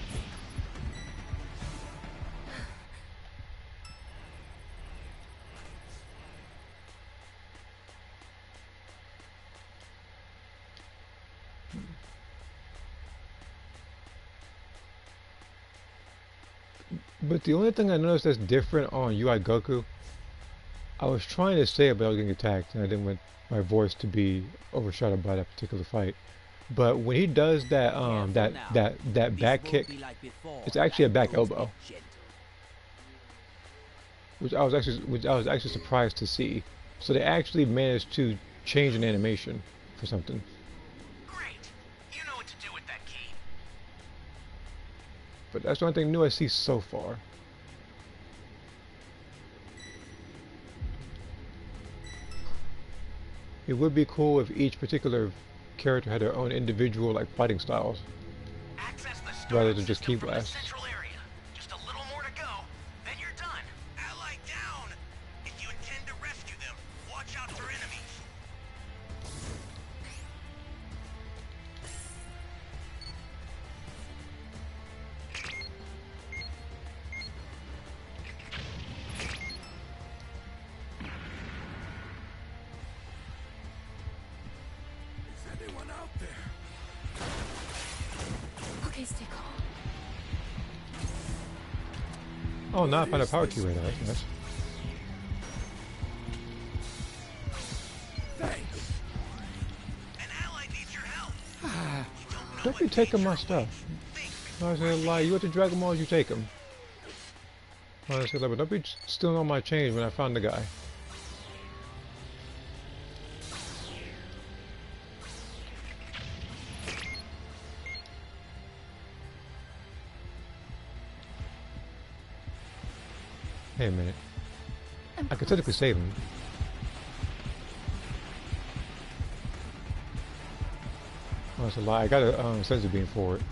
But the only thing I noticed that's different on UI Goku, I was trying to say it, but I was getting attacked, and I didn't want my voice to be overshadowed by that particular fight. But when he does that that back kick, it's actually a back elbow, which I was actually surprised to see. So they actually managed to change an animation for something. Great. You know what to do with that key. But that's the only thing new I see so far. It would be cool if each particular character had their own individual like fighting styles, Access the rather storage than just system key from the blasts. central area. Just a little more to go, then you're done. Ally down. If you intend to rescue them, watch out for enemies. Is anyone out there? Okay, stay calm. Oh, now I found a power key right there. That's nice. Thanks. An ally needs your help. Don't be taking my stuff. I was gonna lie. You want the Dragon Balls, you take them. Honestly, but don't be stealing all my change when I found the guy. Hey a minute. I could technically save him. Oh, that's a lie. I got a sensor beam for it.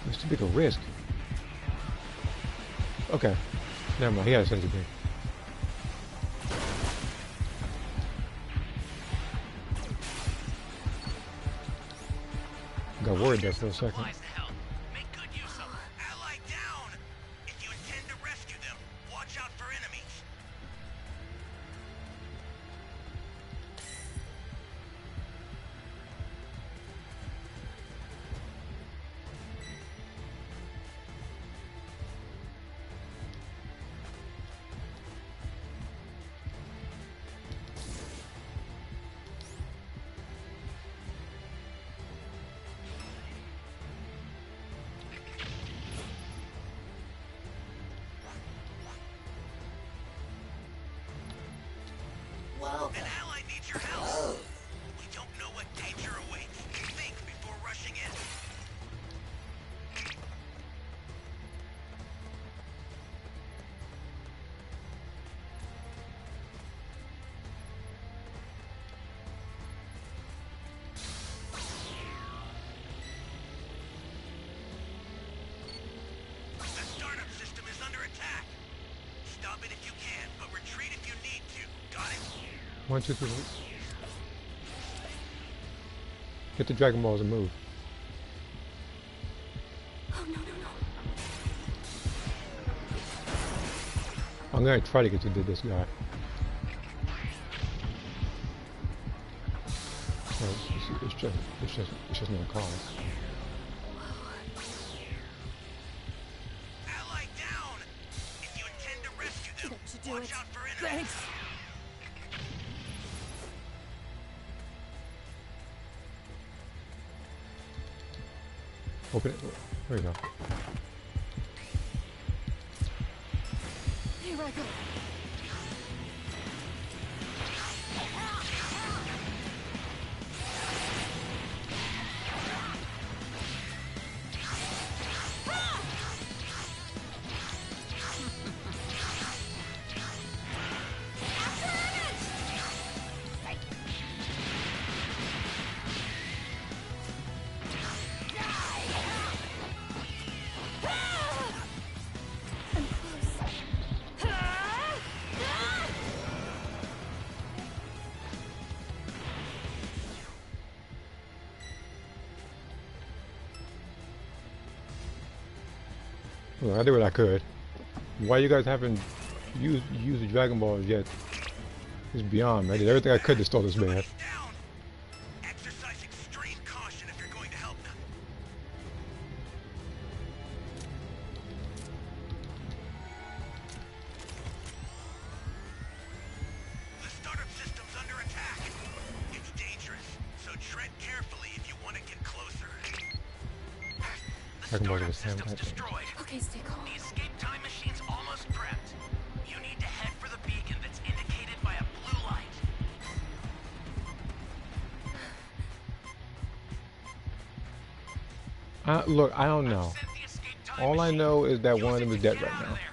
It's too big a risk. Okay. Never mind. He had a sensor beam. Got worried there for a second. Supplies to help. Make good use of them. Ally down. An ally needs your help. We don't know what danger awaits. Think before rushing in. The startup system is under attack. Stop it if you can, but retreat if you need to. Got it? 1, 2, 3. Get the Dragon Balls and move. Oh, no, no, no. I'm gonna try to get to this guy. So it's just no cause. Ally down! If you intend to rescue them, That should do watch it. out for enemies. Thanks. Open it. There you go. Here I go. Well, I did what I could. Why you guys haven't used the Dragon Balls yet is beyond me. I did everything I could to stall this man. Somebody's down. Exercise extreme caution if you're going to help them. The startup system's under attack. It's dangerous, so tread carefully if you want to get closer. The Dragon Balls are startup the same system's type. destroyed. Okay, stay calm. The escape time machine's almost prepped. You need to head for the beacon that's indicated by a blue light. Look, I don't know. Sent the escape time All I machine. know is that Use one of it them is to dead get right out of now. there.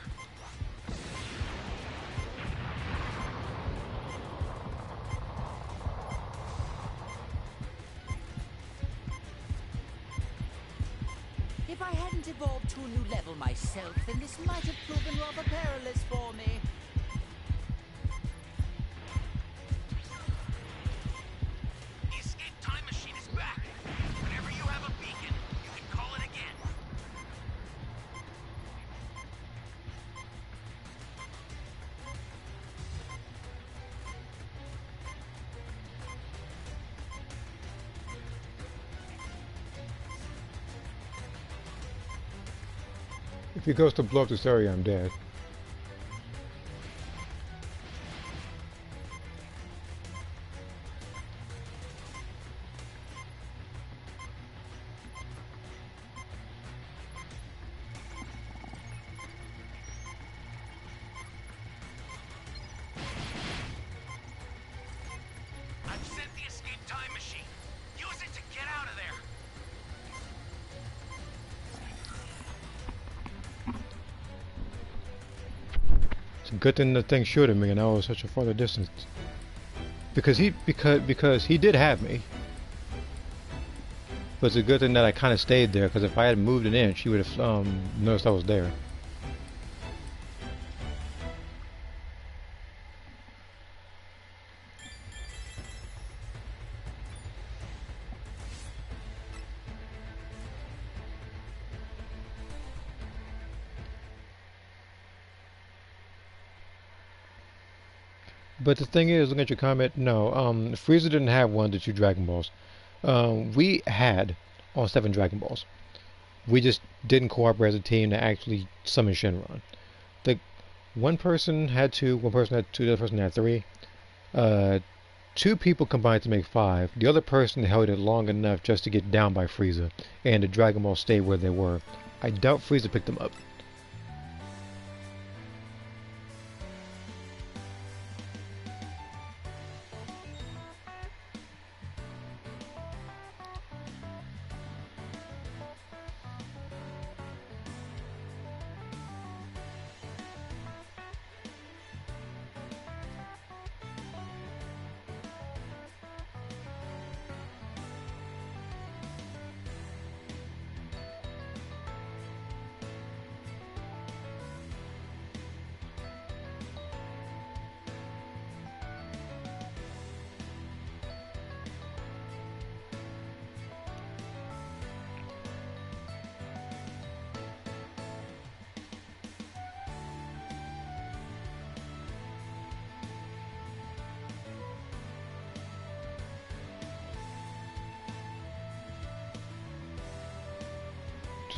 If I hadn't evolved to a new level myself, then this might have proven rather perilous for me. The escape time machine is back. Whenever you have a beacon, you can call it again. If he goes to blow up this area, I'm dead. I've sent the escape time machine. Use it to get out of there. It's a good thing the thing shooting me, and I was such a farther distance. Because he did have me. But it's a good thing that I kind of stayed there, because if I had moved an inch, he would have noticed I was there. But the thing is, looking at your comment, no, Frieza didn't have one of the 2 Dragon Balls. We had all 7 Dragon Balls. We just didn't cooperate as a team to actually summon Shenron. The one person had 2, one person had 2, the other person had 3. 2 people combined to make 5. The other person held it long enough just to get down by Frieza, and the Dragon Balls stayed where they were. I doubt Frieza picked them up.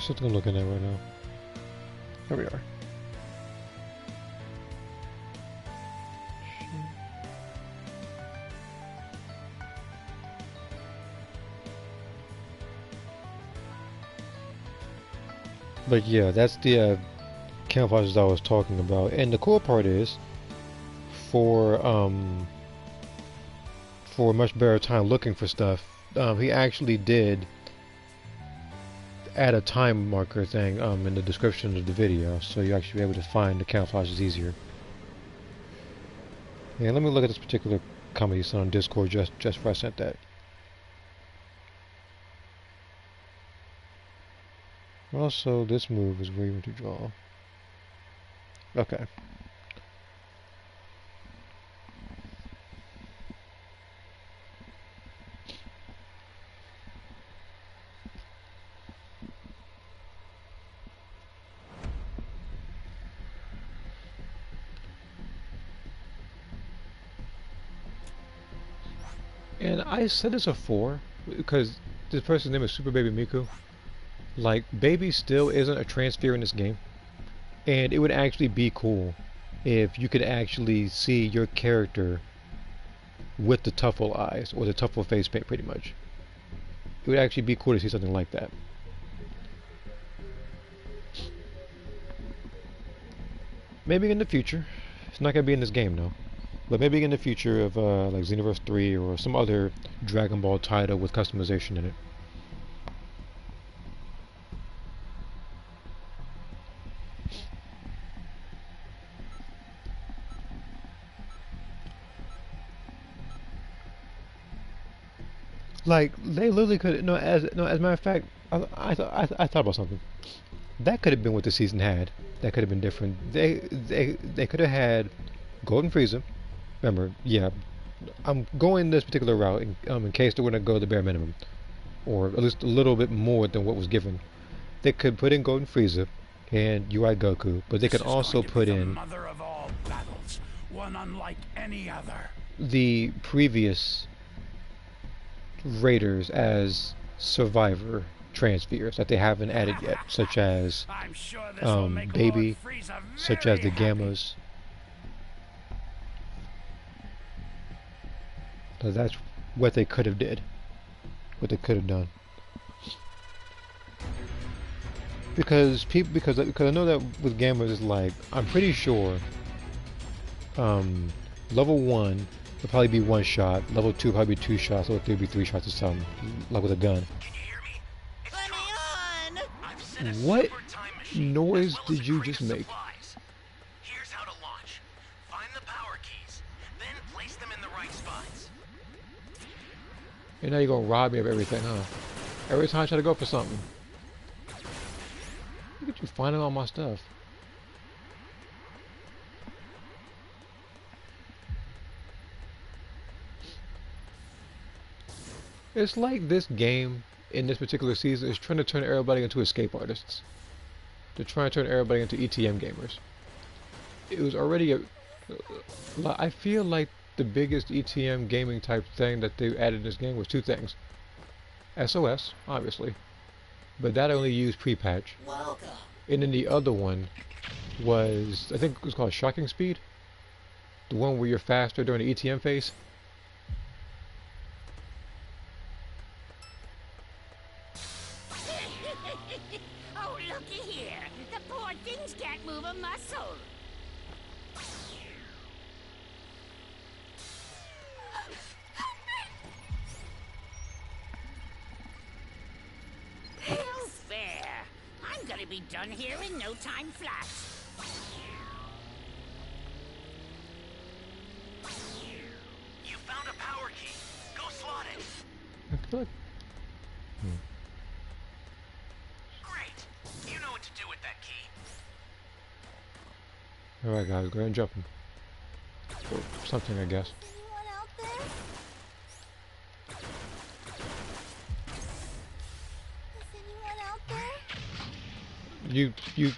something I'm looking at right now. There we are. But yeah, that's the camouflages I was talking about. And the cool part is, for a much better time looking for stuff, he actually did add a time marker thing in the description of the video, so you actually be able to find the camouflages easier. And let me look at this particular comment you sent on Discord just before I sent that. Also, this move is where you want to draw. Okay. And I said this before, because this person's name is Super Baby Miku. Like, Baby still isn't a transfer in this game. And it would actually be cool if you could actually see your character with the Tuffle eyes, or the Tuffle face paint, pretty much. It would actually be cool to see something like that. Maybe in the future. It's not going to be in this game, though. But maybe in the future of like Xenoverse 3 or some other Dragon Ball title with customization in it. Like, they literally could, as a matter of fact, I thought about something. That could have been what the season had. That could have been different. They could have had Golden Frieza. Remember, yeah, I'm going this particular route in case they were going to go the bare minimum, or at least a little bit more than what was given. They could put in Golden Frieza and UI Goku, but they could also put in mother of all battles, one unlike any other. the previous Raiders as Survivor transfers that they haven't added yet, such as I'm sure this will make Baby, Lord Frieza such as very the happy. Gammas. So that's what they could have did. What they could have done. Because I know that with Gammas it's like, I'm pretty sure level 1 would probably be 1 shot, level 2 probably be 2 shots, level 3 would be 3 shots or something, like with a gun. Can you hear me? It's Let me Trunks. on! I've set a What super time machine noise as well as did a you crate just of make? supplies. Here's how to launch. Find the power keys, then place them in the right spots. And now you're gonna rob me of everything, huh? Every time I try to go for something. Look at you finding all my stuff. It's like this game in this particular season is trying to turn everybody into escape artists. They're trying to turn everybody into ETM gamers. It was already I feel like the biggest ETM gaming type thing that they added in this game was 2 things. SOS, obviously, but that only used pre-patch. Welcome. And then the other one was, I think it was called Shocking Speed. The one where you're faster during the ETM phase. Oh, looky here. The poor things can't move a muscle. No fair. I'm gonna be done here in no time flat. You found a power key. Go slot it. I feel like, Great. You know what to do with that key. alright guys, go ahead and jump him. Or something, I guess. Anyone out there? Is anyone out there?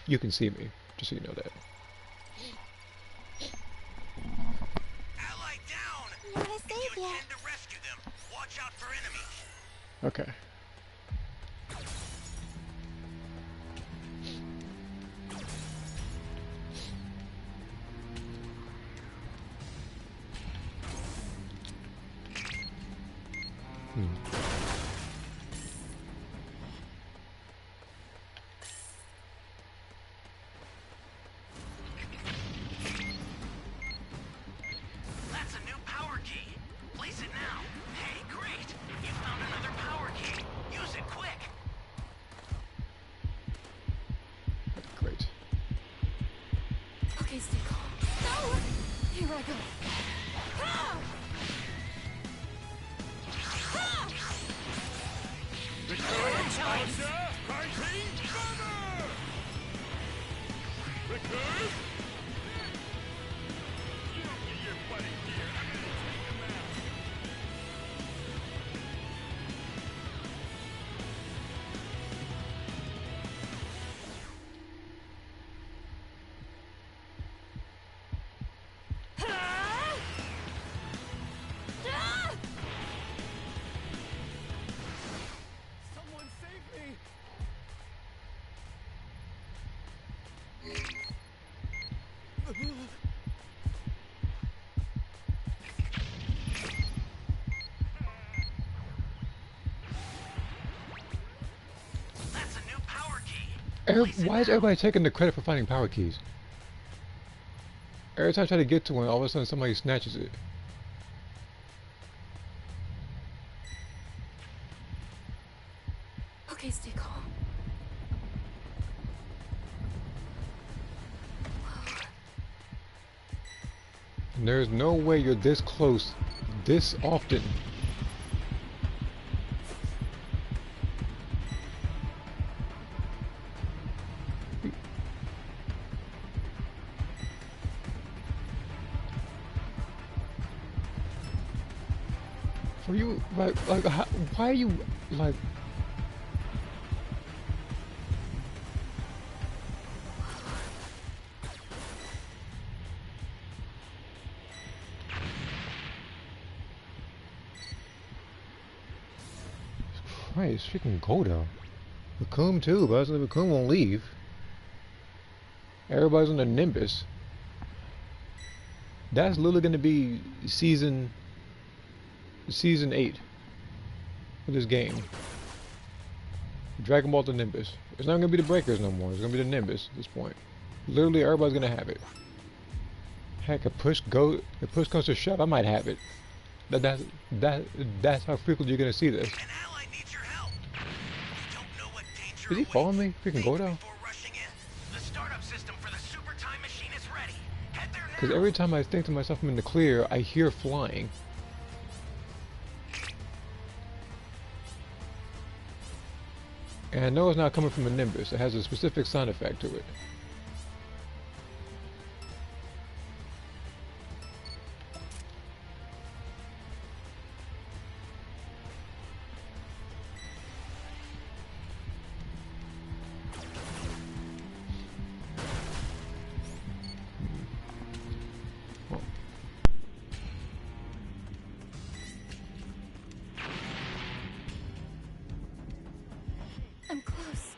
You can see me, just so you know that. Ally down. Not a save You yet. intend to rescue them. Watch out for enemies. Okay. Okay, stay calm. No! Here I go. Ah! Ah! Someone save me! That's a new power key. Why is everybody taking the credit for finding power keys? Every time I try to get to one, all of a sudden somebody snatches it. Okay, stay calm. And there's no way you're this close, this often. For you, like, how, why are you, like... Christ, freaking Goda. Raccoon too, but the Raccoon won't leave. Everybody's on the Nimbus. That's literally gonna be season 8 of this game. Dragon Ball the Nimbus. It's not gonna be the Breakers no more. It's gonna be the Nimbus at this point. Literally, everybody's gonna have it. Heck, if push comes to shove, I might have it. That's how frequently you're gonna see this. An ally needs your help. You don't know what danger Is he following me? Freaking Godo? before rushing in. The startup system for the super time machine is ready. Head there now. Because every time I think to myself I'm in the clear, I hear flying. And I know it's not coming from a Nimbus. It has a specific sound effect to it. I'm close.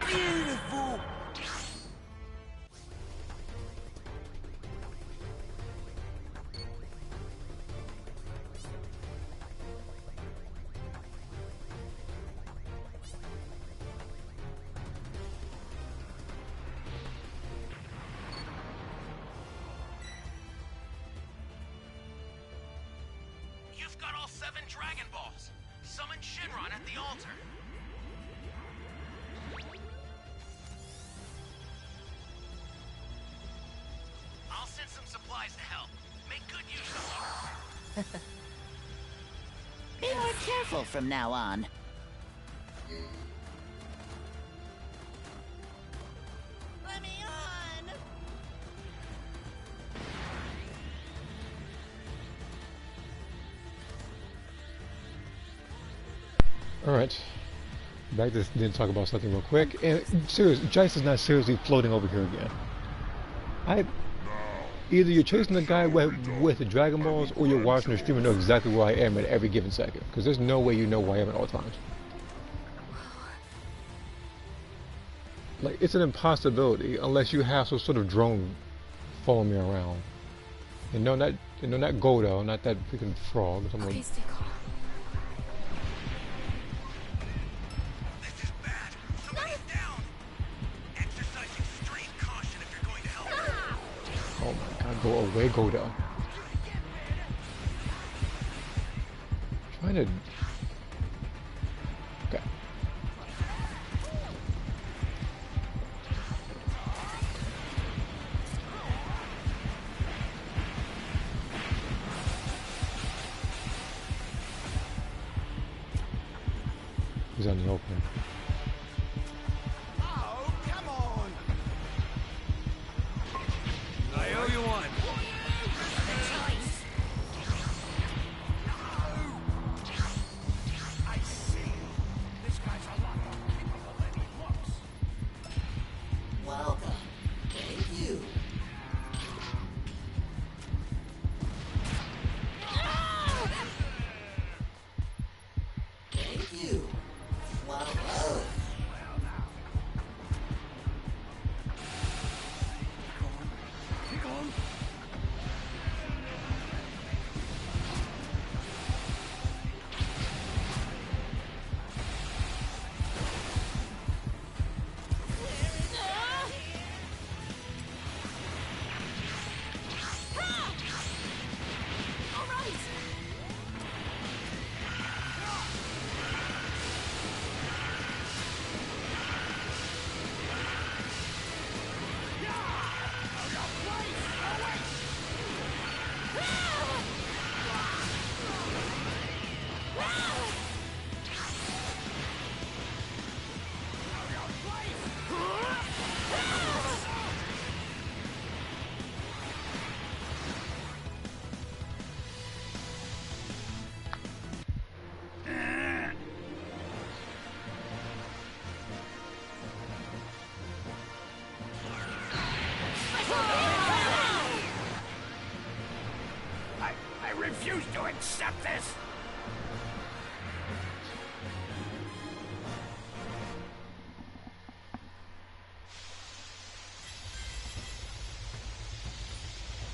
Beautiful! You've got all 7 Dragon Balls. Summon Shinron at the altar. I'll send some supplies to help. Make good use of them. Be more careful from now on. Let me on! Alright. Back to this, then talk about something real quick. And seriously, Jice is not seriously floating over here again. Either you're chasing the guy with the Dragon Balls, or you're watching the stream and know exactly where I am at every given second. Because there's no way you know where I am at all times. Like, it's an impossibility unless you have some sort of drone following me around. And no, not Godo, not that freaking frog. Okay, stay calm. This is bad. Somebody's down. Exercise extreme caution if you're going to help. Oh my god, go away, Godo. kind of... Okay. He's on the open. Oh, come on! I owe you one. I see. This guy's a lot more capable than he looks. Welcome. Thank you. Thank you. Well, oh. Kick on. All right. I refuse to accept this!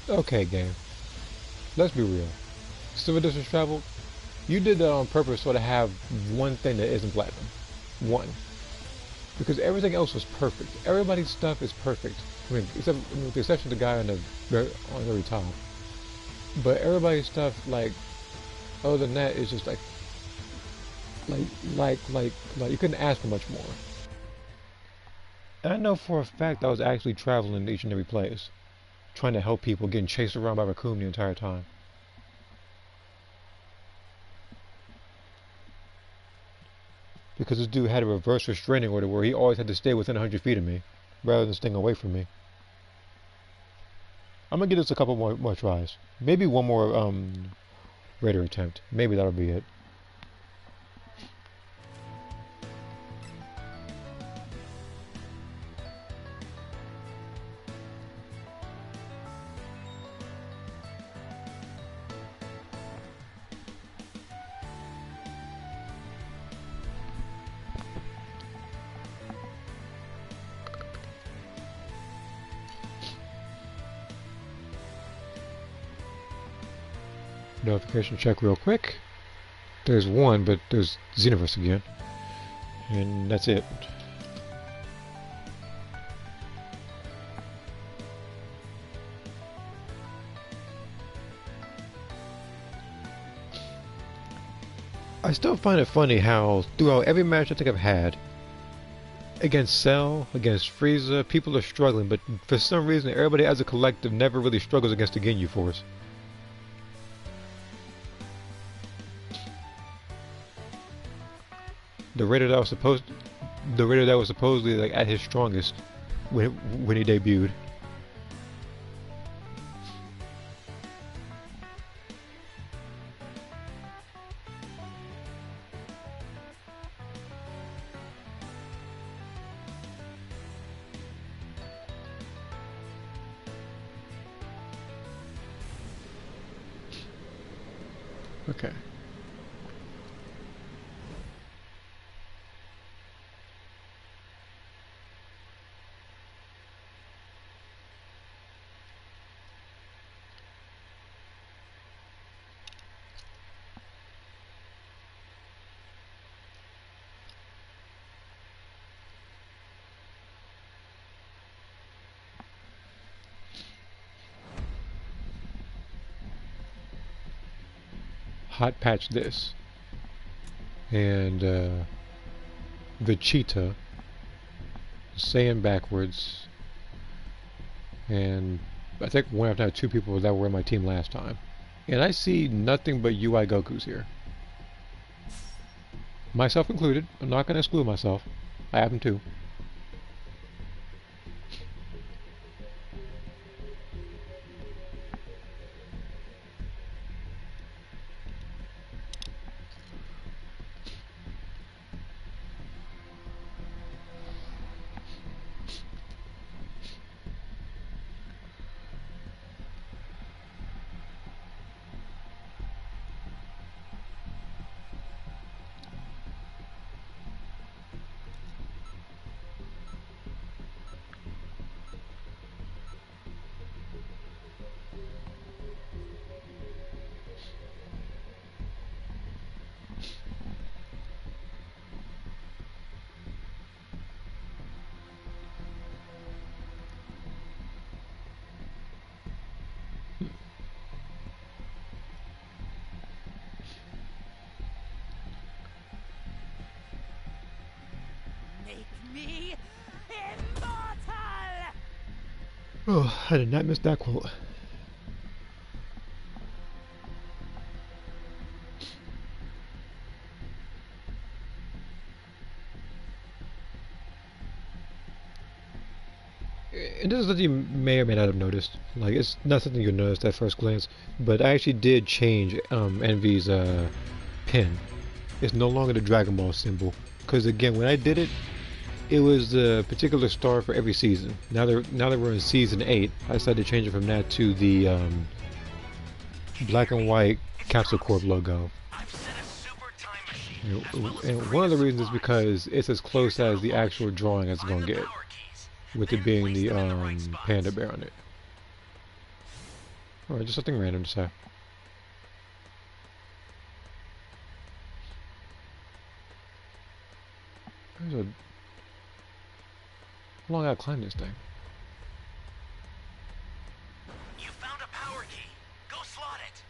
Okay, game. Let's be real. Silver Distance Travel, you did that on purpose so to have one thing that isn't platinum. One. Because everything else was perfect. Everybody's stuff is perfect. I mean, except with the exception of the guy on the very top. But everybody's stuff, like, other than that, is just like you couldn't ask for much more. And I know for a fact I was actually traveling to each and every place, trying to help people, getting chased around by Raccoon the entire time. Because this dude had a reverse restraining order where he always had to stay within 100 feet of me, rather than staying away from me. I'm gonna give this a couple more tries. Maybe one more raider attempt. Maybe that'll be it. Notification check real quick. There's one, but there's Xenoverse again. And that's it. I still find it funny how throughout every match I think I've had, against Cell, against Frieza, people are struggling, but for some reason everybody as a collective never really struggles against the Ginyu Force. The Raider that was supposedly like at his strongest when he debuted. Okay. Hot patch this. and Vegeta, Saiyan backwards, and I think one of two people that were in my team last time. And I see nothing but UI Gokus here. Myself included. I'm not going to exclude myself. I have them too. Me immortal! Oh, I did not miss that quote. And this is something you may or may not have noticed. Like, it's not something you'll notice at first glance, but I actually did change Envy's pin. It's no longer the Dragon Ball symbol. Because again, when I did it, it was the particular star for every season. Now that we're in season 8, I decided to change it from that to the black and white Capsule Corp logo. And one of the reasons is because it's as close as the actual drawing as it's gonna get, with it being the panda bear on it. Or just something random to say. There's a... How long I gotta climb this thing? You found a power key. Go slot it.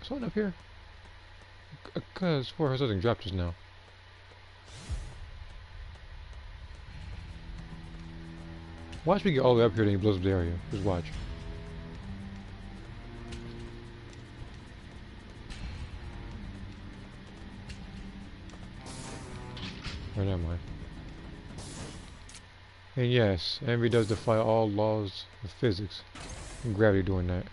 Something up here? Cause for something dropped just now. Watch me get all the way up here and he blows up the area. Just watch. Or never mind. And yes, Envy does defy all laws of physics and gravity doing that.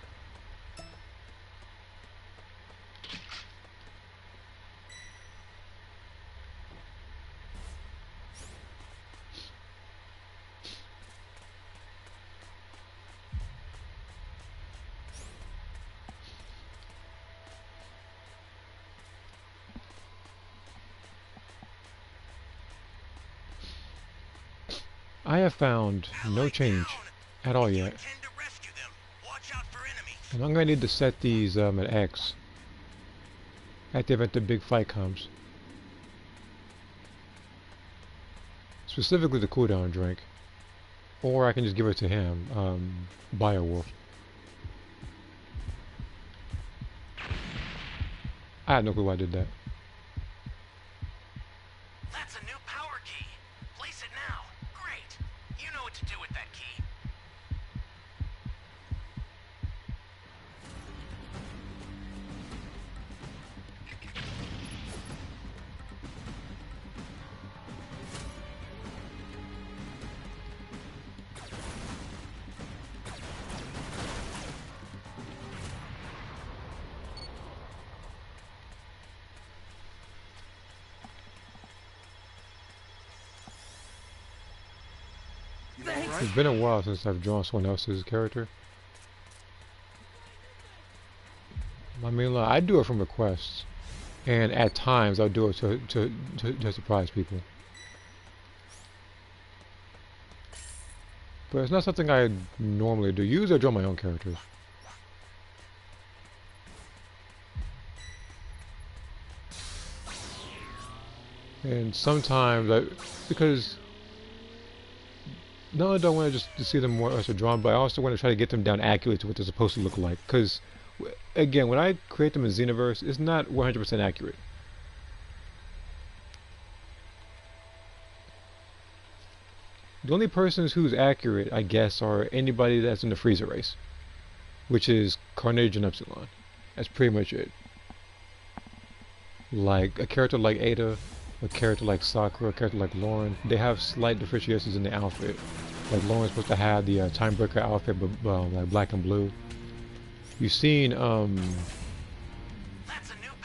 I have found no change at all yet. And I'm going to need to set these at X at the event the big fight comes. Specifically the cooldown drink. Or I can just give it to him, Biowolf. I had no clue why I did that. That's a new power key. Place it now. Great. You know what to do with that key. It's been a while since I've drawn someone else's character. I mean, like, I do it from requests, and at times I'll do it to surprise people. But it's not something I normally do. Usually I draw my own characters. And sometimes because not only do I want to just to see them more as drawn, but I also want to try to get them down accurately to what they're supposed to look like. Because again, when I create them in Xenoverse, it's not 100% accurate. The only persons who's accurate, I guess, are anybody that's in the Frieza race, which is Carnage and Epsilon. That's pretty much it. Like a character like Ada, a character like Sakura, a character like Lauren, they have slight differentiations in the outfit. Like Lauren's supposed to have the Timebreaker outfit, but like black and blue. You've seen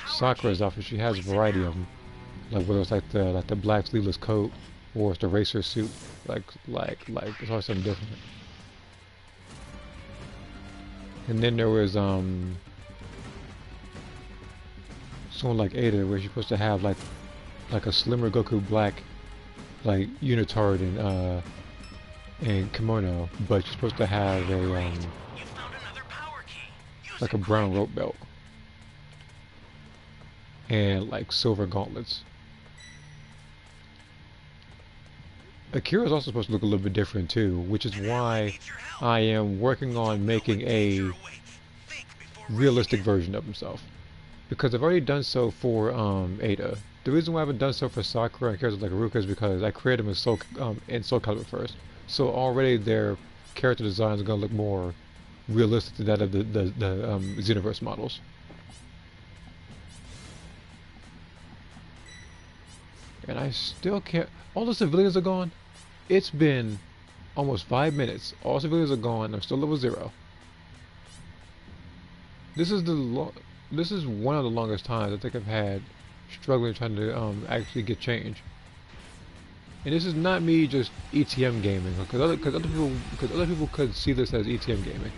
Sakura's outfit. She has a variety of them. Like whether it's like the black sleeveless coat or it's the racer suit. Like it's always something different. And then there was someone like Ada, where she's supposed to have like a slimmer Goku black, like unitard and kimono, but she's supposed to have a like a brown rope belt and like silver gauntlets. Akira's also supposed to look a little bit different too, which is why I am working on making a realistic version of himself. Because I've already done so for Ada. The reason why I haven't done so for Sakura and characters like Haruka is because I created them in Soul Calibur first. So already their character designs are going to look more realistic to that of the Xenoverse models. And I still can't... All the civilians are gone? It's been almost 5 minutes. All civilians are gone. I'm still level 0. This is one of the longest times I think I've had struggling trying to actually get change. And this is not me just ETM gaming, because other people could see this as ETM gaming.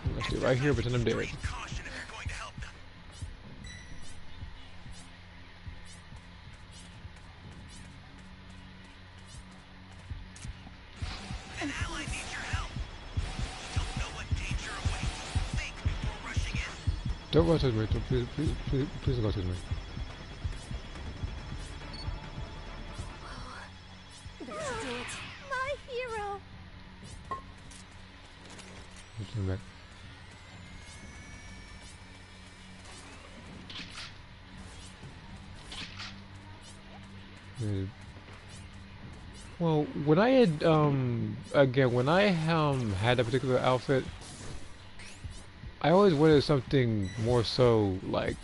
I'm gonna stay right here, pretend I'm dead. Don't go to me. Please don't go to me. Let's do it. My hero. Let's turn back. Well, when I had again, when I had that particular outfit, I always wanted something more so like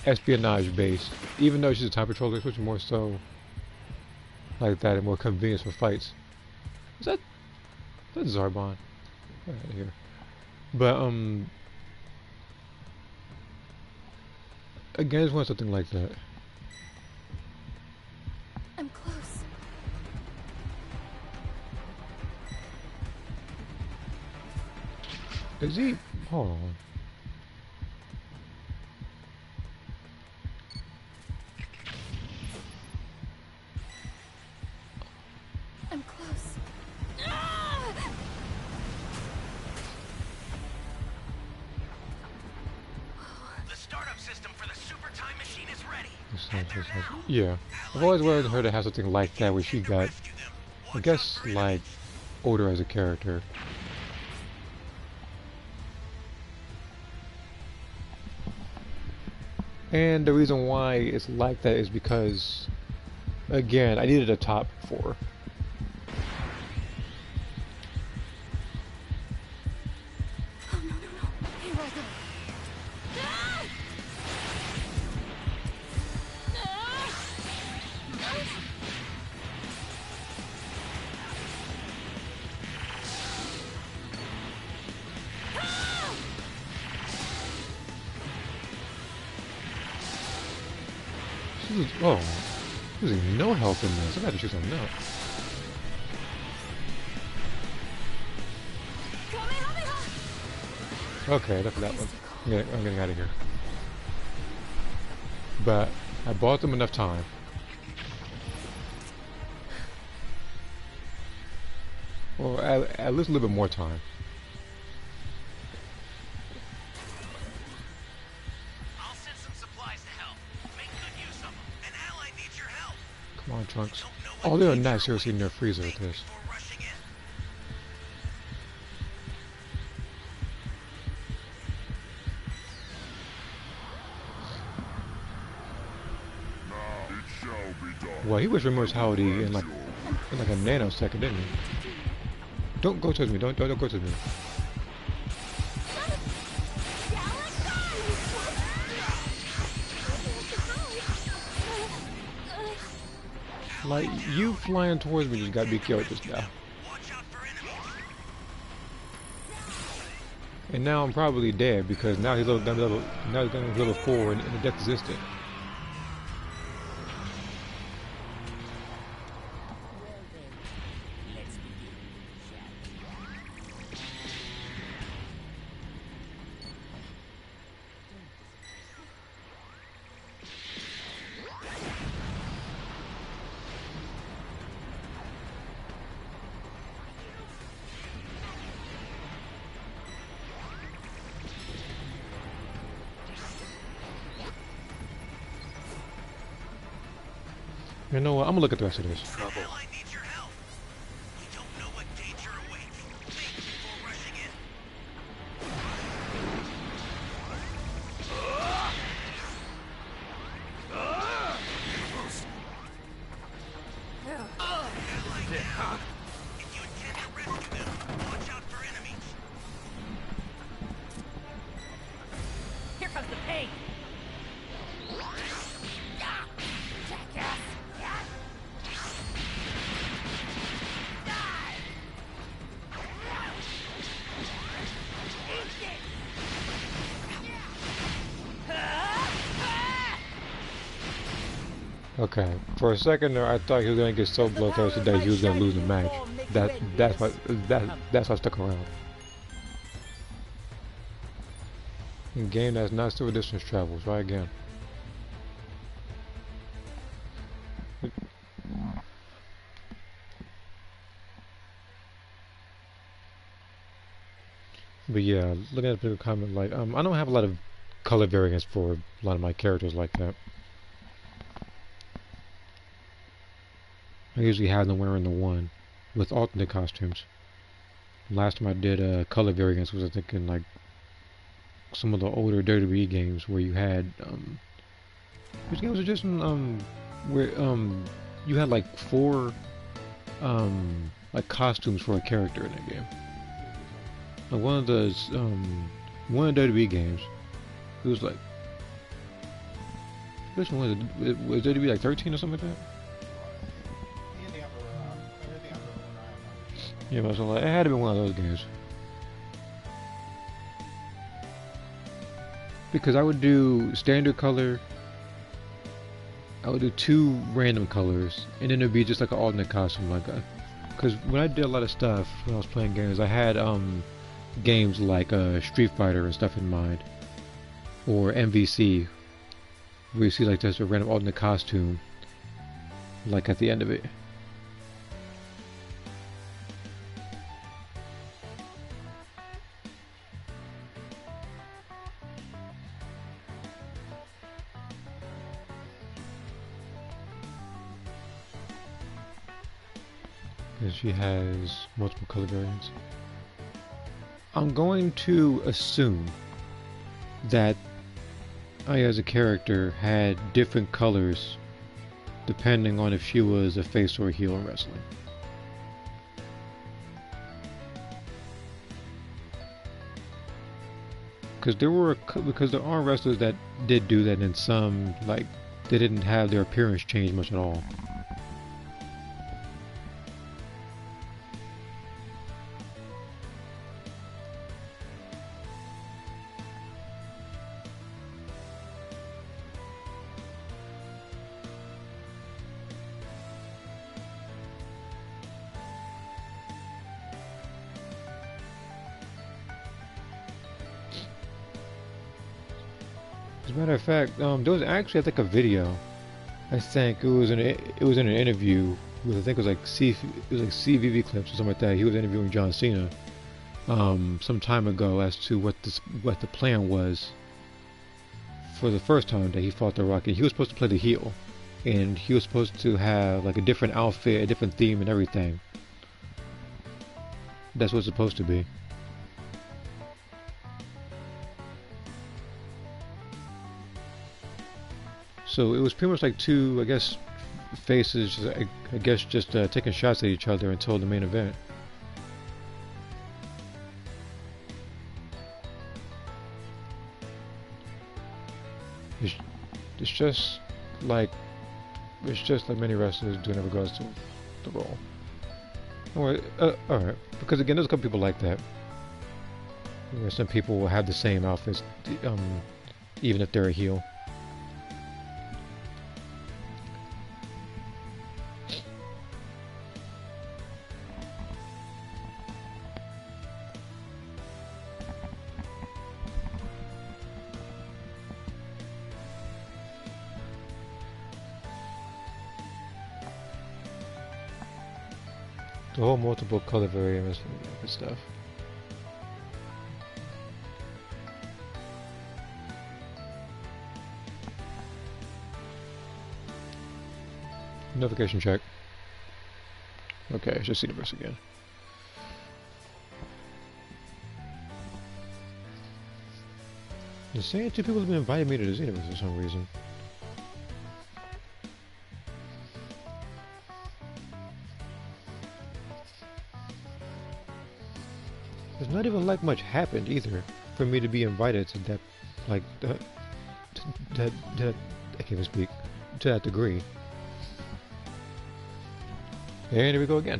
espionage based, even though she's a time patroller, it's more so like that and more convenient for fights. Is that Zarbon? Get out of here. But again, I just want something like that. I'm close. Is he? Hold on. I'm close. The startup system for the super time machine is ready. Yeah, I've always wanted her to have something like that where she got, I guess, like older as a character. And the reason why it's like that is because, again, I needed a top for her. Oh, no. Here I go. Oh, there's no health in this. I gotta shoot something out. Okay, that's that one. I'm getting out of here. But I bought them enough time. Or at least a little bit more time. I'll send some supplies to help. Make good use of them. An ally needs your help. Come on, Trunks. Don't know Oh, they are not seriously near Frieza with this. Well, he was removes Howdy in like a nanosecond, didn't he? Don't go towards me. Don't go towards me. Like, you flying towards me just gotta be careful just now. And now I'm probably dead because now he's level 4 and the death existed. You know what? I'm gonna look at the rest of this. Trouble. Here comes the pain. Okay, for a second there, I thought he was gonna get so bloodthirsty that he was gonna lose the match. That's why I stuck around. A game that's not still distance travel. Try again. But yeah, looking at the comment, like I don't have a lot of color variants for a lot of my characters like that. I usually have them wearing the one with alternate costumes. Last time I did color variants was I think in like some of the older WWE games where you had which games were just where you had like 4 like costumes for a character in that game. Like one of the WWE games, it was like which one was it? WWE like 13 or something like that? Yeah, but so like, it had to be one of those games. Because I would do standard color, I would do 2 random colors, and then it would be just like an alternate costume. Like, because when I did a lot of stuff when I was playing games, I had games like Street Fighter and stuff in mind, or MVC, where you see like just a random alternate costume, like at the end of it. And she has multiple color variants. I'm going to assume that I, as a character, had different colors depending on if she was a face or a heel in wrestling. Because there are wrestlers that did do that, and some like they didn't have their appearance change much at all. As a matter of fact, there was actually I think a video. I think it was in an interview with I think it was like CVV clips or something like that. He was interviewing John Cena some time ago as to what the plan was for the first time that he fought The Rock. And he was supposed to play the heel, and he was supposed to have like a different outfit, a different theme, and everything. That's what it's supposed to be. So it was pretty much like two, I guess, faces, I guess, just taking shots at each other until the main event. It's just like many wrestlers do in regards to the role. Alright, because again, there's a couple people like that. You know, some people will have the same outfits, even if they're a heel. The whole multiple color variants and stuff. Notification check. Okay, I should see the verse again. The same two people have been inviting me to the Xenoverse for some reason. There's not even like much happened either for me to be invited to that, like that I can't even speak, to that degree. And here we go again.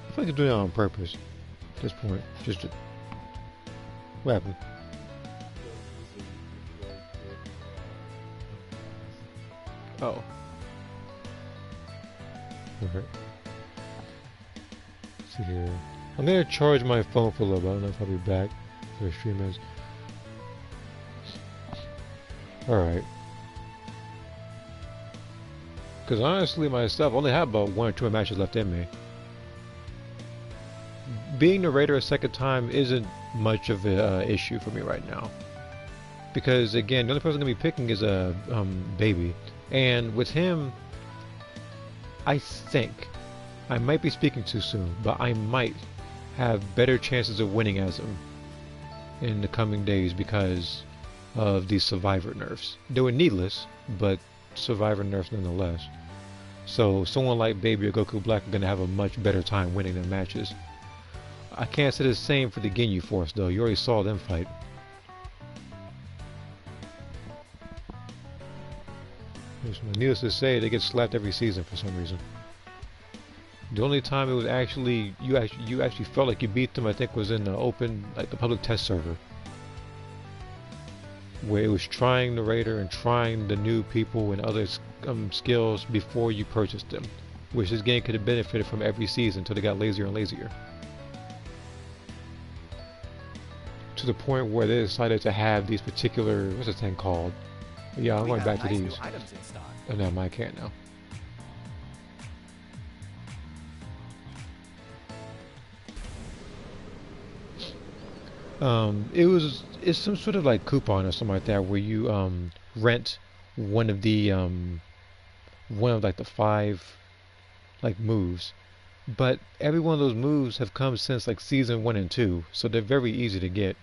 I feel like they're doing it on purpose at this point. Just to, what happened? Oh. Okay. See here. I'm gonna charge my phone for a little bit. I don't know if I'll be back for a few minutes. Alright. Because honestly, myself, I only have about 1 or 2 matches left in me. Being narrator a second time isn't much of an issue for me right now. Because again, the only person I'm going to be picking is a baby. And with him, I think, I might be speaking too soon, but I might have better chances of winning as him in the coming days because of these survivor nerfs. They were needless, but survivor nerfs nonetheless. So someone like Baby or Goku Black are going to have a much better time winning their matches. I can't say the same for the Ginyu Force though. You already saw them fight. Needless to say, they get slapped every season for some reason. The only time it was actually you actually felt like you beat them, I think, was in the open, like the public test server, where it was trying narrator and trying the new people and other skills before you purchased them, which this game could have benefited from every season until they got lazier and lazier, to the point where they decided to have these particular, what's this thing called? Yeah, I'm going back to these. Oh no, I can't now. It's some sort of like coupon or something like that where you rent one of like the 5 like moves, but every one of those moves have come since like season 1 and 2, so they're very easy to get.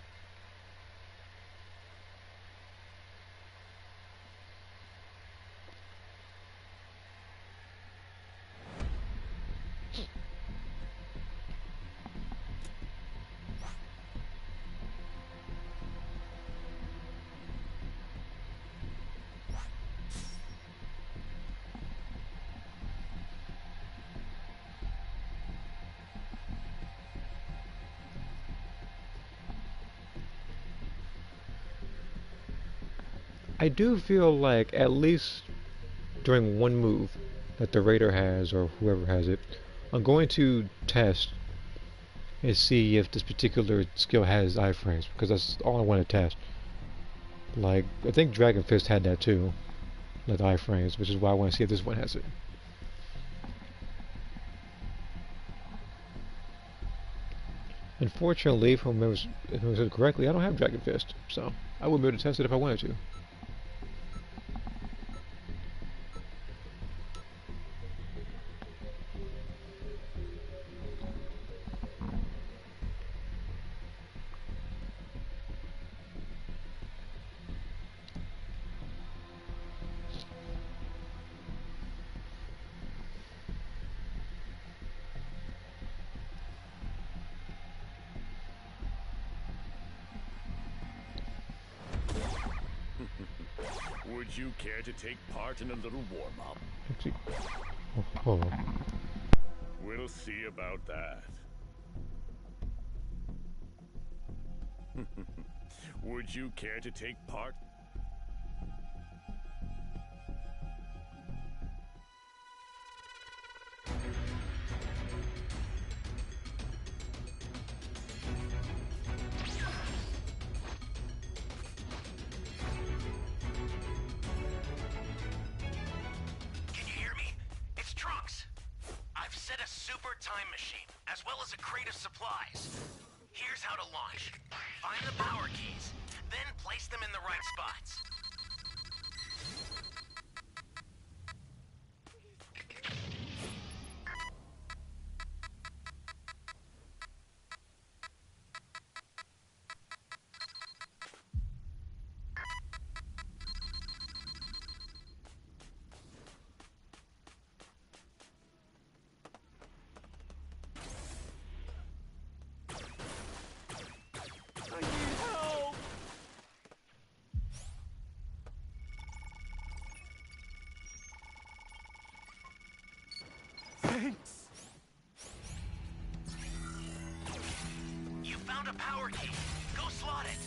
I do feel like at least during one move that the raider has or whoever has it, I'm going to test and see if this particular skill has iframes, because that's all I want to test. Like, I think Dragon Fist had that too, like iframes, which is why I want to see if this one has it. Unfortunately, if I remember correctly, I don't have Dragon Fist, so I wouldn't be able to test it if I wanted to. Would you care to take part in a little warm-up? Actually, oh, hold on. We'll see about that. Would you care to take part? Can you hear me? It's Trunks. I've set a super time machine, as well as a crate of supplies. Here's how to launch. Find the power keys, then place them in the right spots. Thanks. You found a power key. Go slot it.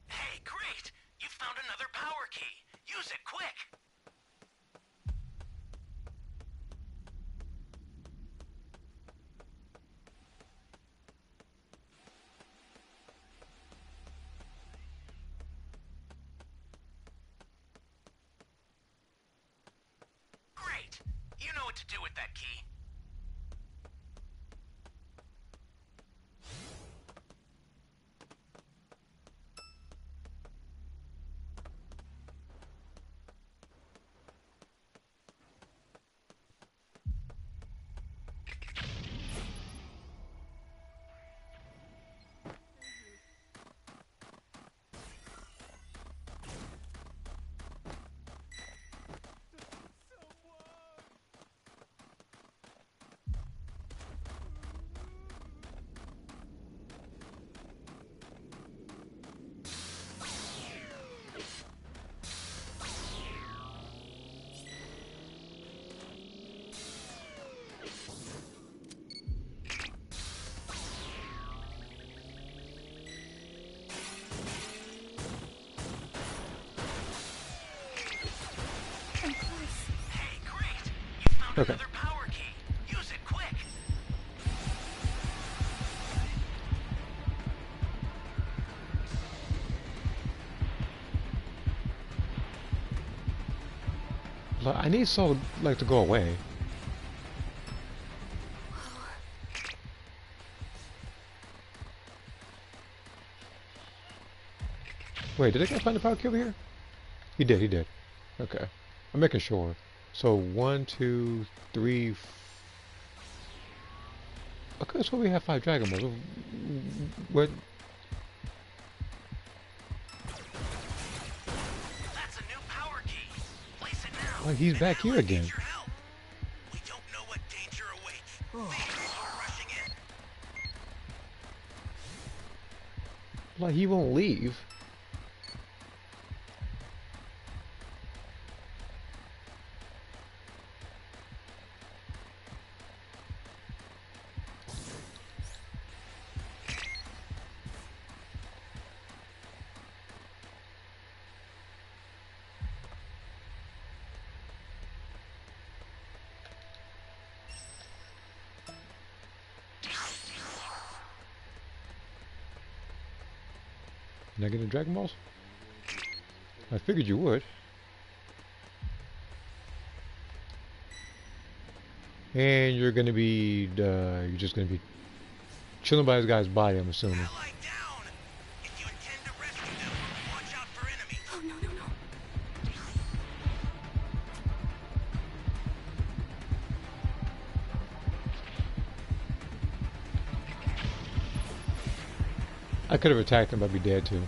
Hey, great! You found another power key. Use it quick. Great! You know what to do with that key. I'm close. Hey, great! You found Okay. another power key. Use it quick. I need Saul like to go away. Wait, did I find the power key over here? He did, he did. Okay. I'm making sure. So 1, 2, 3. Okay, so we have 5 Dragon Balls. What? That's a new power key. Place it now. Oh, he's and back here Ally again. needs your help. We don't know what danger awaits. Thieves are rushing in. Like he won't leave. Not getting Dragon Balls? I figured you would. And you're gonna be, you're just gonna be chilling by this guy's body, I'm assuming. Ally down. If you intend to rescue them, watch out for enemies. Oh, no, no, no. I could have attacked him, but I'd be dead too.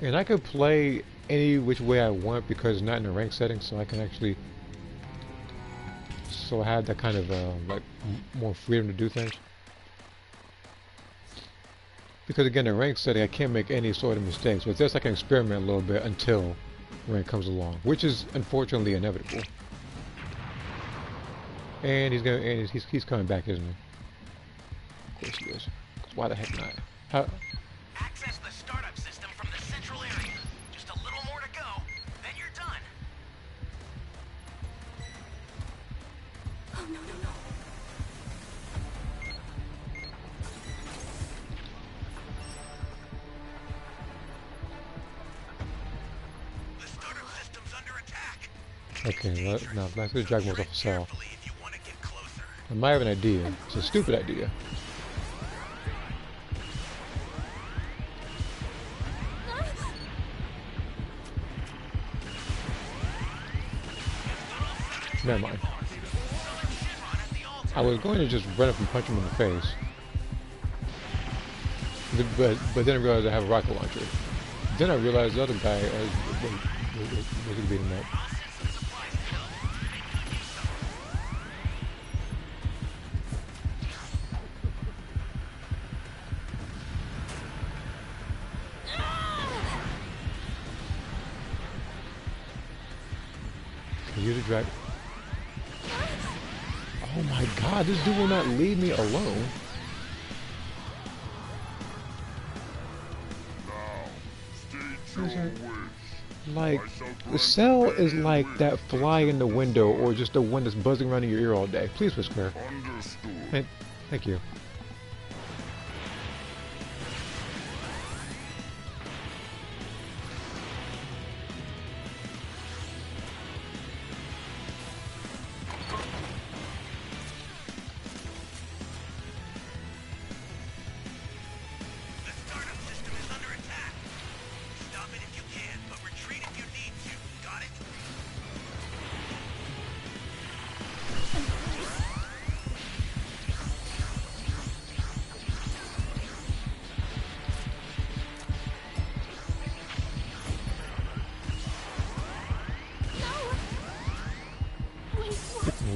And I could play any which way I want because it's not in the rank setting, so I can actually, so I had that kind of like more freedom to do things. Because again, in rank setting, I can't make any sort of mistakes. With this, I can experiment a little bit until rank comes along, which is unfortunately inevitable. And he's coming back, isn't he? Of course he is. 'Cause why the heck not? How? Access the startup system from the central area. Just a little more to go, then you're done. Oh, no, no, no. The startup system's under attack. Okay, now let's get Dragon Balls off the cell. Carefully if you want to get closer. I might have an idea. It's a stupid idea. Never mind. I was going to just run up and punch him in the face. But then I realized I have a rocket launcher. Then I realized the other guy was beating him up. Use a drag. Oh my god, this dude will not leave me alone. Like, the cell is like that fly in the window or just the wind that's buzzing around in your ear all day. Please, Whisker. Hey, thank you.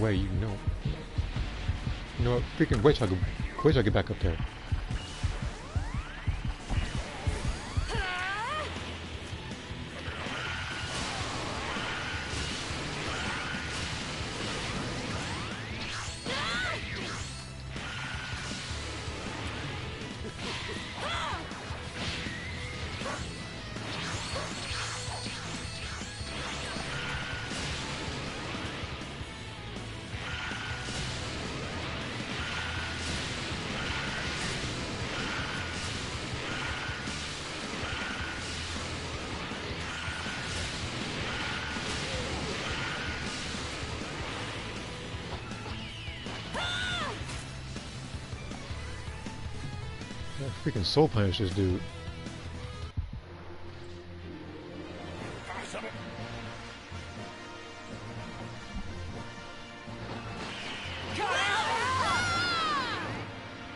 Way, you know. You know what? Freaking wait till I get back up there. Freaking soul punish this dude.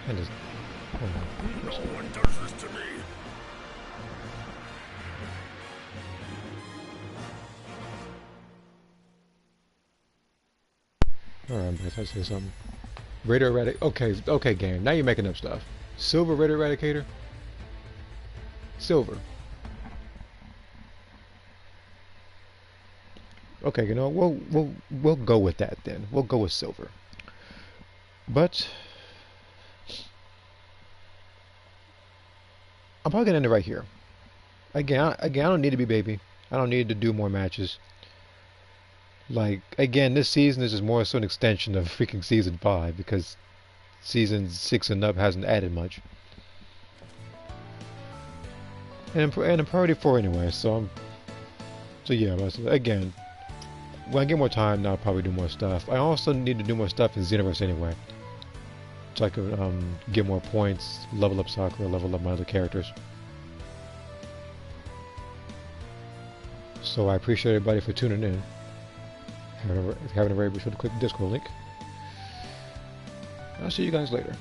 And just, No one does this to me. alright, I say something. Raider Eradicator. Okay, game. Now you're making up stuff. Silver Raider Eradicator? Silver. Okay, you know, we'll go with that then. We'll go with silver. But I'm probably gonna end it right here. Again, I don't need to be baby. I don't need to do more matches. Like, again, this season is just more so an extension of freaking season 5 because season 6 and up hasn't added much. And I'm priority 4 anyway, so yeah, but again, when I get more time, now I'll probably do more stuff. I also need to do more stuff in Xenoverse anyway. So I can get more points, level up Sakura, level up my other characters. So I appreciate everybody for tuning in. If you haven't already, be sure to click the Discord link. I'll see you guys later.